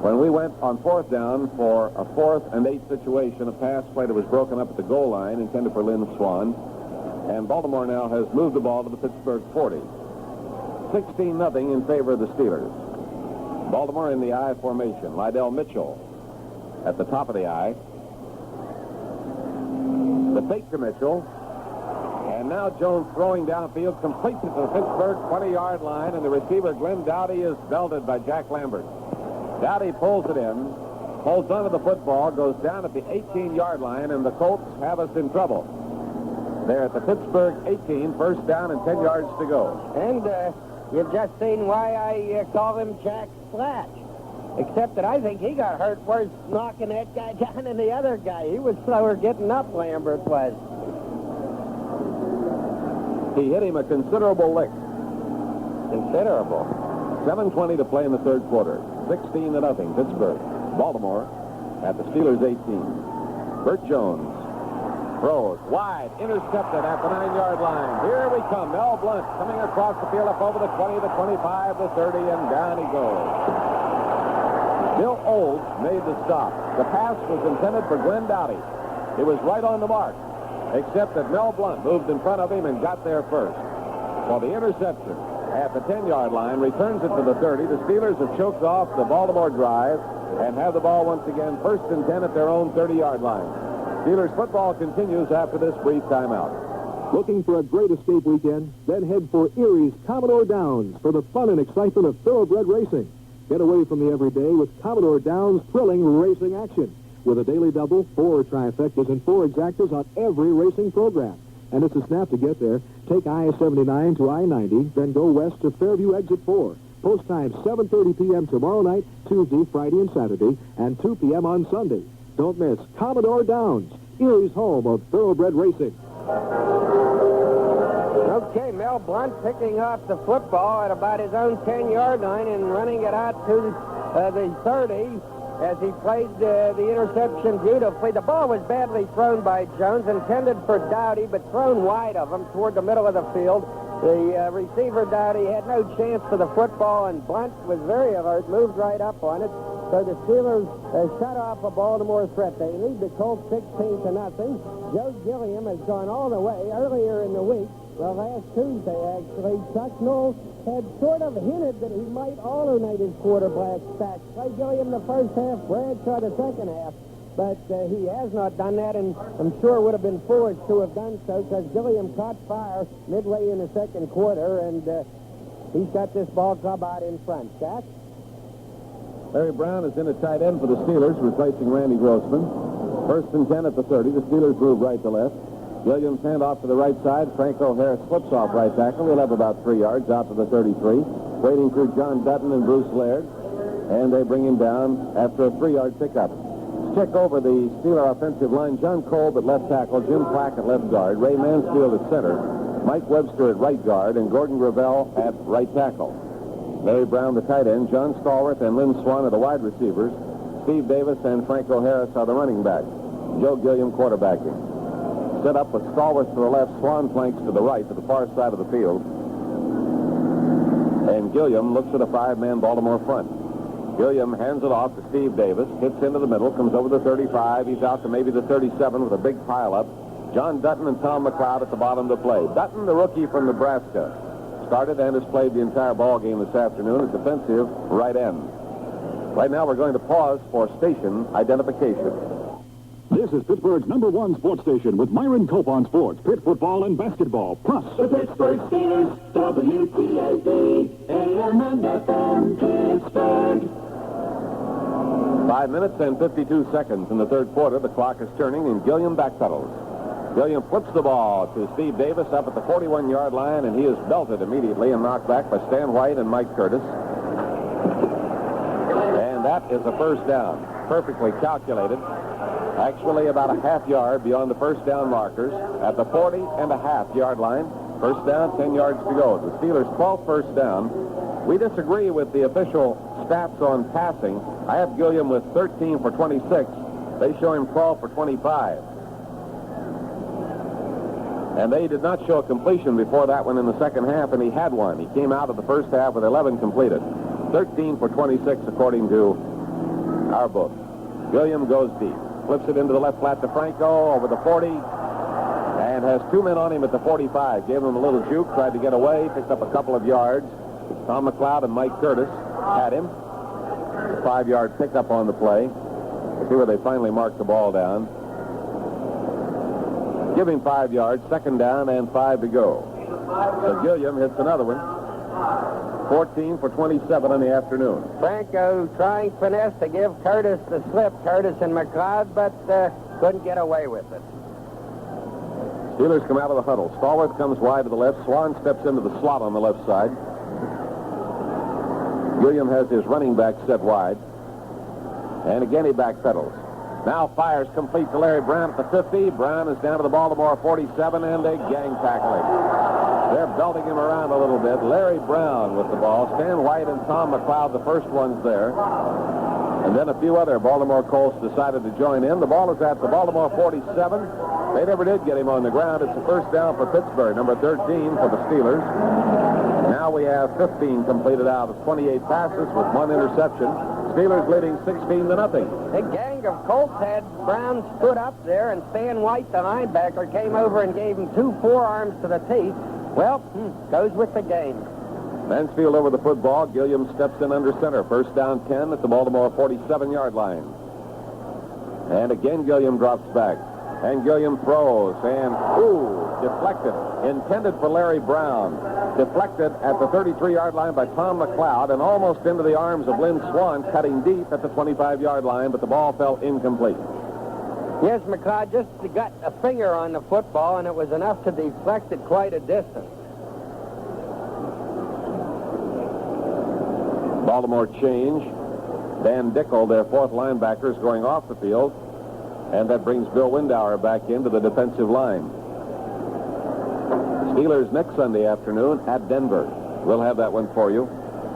when we went on fourth down for a 4th and 8 situation, a pass play that was broken up at the goal line intended for Lynn Swan. And Baltimore now has moved the ball to the Pittsburgh 40. 16-0 in favor of the Steelers. Baltimore in the I formation. Lydell Mitchell at the top of the I. The fake to Mitchell. And now Jones throwing downfield, completes it to the Pittsburgh 20-yard line, and the receiver, Glenn Dowdy, is belted by Jack Lambert. Dowdy pulls it in, holds onto the football, goes down at the 18-yard line, and the Colts have us in trouble. They're at the Pittsburgh 18, first down and 10 yards to go. And you've just seen why I call him Jack Splash. Except that I think he got hurt worse knocking that guy down than the other guy. He was slower getting up, Lambert was. He hit him a considerable lick. Considerable. 7:20 to play in the third quarter. 16-0, Pittsburgh. Baltimore at the Steelers 18. Burt Jones throws wide, intercepted at the 9-yard line. Here we come. Mel Blount coming across the field up over the 20, the 25, the 30, and down he goes. Bill Olds made the stop. The pass was intended for Glenn Dowdy. It was right on the mark, except that Mel Blount moved in front of him and got there first. Well, the interception at the 10-yard line returns it to the 30. The Steelers have choked off the Baltimore drive and have the ball once again first and 10 at their own 30-yard line. Steelers football continues after this brief timeout. Looking for a great escape weekend? Then head for Erie's Commodore Downs for the fun and excitement of thoroughbred racing. Get away from the everyday with Commodore Downs' thrilling racing action. With a daily double, 4 trifectas, and 4 exactas on every racing program. And it's a snap to get there. Take I-79 to I-90, then go west to Fairview Exit 4. Post time 7:30 p.m. tomorrow night, Tuesday, Friday, and Saturday, and 2 p.m. on Sunday. Don't miss Commodore Downs, Erie's home of thoroughbred racing. Okay, Mel Blount picking off the football at about his own 10-yard line and running it out to the 30 as he played the interception beautifully. The ball was badly thrown by Jones, intended for Dowdy, but thrown wide of him toward the middle of the field. The receiver, Dowdy, had no chance for the football, and Blount was very alert, moved right up on it. So the Steelers shut off a Baltimore threat. They lead the Colts 16-0. Joe Gilliam has gone all the way. Earlier in the week, well, last Tuesday, actually, Chuck Knowles had sort of hinted that he might alternate his quarterback stacks. Play Gilliam the first half, Bradshaw the second half. But he has not done that, and I'm sure it would have been foolish to have done so because Gilliam caught fire midway in the second quarter, and he's got this ball club out in front. Jack? Larry Brown is in at tight end for the Steelers, replacing Randy Grossman. First and 10 at the 30. The Steelers move right to left. Williams hand off to the right side. Franco Harris slips off right tackle. He'll have about 3 yards out to the 33. Waiting for John Dutton and Bruce Laird. And they bring him down after a 3-yard pickup. Stick over the Steeler offensive line. John Kolb at left tackle. Jim Plack at left guard. Ray Mansfield at center. Mike Webster at right guard. And Gordon Gravel at right tackle. Larry Brown, the tight end. John Stallworth and Lynn Swan are the wide receivers. Steve Davis and Franco Harris are the running backs. Joe Gilliam quarterbacking. Set up with Stallworth to the left, Swan flanks to the right, to the far side of the field. And Gilliam looks at a 5-man Baltimore front. Gilliam hands it off to Steve Davis, hits into the middle, comes over the 35. He's out to maybe the 37 with a big pileup. John Dutton and Tom McLeod at the bottom to play. Dutton, the rookie from Nebraska, started and has played the entire ball game this afternoon at defensive right end. Right now we're going to pause for station identification. This is Pittsburgh's #1 sports station with Myron Cope on sports, pit football, and basketball. Plus, The Pittsburgh Steelers, WTAE, AM and FM, Pittsburgh. 5 minutes and 52 seconds in the third quarter. The clock is turning, and Gilliam backpedals. Gilliam flips the ball to Steve Davis up at the 41-yard line, and he is belted immediately and knocked back by Stan White and Mike Curtis. That is a first down. Perfectly calculated. Actually about a half yard beyond the first down markers at the 40.5-yard line. First down, 10 yards to go. The Steelers' 12th first down. We disagree with the official stats on passing. I have Gilliam with 13 for 26. They show him 12 for 25. And they did not show a completion before that one in the second half, and he had one. He came out of the first half with 11 completed. 13 for 26, according to our book. Gilliam goes deep. Flips it into the left flat to Franco over the 40, and has two men on him at the 45. Gave him a little juke, tried to get away, picked up a couple of yards. Tom McLeod and Mike Curtis had him. A 5-yard pickup on the play. Let's see where they finally marked the ball down. Give him 5 yards, second down, and 5 to go. So Gilliam hits another one. 14 for 27 in the afternoon. Franco trying finesse to give Curtis the slip, Curtis and McLeod, but couldn't get away with it. Steelers come out of the huddle. Stallworth comes wide to the left. Swan steps into the slot on the left side. Gilliam has his running back set wide. And again he backpedals. Now fires complete to Larry Brown at the 50. Brown is down to the Baltimore 47, and they gang tackle him. They're belting him around a little bit. Larry Brown with the ball. Stan White and Tom McLeod, the first ones there. And then a few other Baltimore Colts decided to join in. The ball is at the Baltimore 47. They never did get him on the ground. It's a first down for Pittsburgh, number 13 for the Steelers. Now we have 15 completed out of 28 passes with one interception. Steelers leading 16-0. The gang of Colts had Brown's foot up there, and Stan White, the linebacker, came over and gave him 2 forearms to the teeth. Well, goes with the game. Mansfield over the football. Gilliam steps in under center. First down 10 at the Baltimore 47-yard line. And again Gilliam drops back. And Gilliam throws, and, deflected. Intended for Larry Brown. Deflected at the 33-yard line by Tom McLeod, and almost into the arms of Lynn Swan, cutting deep at the 25-yard line, but the ball fell incomplete. Yes, McLeod just got a finger on the football, and it was enough to deflect it quite a distance. Baltimore change. Van Dickel, their fourth linebacker, is going off the field. And that brings Bill Windauer back into the defensive line. Steelers next Sunday afternoon at Denver. We'll have that one for you,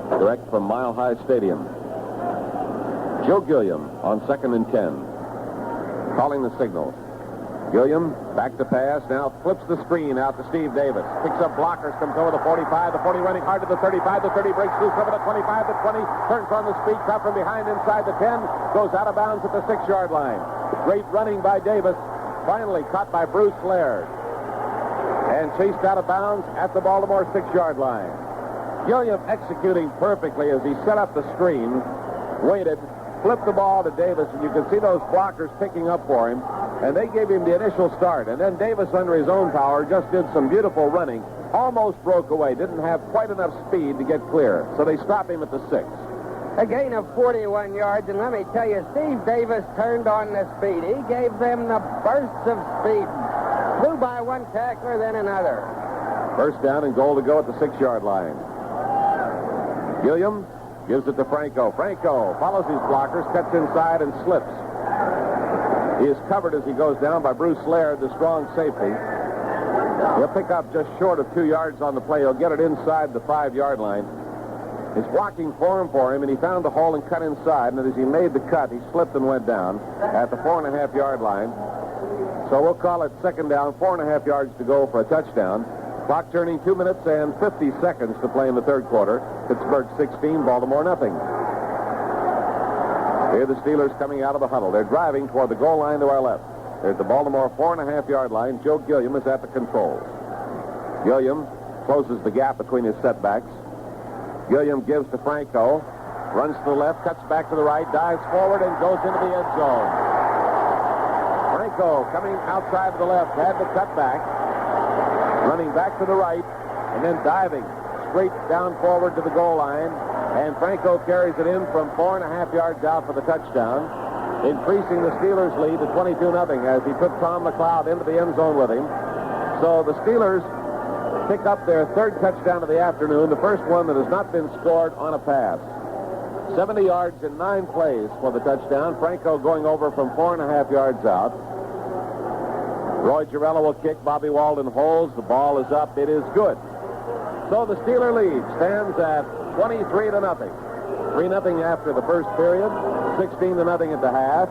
direct from Mile High Stadium. Joe Gilliam on 2nd and 10. Calling the signals. Gilliam back to pass, now flips the screen out to Steve Davis. Picks up blockers, comes over the 45, the 40 running hard to the 35, the 30 breaks loose over the 25, the 20, turns on the speed, cut from behind inside the 10, goes out of bounds at the 6-yard line. Great running by Davis, finally caught by Bruce Laird, and chased out of bounds at the Baltimore 6-yard line. Gilliam executing perfectly as he set up the screen, waited, flipped the ball to Davis, and you can see those blockers picking up for him. And they gave him the initial start. And then Davis, under his own power, just did some beautiful running. Almost broke away. Didn't have quite enough speed to get clear. So they stopped him at the 6. A gain of 41 yards. And let me tell you, Steve Davis turned on the speed. He gave them the bursts of speed. Flew by one tackler, then another. First down and goal to go at the 6-yard line. Gilliam gives it to Franco. Franco follows his blockers, cuts inside, and slips. He is covered as he goes down by Bruce Laird, the strong safety. He'll pick up just short of 2 yards on the play. He'll get it inside the 5-yard line. His blocking formed for him, and he found the hole and cut inside. And as he made the cut, he slipped and went down at the 4.5-yard line. So we'll call it second down, 4.5 yards to go for a touchdown. Clock turning 2 minutes and 50 seconds to play in the third quarter. Pittsburgh 16, Baltimore nothing. Here are the Steelers coming out of the huddle. They're driving toward the goal line to our left. They're at the Baltimore 4.5-yard line. Joe Gilliam is at the controls. Gilliam closes the gap between his setbacks. Gilliam gives to Franco. Runs to the left, cuts back to the right, dives forward, and goes into the end zone. Franco coming outside to the left, had the cut back. Running back to the right, and then diving straight down forward to the goal line. And Franco carries it in from 4.5 yards out for the touchdown, increasing the Steelers' lead to 22-0 as he took Tom McLeod into the end zone with him. So the Steelers pick up their third touchdown of the afternoon, the first one that has not been scored on a pass. 70 yards in 9 plays for the touchdown. Franco going over from 4.5 yards out. Roy Girello will kick. Bobby Walden holds. The ball is up. It is good. So the Steeler lead stands at 23-0. 3-0 after the first period. 16-0 at the half.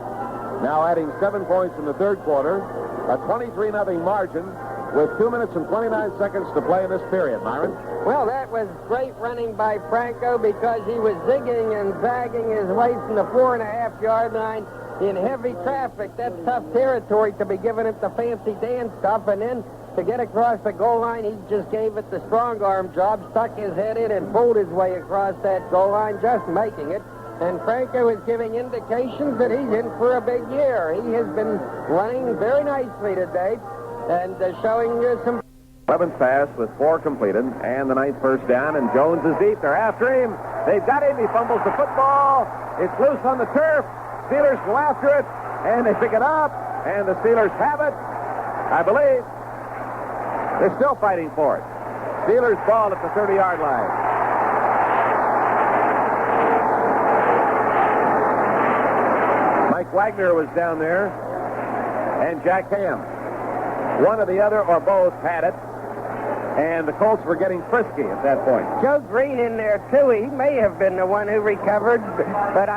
Now adding 7 points in the third quarter. A 23-0 margin with 2 minutes and 29 seconds to play in this period. Myron? Well, that was great running by Franco because he was zigging and zagging his way from the 4.5-yard line in heavy traffic. That's tough territory to be giving it the fancy dance stuff. And then to get across the goal line, he just gave it the strong arm job, stuck his head in and pulled his way across that goal line, just making it. And Franco is giving indications that he's in for a big year. He has been running very nicely today and showing some... 11th pass with 4 completed, and the 9th first down, and Jones is deep. They're after him. They've got him. He fumbles the football. It's loose on the turf. Steelers go after it, and they pick it up, and the Steelers have it, I believe. They're still fighting for it. Steelers ball at the 30-yard line. Mike Wagner was down there, and Jack Ham. One or the other or both had it, and the Colts were getting frisky at that point. Joe Green in there, too. He may have been the one who recovered, but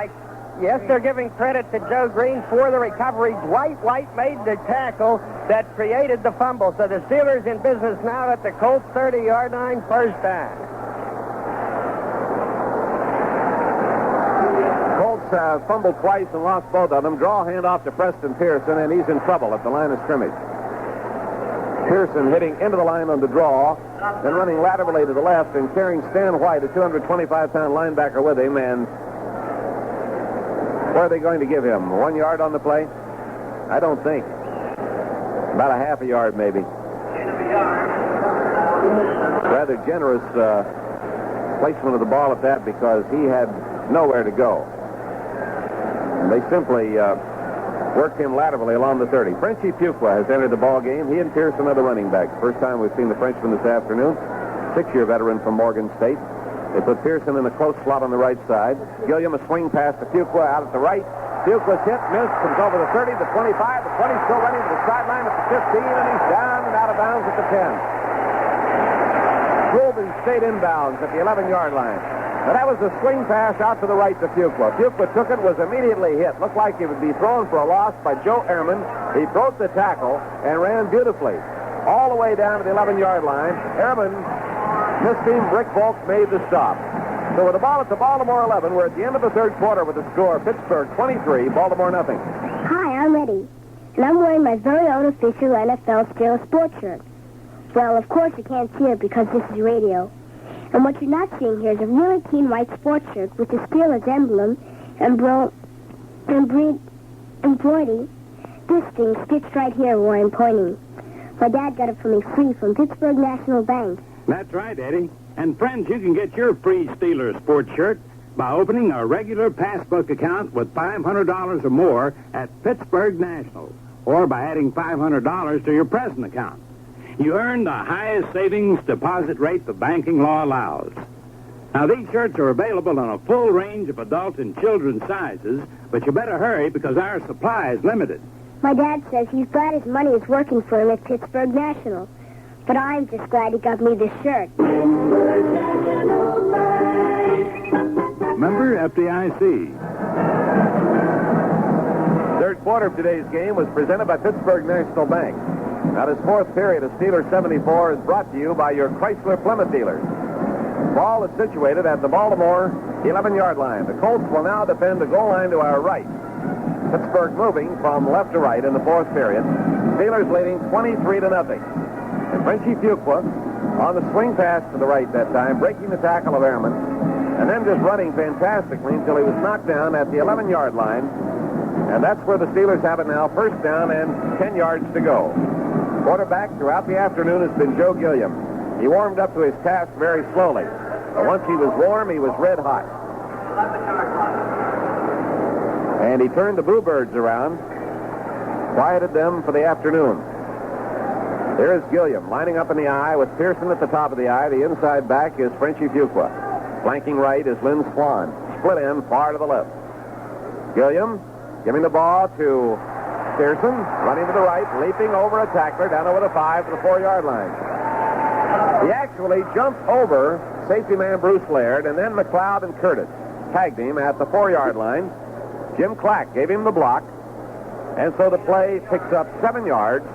yes, they're giving credit to Joe Green for the recovery. White made the tackle that created the fumble. So the Steelers in business now at the Colts 30-yard line, first down. Colts fumbled twice and lost both of them. Draw handoff to Preston Pearson, and he's in trouble at the line of scrimmage. Pearson hitting into the line on the draw, then running laterally to the left and carrying Stan White, a 225-pound linebacker, with him. And where are they going to give him? 1 yard on the play? I don't think. About a half a yard, maybe. Rather generous placement of the ball at that because he had nowhere to go. And they simply worked him laterally along the 30. Frenchie Fuqua has entered the ball game. He and Pearson are the running backs. First time we've seen the Frenchman this afternoon. 6-year veteran from Morgan State. They put Pearson in the close slot on the right side. Gilliam a swing pass to Fuqua out at the right. Fuqua's hit, missed, comes over the 30, the 25, the 20, still running to the sideline at the 15, and he's down and out of bounds at the 10. Goulden stayed inbounds at the 11-yard line. Now, that was a swing pass out to the right to Fuqua. Fuqua took it, was immediately hit. Looked like he would be thrown for a loss by Joe Ehrman. He broke the tackle and ran beautifully all the way down to the 11-yard line. Ehrman missed him. Rick Volk made the stop. So with the ball at the Baltimore 11, we're at the end of the third quarter with the score Pittsburgh 23, Baltimore nothing. Hi, I'm Eddie, and I'm wearing my very own official NFL Steelers sports shirt. Well, of course you can't see it because this is radio. And what you're not seeing here is a really clean white sports shirt with the Steelers emblem and embroidery. This thing stitched right here where I'm pointing. My dad got it for me free from Pittsburgh National Bank. That's right, Eddie. And friends, you can get your free Steelers sports shirt by opening a regular passbook account with $500 or more at Pittsburgh National, or by adding $500 to your present account. You earn the highest savings deposit rate the banking law allows. Now, these shirts are available in a full range of adult and children's sizes, but you better hurry because our supply is limited. My dad says he's glad his money is working for him at Pittsburgh National. But I'm just glad he got me this shirt. Member FDIC. Third quarter of today's game was presented by Pittsburgh National Bank. Now, this fourth period of Steelers 74 is brought to you by your Chrysler Plymouth dealers. Ball is situated at the Baltimore 11-yard line. The Colts will now defend the goal line to our right. Pittsburgh moving from left to right in the fourth period. Steelers leading 23-0. And Frenchie Fuqua on the swing pass to the right that time, breaking the tackle of Ehrman, and then just running fantastically until he was knocked down at the 11-yard line. And that's where the Steelers have it now, first down and 10 yards to go. Quarterback throughout the afternoon has been Joe Gilliam. He warmed up to his task very slowly. But once he was warm, he was red hot. And he turned the Bluebirds around, quieted them for the afternoon. There is Gilliam lining up in the I with Pearson at the top of the I. The inside back is Frenchie Fuqua. Flanking right is Lynn Swan. split end far to the left. Gilliam giving the ball to Pearson, running to the right, leaping over a tackler down over the 5 to the 4-yard line. He actually jumped over safety man Bruce Laird, and then McLeod and Curtis tagged him at the 4-yard line. Jim Clack gave him the block, and so the play picks up 7 yards.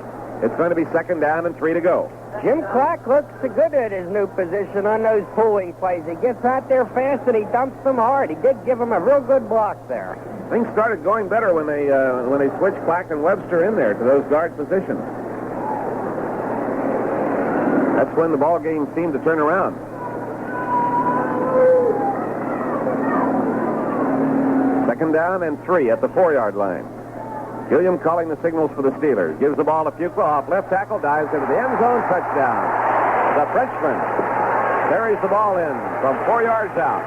It's going to be 2nd down and 3 to go. Jim Clack looks good at his new position on those pulling plays. He gets out there fast and he dumps them hard. He did give him a real good block there. Things started going better when they switched Clack and Webster in there to those guard positions. That's when the ball game seemed to turn around. Second down and 3 at the 4-yard line. Gilliam calling the signals for the Steelers. Gives the ball to Fuqua off left tackle, dives into the end zone, touchdown. The Frenchman carries the ball in from 4 yards out.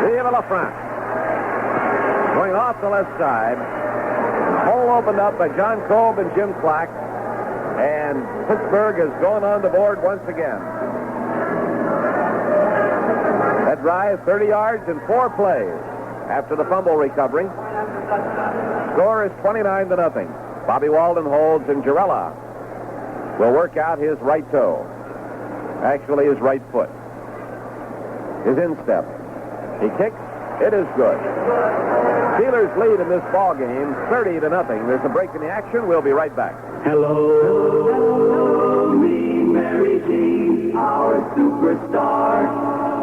Vive la France. Going off the left side. Hole opened up by John Kolb and Jim Clack. And Pittsburgh has gone on the board once again. That drive, 30 yards in 4 plays after the fumble recovery. Score is 29 to nothing. Bobby Walden holds, and Girella will work out his right toe. Actually, his right foot. His instep. He kicks. It is good. Steelers lead in this ball game, 30 to nothing. There's a break in the action. We'll be right back. Hello, me, Mary Jean, our superstar.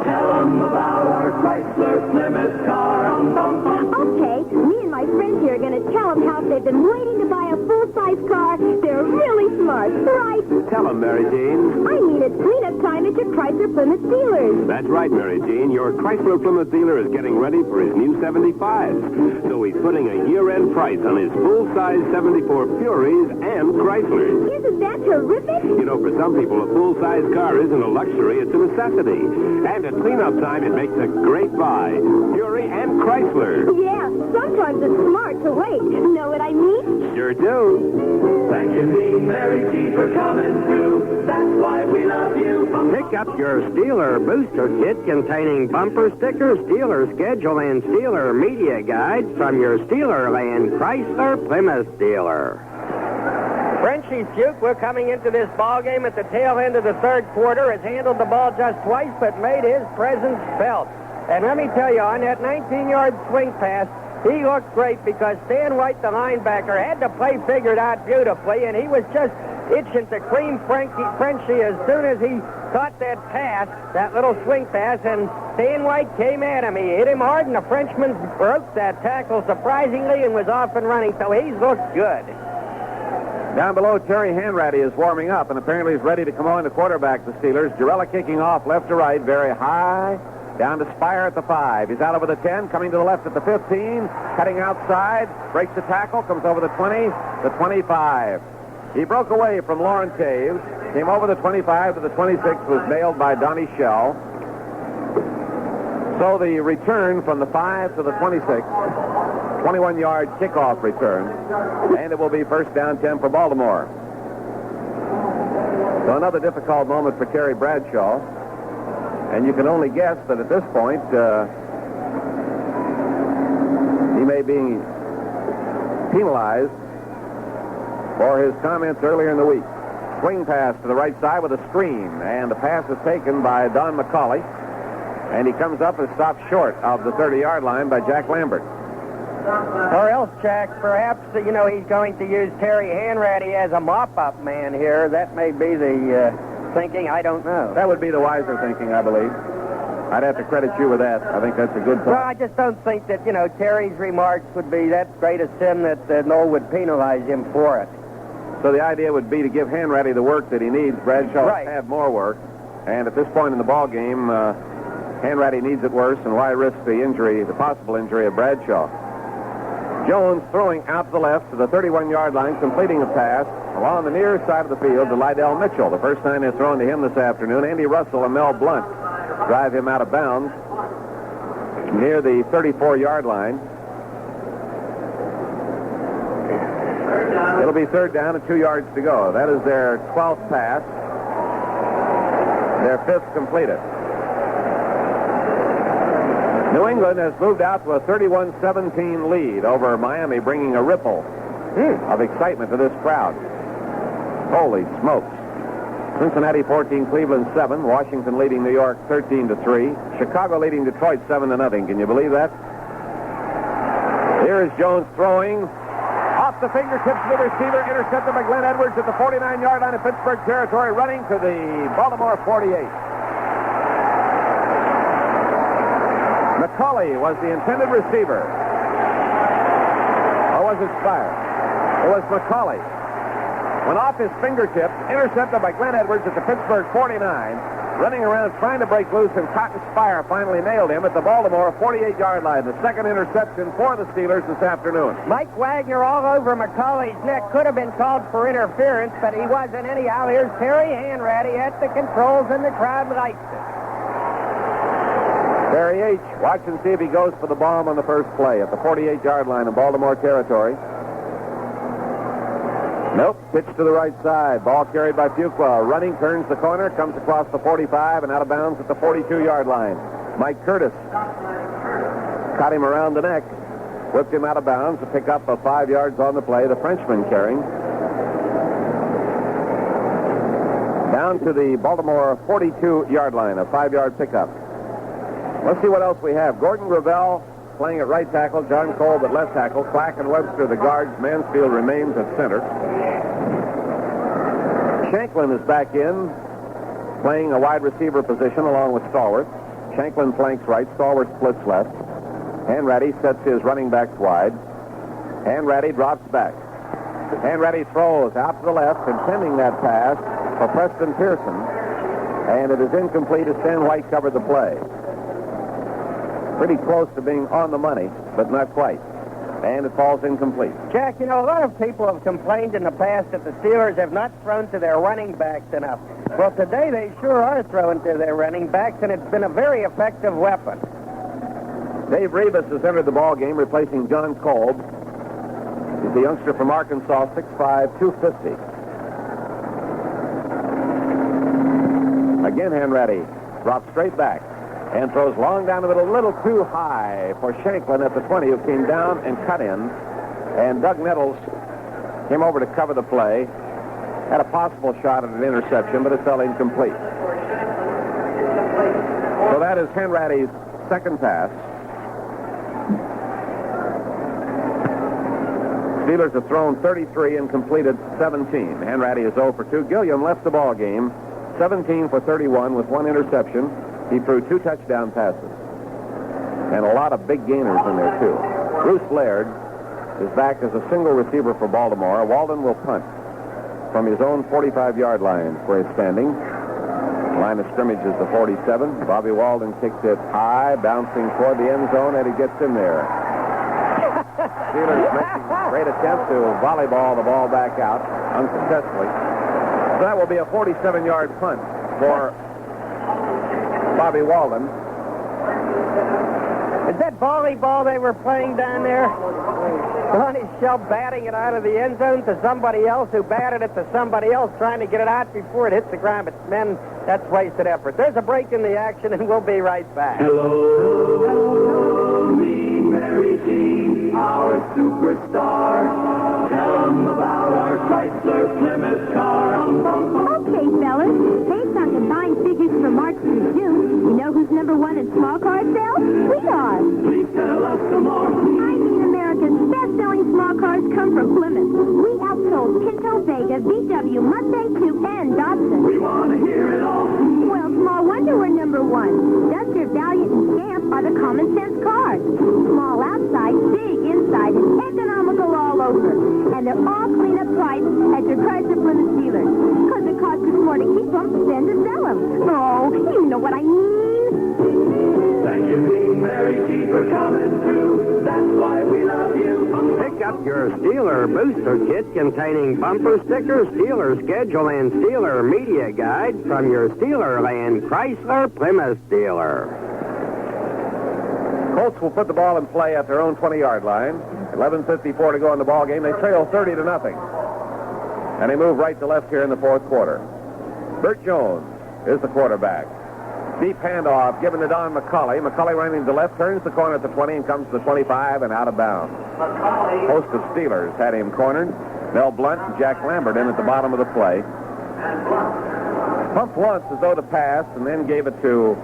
Tell 'em about our Chrysler Plymouth car. Okay, me and my friends here are going to tell them how they've been waiting to buy a full-size car. They're really smart, right? Tell them, Mary Jean. I mean, it's cleanup time at your Chrysler Plymouth dealers. That's right, Mary Jean. Your Chrysler Plymouth dealer is getting ready for his new 75s. So he's putting a year-end price on his full-size 74 Furies and Chryslers. Isn't that terrific? You know, for some people, a full-size car isn't a luxury, it's a necessity. And at cleanup time, it makes a great buy. Fury and Chrysler. Yeah, sometimes it's smart to wait. Know what I mean? Sure do. Thank you, me, Mary Jean, for coming through. That's why we love you. Pick up your Steeler booster kit containing bumper stickers, Steeler schedule, and Steeler media guides from your Steelerland Chrysler Plymouth dealer. Frenchie Fuqua, coming into this ball game at the tail end of the third quarter, has handled the ball just twice but made his presence felt. And let me tell you, on that 19-yard swing pass, he looked great because Stan White, the linebacker, had the play figured out beautifully, and he was just itching to cream Frenchie as soon as he caught that pass, that little swing pass, and Stan White came at him. He hit him hard, and the Frenchman broke that tackle surprisingly and was off and running, so he's looked good. Down below, Terry Hanratty is warming up, and apparently he's ready to come on to quarterback the Steelers. Girella kicking off left to right, very high. Down to Spire at the 5. He's out over the 10, coming to the left at the 15, cutting outside, breaks the tackle, comes over the 20, the 25. He broke away from Lauren Taves, came over the 25 to the 26, was nailed by Donnie Shell. So the return from the 5 to the 26, 21-yard kickoff return, and it will be first down 10 for Baltimore. So another difficult moment for Terry Bradshaw. And you can only guess that at this point, he may be penalized for his comments earlier in the week. Swing pass to the right side with a screen, and the pass is taken by Don McCauley, and he comes up and stops short of the 30-yard line by Jack Lambert. Or else, Jack, perhaps, he's going to use Terry Hanratty as a mop-up man here. That may be the thinking. I don't know. That would be the wiser thinking, I believe. I'd have to credit you with that. I think that's a good point. Well, I just don't think that, Terry's remarks would be that great a sin that Noel would penalize him for it. So the idea would be to give Hanratty the work that he needs. Bradshaw right. Have more work. And at this point in the ball game, Hanratty needs it worse, and why risk the possible injury of Bradshaw? Jones throwing out to the left to the 31-yard line, completing a pass along the near side of the field to Lydell Mitchell. The first time they're throwing to him this afternoon. Andy Russell and Mel Blunt drive him out of bounds near the 34-yard line. It'll be third down and 2 yards to go. That is their 12th pass. Their 5th completed. New England has moved out to a 31-17 lead over Miami, bringing a ripple of excitement to this crowd. Holy smokes. Cincinnati 14, Cleveland 7, Washington leading New York 13-3, Chicago leading Detroit 7-0. Can you believe that? Here is Jones throwing. Off the fingertips of the receiver, intercepted by Glenn Edwards at the 49-yard line of Pittsburgh territory, running to the Baltimore 48. McCauley was the intended receiver. Or was it Spire? It was McCauley. Went off his fingertips, intercepted by Glenn Edwards at the Pittsburgh 49, running around trying to break loose, and Cotton Spire finally nailed him at the Baltimore 48-yard line. The second interception for the Steelers this afternoon. Mike Wagner all over McCauley's neck. Could have been called for interference, but he wasn't anyhow. Here's Terry Hanratty at the controls, and the crowd likes it. Terry H. Watch and see if he goes for the bomb on the first play at the 48-yard line in Baltimore territory. Nope, pitch to the right side. Ball carried by Fuqua. Running, turns the corner, comes across the 45 and out of bounds at the 42-yard line. Mike Curtis caught him around the neck, whipped him out of bounds to pick up 5 yards on the play. The Frenchman carrying. Down to the Baltimore 42-yard line, a 5-yard pickup. Let's see what else we have. Gordon Gravel playing at right tackle, John Kolb at left tackle, Clack and Webster the guards, Mansfield remains at center. Shanklin is back in, playing a wide receiver position along with Stallworth. Shanklin flanks right, Stallworth splits left. Hanratty sets his running backs wide. Hanratty drops back. Hanratty throws out to the left, intending that pass for Preston Pearson, and it is incomplete as Stan White covered the play. Pretty close to being on the money, but not quite. And it falls incomplete. Jack, you know, a lot of people have complained in the past that the Steelers have not thrown to their running backs enough. Well, today they sure are throwing to their running backs, and it's been a very effective weapon. Dave Rebus has entered the ball game, replacing John Kolb. He's the youngster from Arkansas, 6'5", 250. Again, Hanratty drops straight back and throws long down the middle, a little too high for Shanklin at the 20, who came down and cut in. And Doug Nettles came over to cover the play. Had a possible shot at an interception, but it fell incomplete. So that is Hanratty's second pass. Steelers have thrown 33 and completed 17. Hanratty is 0 for 2. Gilliam left the ball game 17 for 31 with 1 interception. He threw 2 touchdown passes. And a lot of big gainers in there, too. Bruce Laird is back as a single receiver for Baltimore. Walden will punt from his own 45-yard line where he's standing. Line of scrimmage is the 47. Bobby Walden kicks it high, bouncing toward the end zone, and he gets in there. Steelers making a great attempt to volleyball the ball back out unsuccessfully. So that will be a 47-yard punt for Bobby Walden. Is that volleyball they were playing down there? Ronnie Shell batting it out of the end zone to somebody else who batted it to somebody else trying to get it out before it hits the ground. But, men, that's wasted effort. There's a break in the action, and we'll be right back. Hello, me, Mary Jean, our superstar. Tell 'em about our Chrysler Plymouth car. Okay, fellas. Based on combined figures for March through June, you know who's number 1 in small car sales? We are. Please tell us some more. I mean, America's best-selling small cars come from Plymouth. We outsold Pinto, Vega, VW, Mustang Coupe, and Datsun. We want to hear it all. Well, small wonder we're number 1. Duster, Valiant, and Stamp are the common sense cars. Small outside, big inside, and economical all over. And they're all clean-up priced at your Chrysler Plymouth dealers. Because it costs us more to keep them than to sell them. Oh, you know what I mean. Thank you, me, Mary Jean, for coming through. That's why we love you. Pick up your Steeler booster kit containing bumper stickers, Steeler schedule, and Steeler media guide from your Steelerland Chrysler Plymouth dealer. Colts will put the ball in play at their own 20-yard line. 11:54 to go in the ball game. They trail 30-0. And they move right to left here in the fourth quarter. Bert Jones is the quarterback. Deep handoff given to Don McCauley. McCauley running to left, turns the corner at the 20 and comes to the 25 and out of bounds. Host of Steelers had him cornered. Mel Blunt and Jack Lambert in at the bottom of the play. Pumped once as though to pass and then gave it to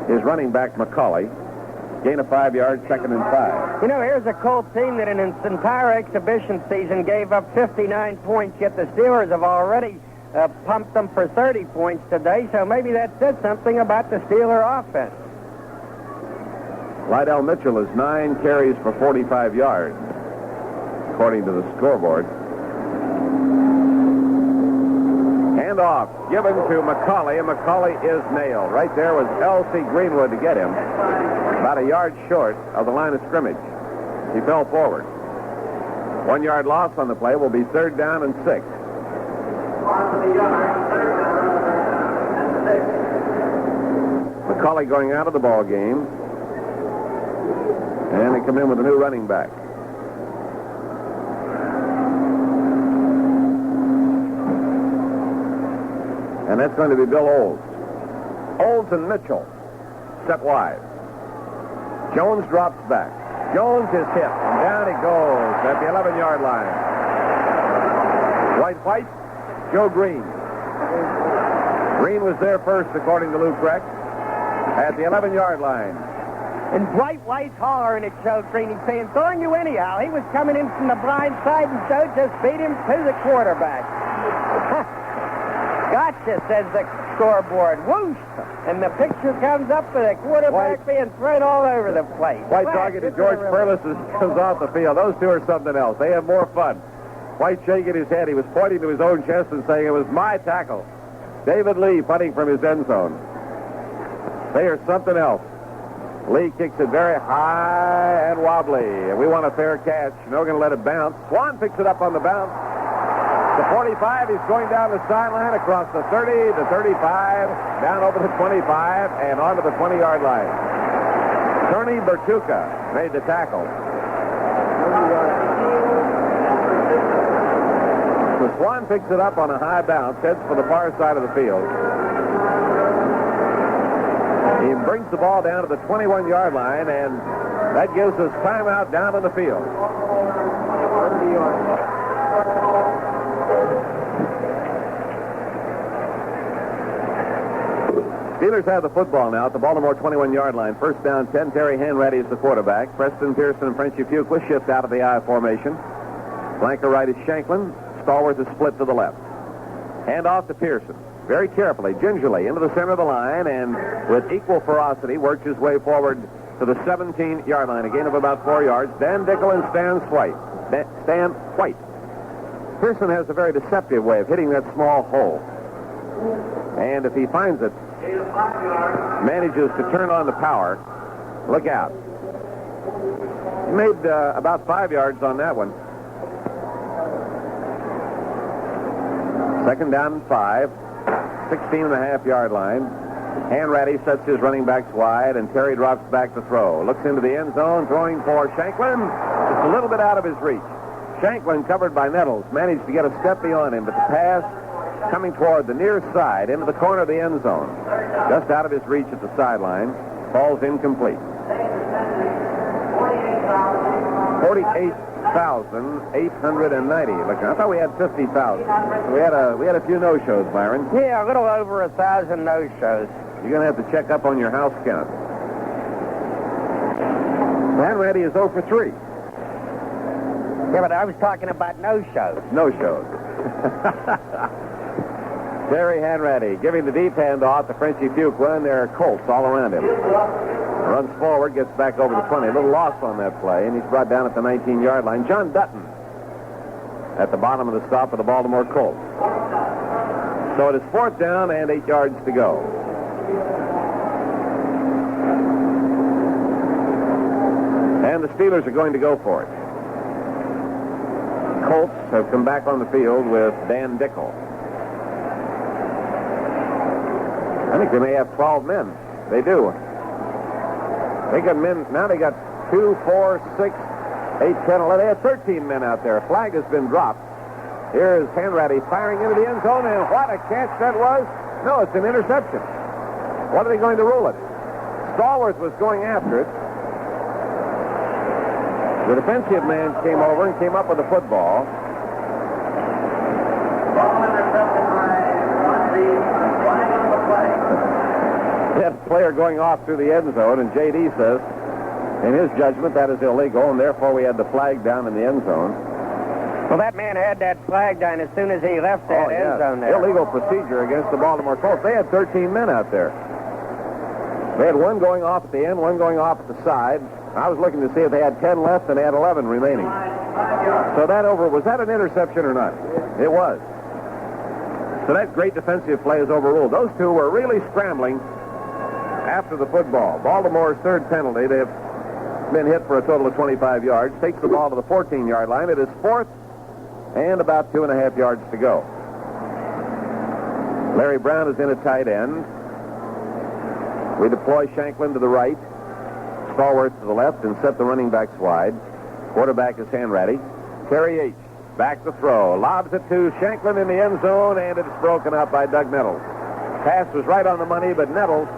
his running back McCauley. Gain of 5 yards, 2nd and 5. You know, here's a Colts team that in its entire exhibition season gave up 59 points, yet the Steelers have already pumped them for 30 points today, so maybe that said something about the Steeler offense. Lydell Mitchell is 9 carries for 45 yards, according to the scoreboard. Handoff given to McCauley, and McCauley is nailed. Right there was L.C. Greenwood to get him, about a yard short of the line of scrimmage. He fell forward. 1 yard loss on the play will be 3rd down and 6. McCauley going out of the ball game, and they come in with a new running back. And that's going to be Bill Olds. Olds and Mitchell set wide. Jones drops back. Jones is hit, and down he goes at the 11-yard line. White, Joe Green. Green was there first, according to Lou Kreck, at the 11-yard line. And White's hollering at Joe Green. He's saying, throwing you anyhow. He was coming in from the blind side, and Joe just beat him to the quarterback. Gotcha, says the scoreboard. Whoosh! And the picture comes up with the quarterback being thrown all over the place. White targeted George Perlis as he comes off the field. Those two are something else. They have more fun. White shaking his head. He was pointing to his own chest and saying, it was my tackle. David Lee punting from his end zone. They are something else. Lee kicks it very high and wobbly. And we want a fair catch. No going to let it bounce. Swan picks it up on the bounce. The 45, he's going down the sideline across the 30, the 35, down over the 25, and onto the 20-yard line. Tony Bertuca made the tackle. So Swan picks it up on a high bounce, heads for the far side of the field. He brings the ball down to the 21-yard line, and that gives us timeout down in the field. Steelers have the football now at the Baltimore 21-yard line. 1st down, 10. Terry Hanratty is the quarterback. Preston Pearson and Frenchie Fuqua shift out of the I formation. Flanker right is Shanklin. Stallworth is split to the left. Hand off to Pearson. Very carefully, gingerly, into the center of the line, and with equal ferocity, works his way forward to the 17-yard line. A gain of about 4 yards. Dan Dickel and Stan White. Pearson has a very deceptive way of hitting that small hole. And if he finds it, manages to turn on the power, look out. He made about 5 yards on that one. 2nd down and 5. 16.5-yard line. Hanratty sets his running backs wide, and Terry drops back to throw. Looks into the end zone, throwing for Shanklin. Just a little bit out of his reach. Shanklin, covered by Nettles, managed to get a step beyond him, but the pass coming toward the near side into the corner of the end zone. Just out of his reach at the sideline. Falls incomplete. 48,890. Look, I thought we had 50,000. We had a few no-shows, Myron. Yeah, a little over 1,000 no-shows. You're going to have to check up on your house count. Hanratty is 0 for 3. Yeah, but I was talking about no-shows. No-shows. Terry Hanratty giving the deep handoff to Frenchie Fuqua, and there are Colts all around him. Runs forward, gets back over the 20. A little loss on that play, and he's brought down at the 19-yard line. John Dutton at the bottom of the stop for the Baltimore Colts. So it is 4th down and 8 yards to go. And the Steelers are going to go for it. Colts have come back on the field with Dan Dickel. I think they may have 12 men. They do. They got men. Now they got 2, 4, 6, 8, 10, 11. They have 13 men out there. A flag has been dropped. Here's Hanratty firing into the end zone, and what a catch that was. No, it's an interception. What are they going to rule it? Stallworth was going after it. The defensive man came over and came up with the football. That player going off through the end zone, and J.D. says, in his judgment, that is illegal, and therefore we had the flag down in the end zone. Well, that man had that flag down as soon as he left that end zone there. Illegal procedure against the Baltimore Colts. They had 13 men out there. They had one going off at the end, one going off at the side. I was looking to see if they had 10 left, and they had 11 remaining. So was that an interception or not? It was. So that great defensive play is overruled. Those two were really scrambling after the football. Baltimore's third penalty. They've been hit for a total of 25 yards. Takes the ball to the 14-yard line. It is fourth and about 2.5 yards to go. Larry Brown is in at tight end. We deploy Shanklin to the right, Stallworth to the left, and set the running backs wide. Quarterback is Hanratty. Terry H. back to throw. Lobs it to Shanklin in the end zone, and it's broken up by Doug Nettles. Pass was right on the money, but Nettles,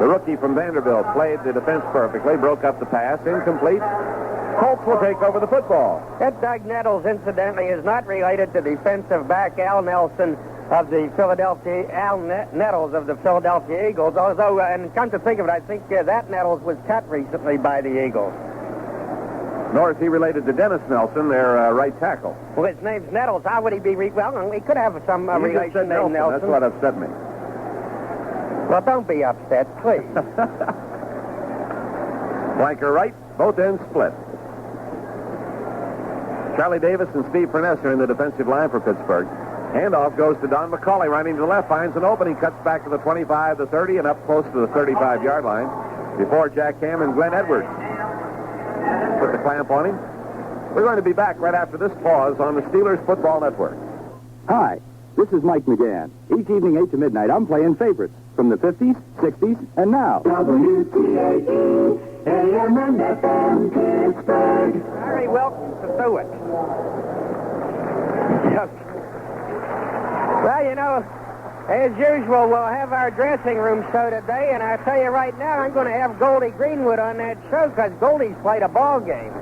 the rookie from Vanderbilt, played the defense perfectly, broke up the pass, incomplete. Colts will take over the football. That Doug Nettles, incidentally, is not related to defensive back Al Nelson of the Nettles of the Philadelphia Eagles, although, and come to think of it, I think that Nettles was cut recently by the Eagles. Nor is he related to Dennis Nelson, their right tackle. Well, his name's Nettles. How would he be? Well, he could have some relation named Nelson. That's what upset me. Well, don't be upset, please. Flanker right, both ends split. Charlie Davis and Steve Furness are in the defensive line for Pittsburgh. Handoff goes to Don McCauley, running to the left, finds an opening, cuts back to the 25, the 30, and up close to the 35-yard line before Jack Ham and Glenn Edwards put the clamp on him. We're going to be back right after this pause on the Steelers Football Network. Hi, this is Mike McGann. Each evening, 8 to midnight, I'm playing favorites from the 50s, 60s, and now. WTAE, AM and FM, Pittsburgh. Harry Wilkins to do it. Well, you know, as usual, we'll have our dressing room show today, and I'll tell you right now, I'm going to have Goldie Greenwood on that show because Goldie's played a ball game.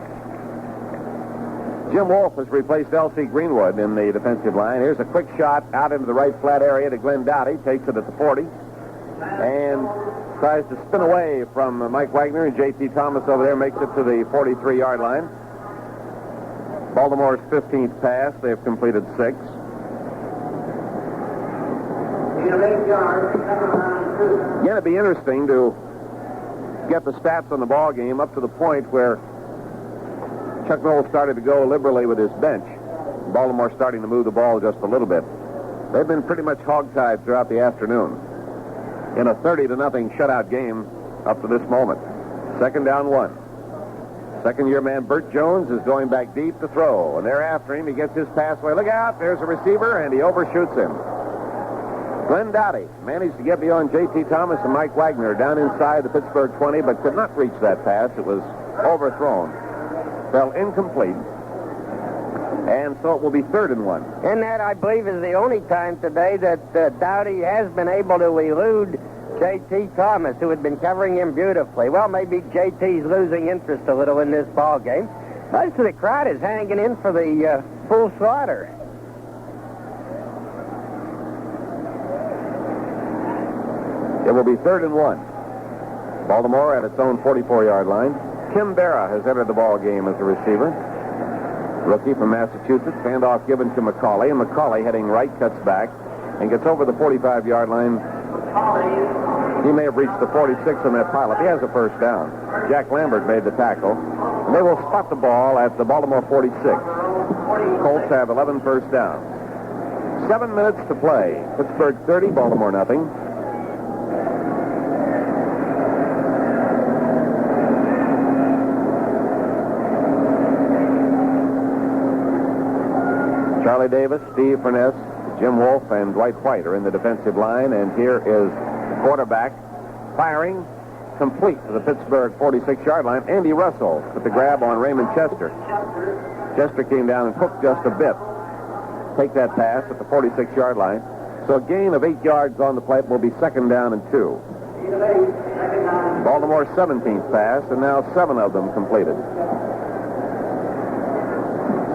Jim Wolf has replaced L.C. Greenwood in the defensive line. Here's a quick shot out into the right flat area to Glenn Dowdy. Takes it at the 40 and tries to spin away from Mike Wagner, and J.T. Thomas over there makes it to the 43-yard line. Baltimore's 15th pass. They have completed 6. Again, it'd be interesting to get the stats on the ball game up to the point where Chuck Noll started to go liberally with his bench. Baltimore starting to move the ball just a little bit. They've been pretty much hog-tied throughout the afternoon in a 30-0 shutout game up to this moment. 2nd down 1. Second-year man Burt Jones is going back deep to throw, and they're after him. He gets his pass away. Look out, there's a receiver, and he overshoots him. Glenn Dowdy managed to get beyond J.T. Thomas and Mike Wagner down inside the Pittsburgh 20, but could not reach that pass. It was overthrown. Fell incomplete. And so it will be 3rd and 1. And that, I believe, is the only time today that Dowdy has been able to elude J.T. Thomas, who had been covering him beautifully. Well, maybe J.T.'s losing interest a little in this ball game. Most of the crowd is hanging in for the full slaughter. It will be 3rd and 1. Baltimore at its own 44-yard line. Tim Berra has entered the ball game as a receiver. Rookie from Massachusetts. Handoff given to McCauley, and McCauley heading right, cuts back, and gets over the 45-yard line. He may have reached the 46 on that pilot. He has a first down. Jack Lambert made the tackle. And they will spot the ball at the Baltimore 46. Colts have 11 first downs. 7 minutes to play. Pittsburgh 30, Baltimore nothing. Charlie Davis, Steve Furness, Jim Wolf, and Dwight White are in the defensive line, and here is the quarterback firing complete to the Pittsburgh 46-yard line. Andy Russell with the grab on Raymond Chester. Chester came down and hooked just a bit. Take that pass at the 46-yard line. So a gain of 8 yards on the play will be 2nd down and 2. Baltimore's 17th pass, and now 7 of them completed.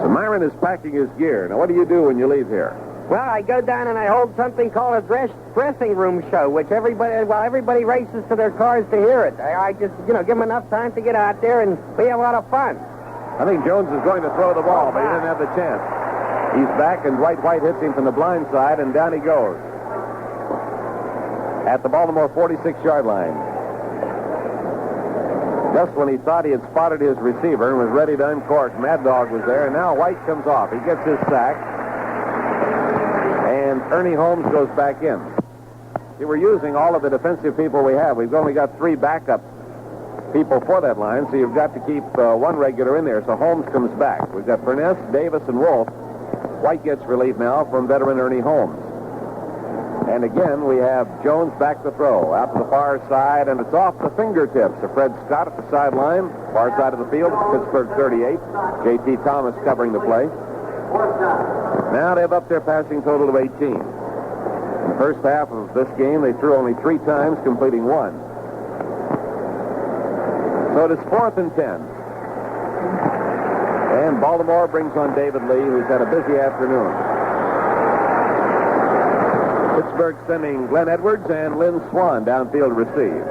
So Myron is packing his gear. Now, what do you do when you leave here? Well, I go down and I hold something called a dressing room show, which everybody races to their cars to hear it. I just, give them enough time to get out there, and we have a lot of fun. I think Jones is going to throw the ball, but he didn't have the chance. He's back, and Dwight White hits him from the blind side, and down he goes. At the Baltimore 46-yard line. Just when he thought he had spotted his receiver and was ready to uncork, Mad Dog was there, and now White comes off. He gets his sack, and Ernie Holmes goes back in. See, we're using all of the defensive people we have. We've only got 3 backup people for that line, so you've got to keep 1 regular in there. So Holmes comes back. We've got Furness, Davis, and Wolf. White gets relief now from veteran Ernie Holmes. And again, we have Jones back to throw. Out to the far side, and it's off the fingertips of Fred Scott at the sideline. Far side of the field, Pittsburgh 38. J.T. Thomas covering the play. Now they have up their passing total of 18. In the first half of this game, they threw only 3 times, completing 1. So it is 4th and 10. And Baltimore brings on David Lee, who's had a busy afternoon. Pittsburgh sending Glenn Edwards and Lynn Swan downfield to receive.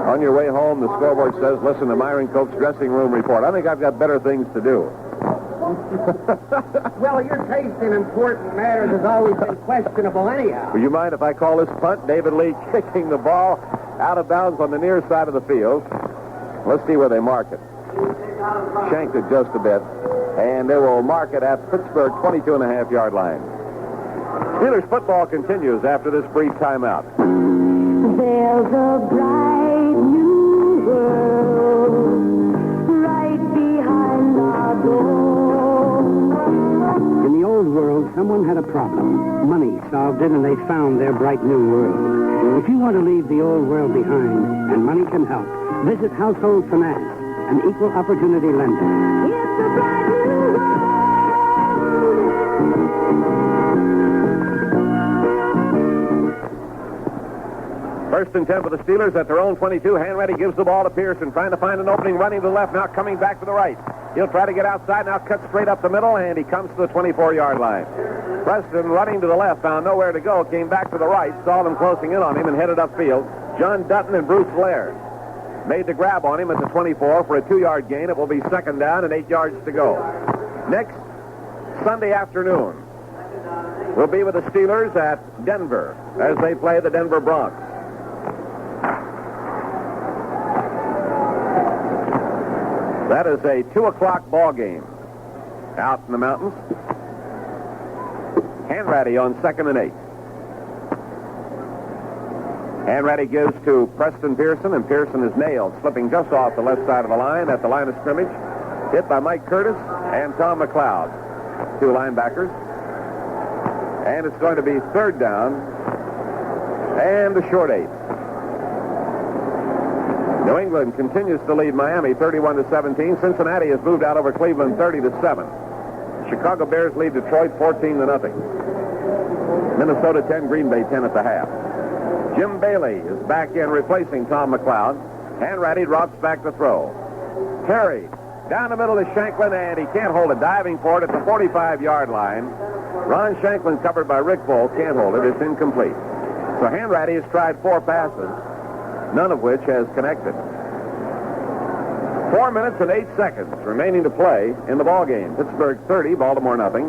On your way home, the scoreboard says, listen to Myron Cope's dressing room report. I think I've got better things to do. Well, your taste in important matters has always been questionable anyhow. Would you mind if I call this punt? David Lee kicking the ball out of bounds on the near side of the field. Let's see where they mark it. Shanked it just a bit. And they will mark it at Pittsburgh 22.5-yard line. Steelers football continues after this brief timeout. There's a bright new world right behind our door. In the old world, someone had a problem. Money solved it, and they found their bright new world. If you want to leave the old world behind, and money can help, visit Household Finance, an equal opportunity lender. It's a bright new First and 10 for the Steelers at their own 22. Hanratty gives the ball to Pearson, trying to find an opening, running to the left, now coming back to the right. He'll try to get outside, now cuts straight up the middle, and he comes to the 24-yard line. Preston, running to the left, found nowhere to go, came back to the right, saw them closing in on him, and headed upfield. John Dutton and Bruce Laird made the grab on him at the 24 for a 2-yard gain. It will be 2nd down and 8 yards to go. Next Sunday afternoon, we'll be with the Steelers at Denver as they play the Denver Bronx. That is a 2 o'clock ball game out in the mountains. Hanratty on 2nd and 8. Hanratty gives to Preston Pearson, and Pearson is nailed, slipping just off the left side of the line at the line of scrimmage. Hit by Mike Curtis and Tom McLeod, 2 linebackers. And it's going to be 3rd down and a short 8. New England continues to lead Miami 31-17. Cincinnati has moved out over Cleveland 30-7. Chicago Bears lead Detroit 14-0. Minnesota 10, Green Bay 10 at the half. Jim Bailey is back in replacing Tom McLeod. Hanratty drops back to throw. Terry down the middle to Shanklin, and he can't hold it. Diving for it at the 45-yard line. Ron Shanklin, covered by Rick Bull, can't hold it. It's incomplete. So Hanratty has tried 4 passes, none of which has connected. 4 minutes and 8 seconds remaining to play in the ball game. Pittsburgh 30, Baltimore nothing.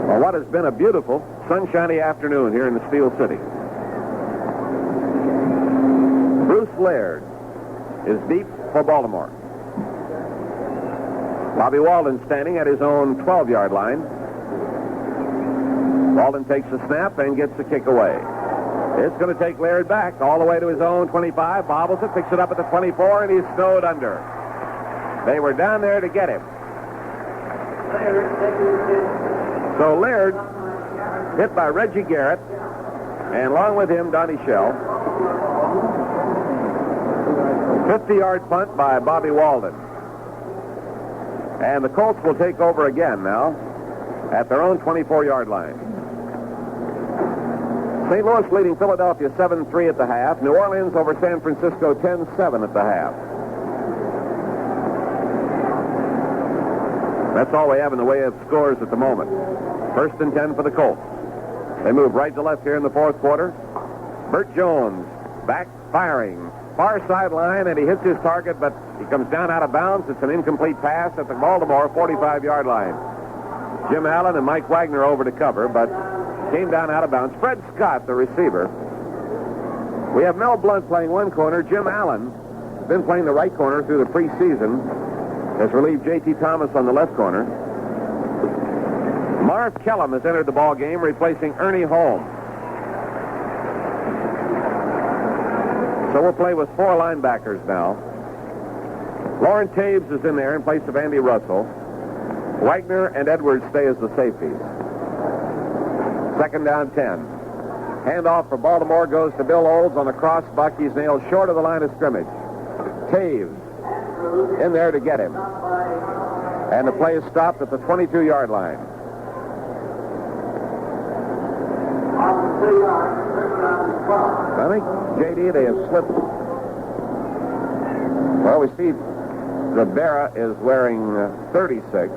Well, what has been a beautiful, sunshiny afternoon here in the Steel City. Bruce Laird is deep for Baltimore. Bobby Walden standing at his own 12-yard line. Walden takes the snap and gets the kick away. It's going to take Laird back all the way to his own 25, bobbles it, picks it up at the 24, and he's snowed under. They were down there to get him. So Laird hit by Reggie Garrett, and along with him, Donnie Shell. 50-yard punt by Bobby Walden. And the Colts will take over again now at their own 24-yard line. St. Louis leading Philadelphia 7-3 at the half. New Orleans over San Francisco 10-7 at the half. That's all we have in the way of scores at the moment. 1st and 10 for the Colts. They move right to left here in the fourth quarter. Burt Jones back firing. Far sideline, and he hits his target, but he comes down out of bounds. It's an incomplete pass at the Baltimore 45-yard line. Jim Allen and Mike Wagner over to cover, but came down out of bounds. Fred Scott, the receiver. We have Mel Blunt playing one corner. Jim Allen has been playing the right corner through the preseason. Has relieved J.T. Thomas on the left corner. Marv Kellum has entered the ball game, replacing Ernie Holmes. So we'll play with 4 linebackers now. Lauren Taves is in there in place of Andy Russell. Wagner and Edwards stay as the safeties. 2nd down 10. Handoff for Baltimore goes to Bill Olds on the cross buck. He's nailed short of the line of scrimmage. Taves in there to get him. And the play is stopped at the 22-yard line. I think, J.D., they have slipped. Well, we see Rivera is wearing 36.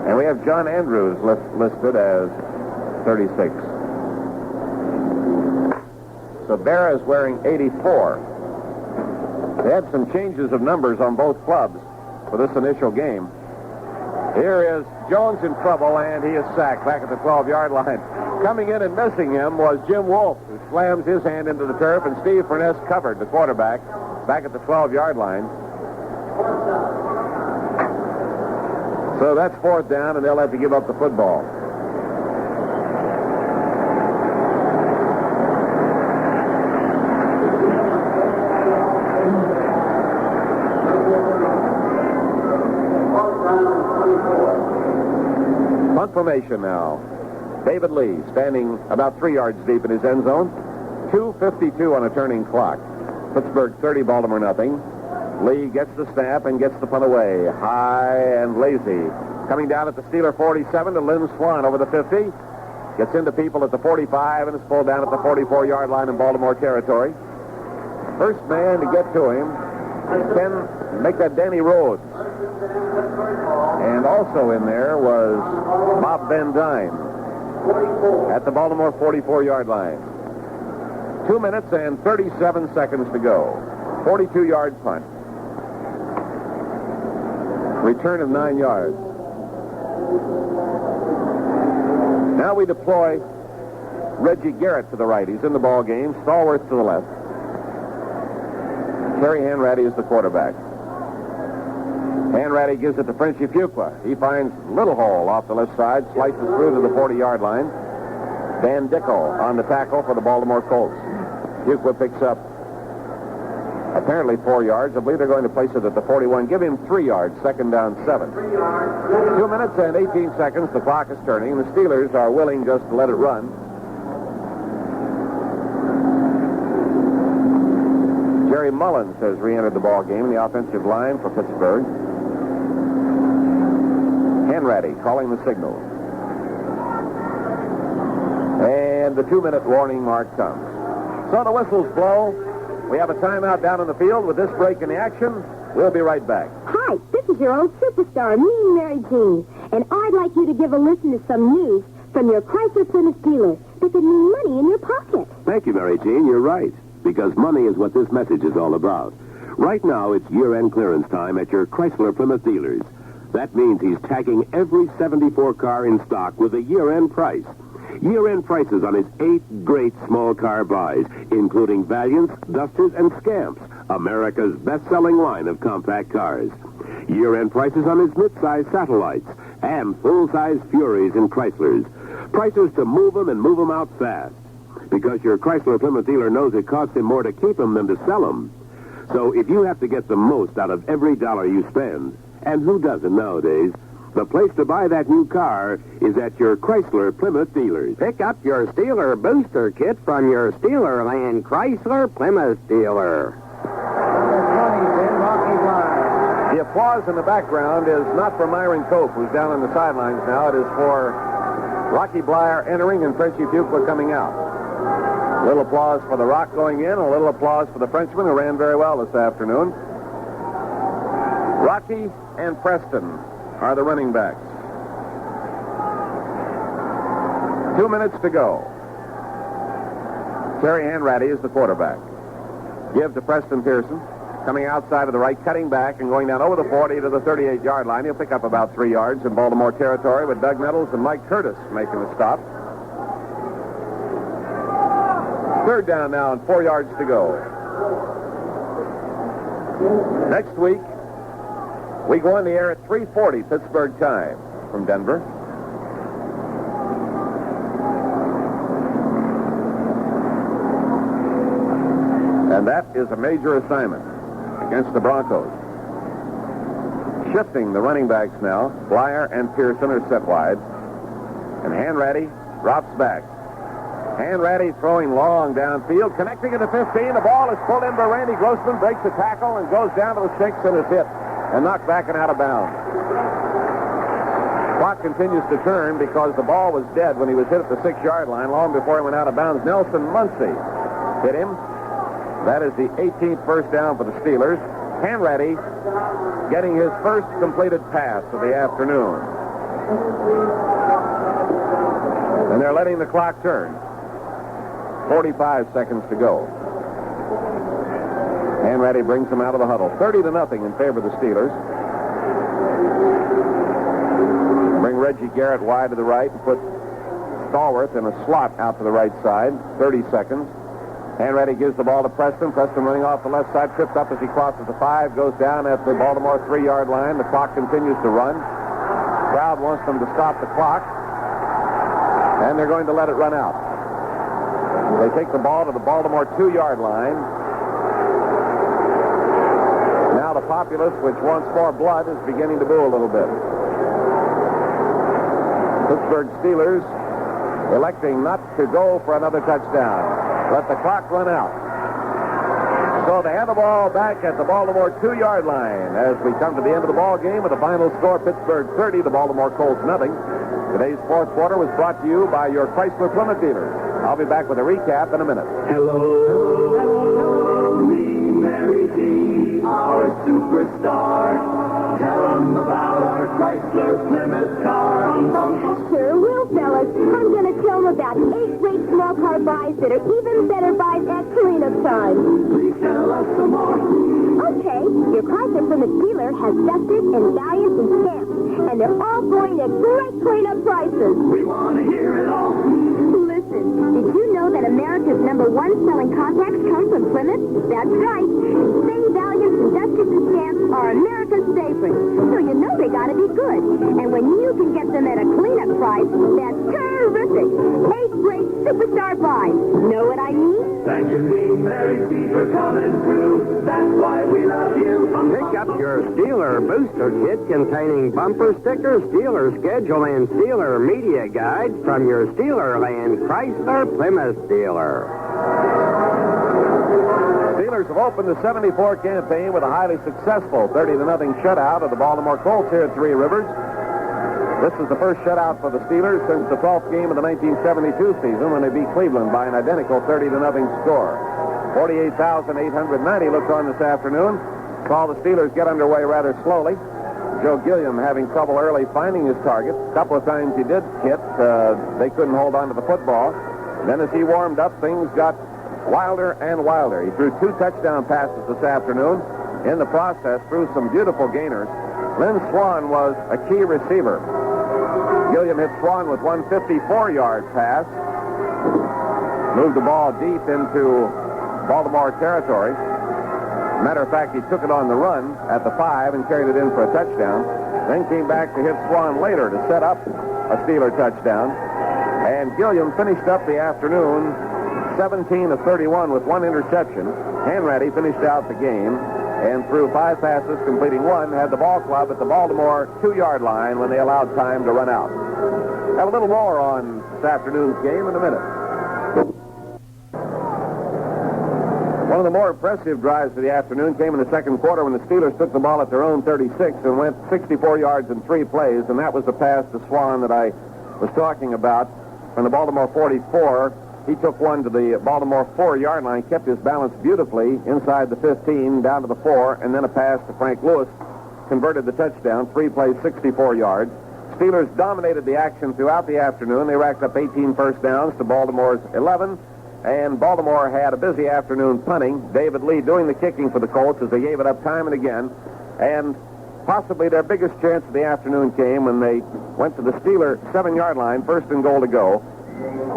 And we have John Andrews listed as 36. So Berra is wearing 84. They had some changes of numbers on both clubs for this initial game. Here is Jones in trouble, and he is sacked back at the 12-yard line. Coming in and missing him was Jim Wolf, who slams his hand into the turf, and Steve Furness covered the quarterback back at the 12-yard line. So that's 4th down, and they'll have to give up the football. Punt formation now. David Lee standing about 3 yards deep in his end zone. 2:52 on a turning clock. Pittsburgh 30, Baltimore nothing. Lee gets the snap and gets the punt away. High and lazy. Coming down at the Steeler 47 to Lynn Swan over the 50. Gets into people at the 45 and is pulled down at the 44-yard line in Baltimore territory. First man to get to him can make that Danny Rhodes. And also in there was Bob Van Dyne at the Baltimore 44-yard line. 2 minutes and 37 seconds to go. 42-yard punt. Return of 9 yards. Now we deploy Reggie Garrett to the right. He's in the ball game. Stallworth to the left. Terry Hanratty is the quarterback. Hanratty gives it to Frenchie Fuqua. He finds Little Hole off the left side, slices through to the 40-yard line. Van Dickel on the tackle for the Baltimore Colts. Fuqua picks up apparently 4 yards. I believe they're going to place it at the 41. Give him 3 yards, 2nd down 7. 2 minutes and 18 seconds. The clock is turning, and the Steelers are willing just to let it run. Jerry Mullins has re-entered the ball game in the offensive line for Pittsburgh. Hanratty calling the signal. And the 2-minute warning mark comes. So the whistles blow. We have a timeout down in the field. With this break in the action, we'll be right back. Hi, this is your old superstar, Mean Mary Jean. And I'd like you to give a listen to some news from your Chrysler Plymouth dealer that could mean money in your pocket. Thank you, Mary Jean. You're right. Because money is what this message is all about. Right now, it's year-end clearance time at your Chrysler Plymouth dealers. That means he's tagging every 74 car in stock with a year-end price. Year-end prices on his 8 great small car buys, including Valiants, Dusters, and Scamps, America's best-selling line of compact cars. Year-end prices on his midsize Satellites and full-size Furies and Chryslers. Prices to move them and move them out fast. Because your Chrysler Plymouth dealer knows it costs him more to keep them than to sell them. So if you have to get the most out of every dollar you spend, and who doesn't nowadays, the place to buy that new car is at your Chrysler Plymouth dealers. Pick up your Steeler booster kit from your Steelerland Chrysler Plymouth dealer. The applause in the background is not for Myron Cope, who's down on the sidelines now. It is for Rocky Blyer entering and Frenchie Buchla coming out. A little applause for the Rock going in, a little applause for the Frenchman, who ran very well this afternoon. Rocky and Preston are the running backs. 2 minutes to go. Terry Hanratty is the quarterback. Give to Preston Pearson, coming outside of the right, cutting back and going down over the 40 to the 38-yard line. He'll pick up about 3 yards in Baltimore territory with Doug Nettles and Mike Curtis making the stop. Third down now and 4 yards to go. Next week, we go on the air at 3:40 Pittsburgh time from Denver. And that is a major assignment against the Broncos. Shifting the running backs now. Blyer and Pearson are set wide. And Hanratty drops back. Hanratty throwing long downfield, connecting at the 15. The ball is pulled in by Randy Grossman, breaks the tackle, and goes down to the 6 and is hit and knocked back and out of bounds. Clock continues to turn because the ball was dead when he was hit at the 6-yard line long before he went out of bounds. Nelson Muncy hit him. That is the 18th first down for the Steelers. Hanratty getting his first completed pass of the afternoon. And they're letting the clock turn. 45 seconds to go. Hanratty brings them out of the huddle. 30-0 in favor of the Steelers. Bring Reggie Garrett wide to the right and put Stallworth in a slot out to the right side. 30 seconds. Hanratty gives the ball to Preston. Preston running off the left side, tripped up as he crosses the 5, goes down at the Baltimore 3-yard line. The clock continues to run. Crowd wants them to stop the clock, and they're going to let it run out. They take the ball to the Baltimore 2-yard line. Now the populace, which wants more blood, is beginning to boo a little bit. Pittsburgh Steelers electing not to go for another touchdown. Let the clock run out. So they have the ball back at the Baltimore 2-yard line as we come to the end of the ball game with the final score: Pittsburgh 30, the Baltimore Colts nothing. Today's fourth quarter was brought to you by your Chrysler Plymouth dealers. I'll be back with a recap in a minute. Hello, me, Mary Dean, our superstar. Tell them about our Chrysler Plymouth car. Sure will, fellas. I'm going to tell them about 8 great small car buys that are even better buys at cleanup time. Please tell us some more. Okay, your Chrysler Plymouth dealer has Dusters and Valiants and Stamps, and they're all going at great cleanup prices. We want to hear it all. Listen, did you know that America's #1 selling contacts come from Plymouth? That's right. Same Valiants and Dusters and Stamps are America's favorites, so you know they gotta be good. And when you can get them at a cleanup price, that's terrific. 8 great superstar buys. Know what I mean? Thank you, me, Mary D, for coming through. That's why we love you. Pick up your Steeler Booster Kit containing bumper stickers, Steeler schedule, and Steeler media guide from your Steelerland Chrysler Plymouth dealer. Steelers have opened the 74 campaign with a highly successful 30-0 shutout of the Baltimore Colts here at Three Rivers. This is the first shutout for the Steelers since the 12th game of the 1972 season when they beat Cleveland by an identical 30-0 score. 48,890 looked on this afternoon. Saw the Steelers get underway rather slowly. Joe Gilliam having trouble early finding his target. A couple of times he did hit. They couldn't hold on to the football. Then as he warmed up, things got wilder and wilder. He threw 2 touchdown passes this afternoon. In the process, threw some beautiful gainers. Lynn Swan was a key receiver. Gilliam hit Swan with one 54-yard pass. Moved the ball deep into Baltimore territory. Matter of fact, he took it on the run at the 5 and carried it in for a touchdown. Then came back to hit Swan later to set up a Steeler touchdown. And Gilliam finished up the afternoon 17 of 31 with 1 interception. Hanratty finished out the game and threw 5 passes, completing 1, had the ball club at the Baltimore 2-yard line when they allowed time to run out. Have a little more on this afternoon's game in a minute. One of the more impressive drives of the afternoon came in the second quarter when the Steelers took the ball at their own 36 and went 64 yards in 3 plays, and that was the pass to Swan that I was talking about. From the Baltimore 44, he took one to the Baltimore 4-yard line, kept his balance beautifully inside the 15, down to the 4, and then a pass to Frank Lewis converted the touchdown. 3 plays, 64 yards. Steelers dominated the action throughout the afternoon. They racked up 18 first downs to Baltimore's 11. And Baltimore had a busy afternoon punting. David Lee doing the kicking for the Colts as they gave it up time and again. And possibly their biggest chance of the afternoon came when they went to the Steeler 7-yard line, first and goal to go.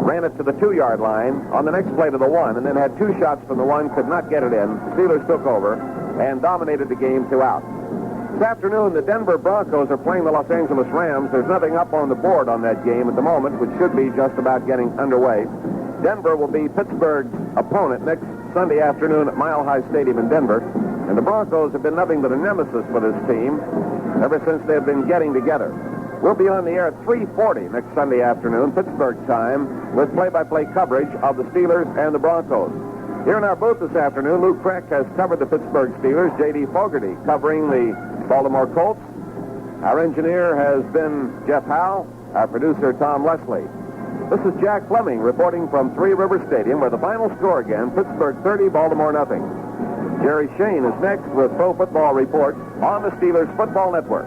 Ran it to the 2-yard line on the next play to the 1, and then had 2 shots from the 1, could not get it in. The Steelers took over and dominated the game throughout. This afternoon, the Denver Broncos are playing the Los Angeles Rams. There's nothing up on the board on that game at the moment, which should be just about getting underway. Denver will be Pittsburgh's opponent next Sunday afternoon at Mile High Stadium in Denver. And the Broncos have been nothing but a nemesis for this team ever since they've been getting together. We'll be on the air at 3:40 next Sunday afternoon, Pittsburgh time, with play-by-play coverage of the Steelers and the Broncos. Here in our booth this afternoon, Lou Kreck has covered the Pittsburgh Steelers, J.D. Fogarty covering the Baltimore Colts. Our engineer has been Jeff Howe, our producer Tom Leslie. This is Jack Fleming reporting from Three Rivers Stadium, where the final score again, Pittsburgh 30, Baltimore nothing. Jerry Shane is next with Pro Football Report on the Steelers Football Network.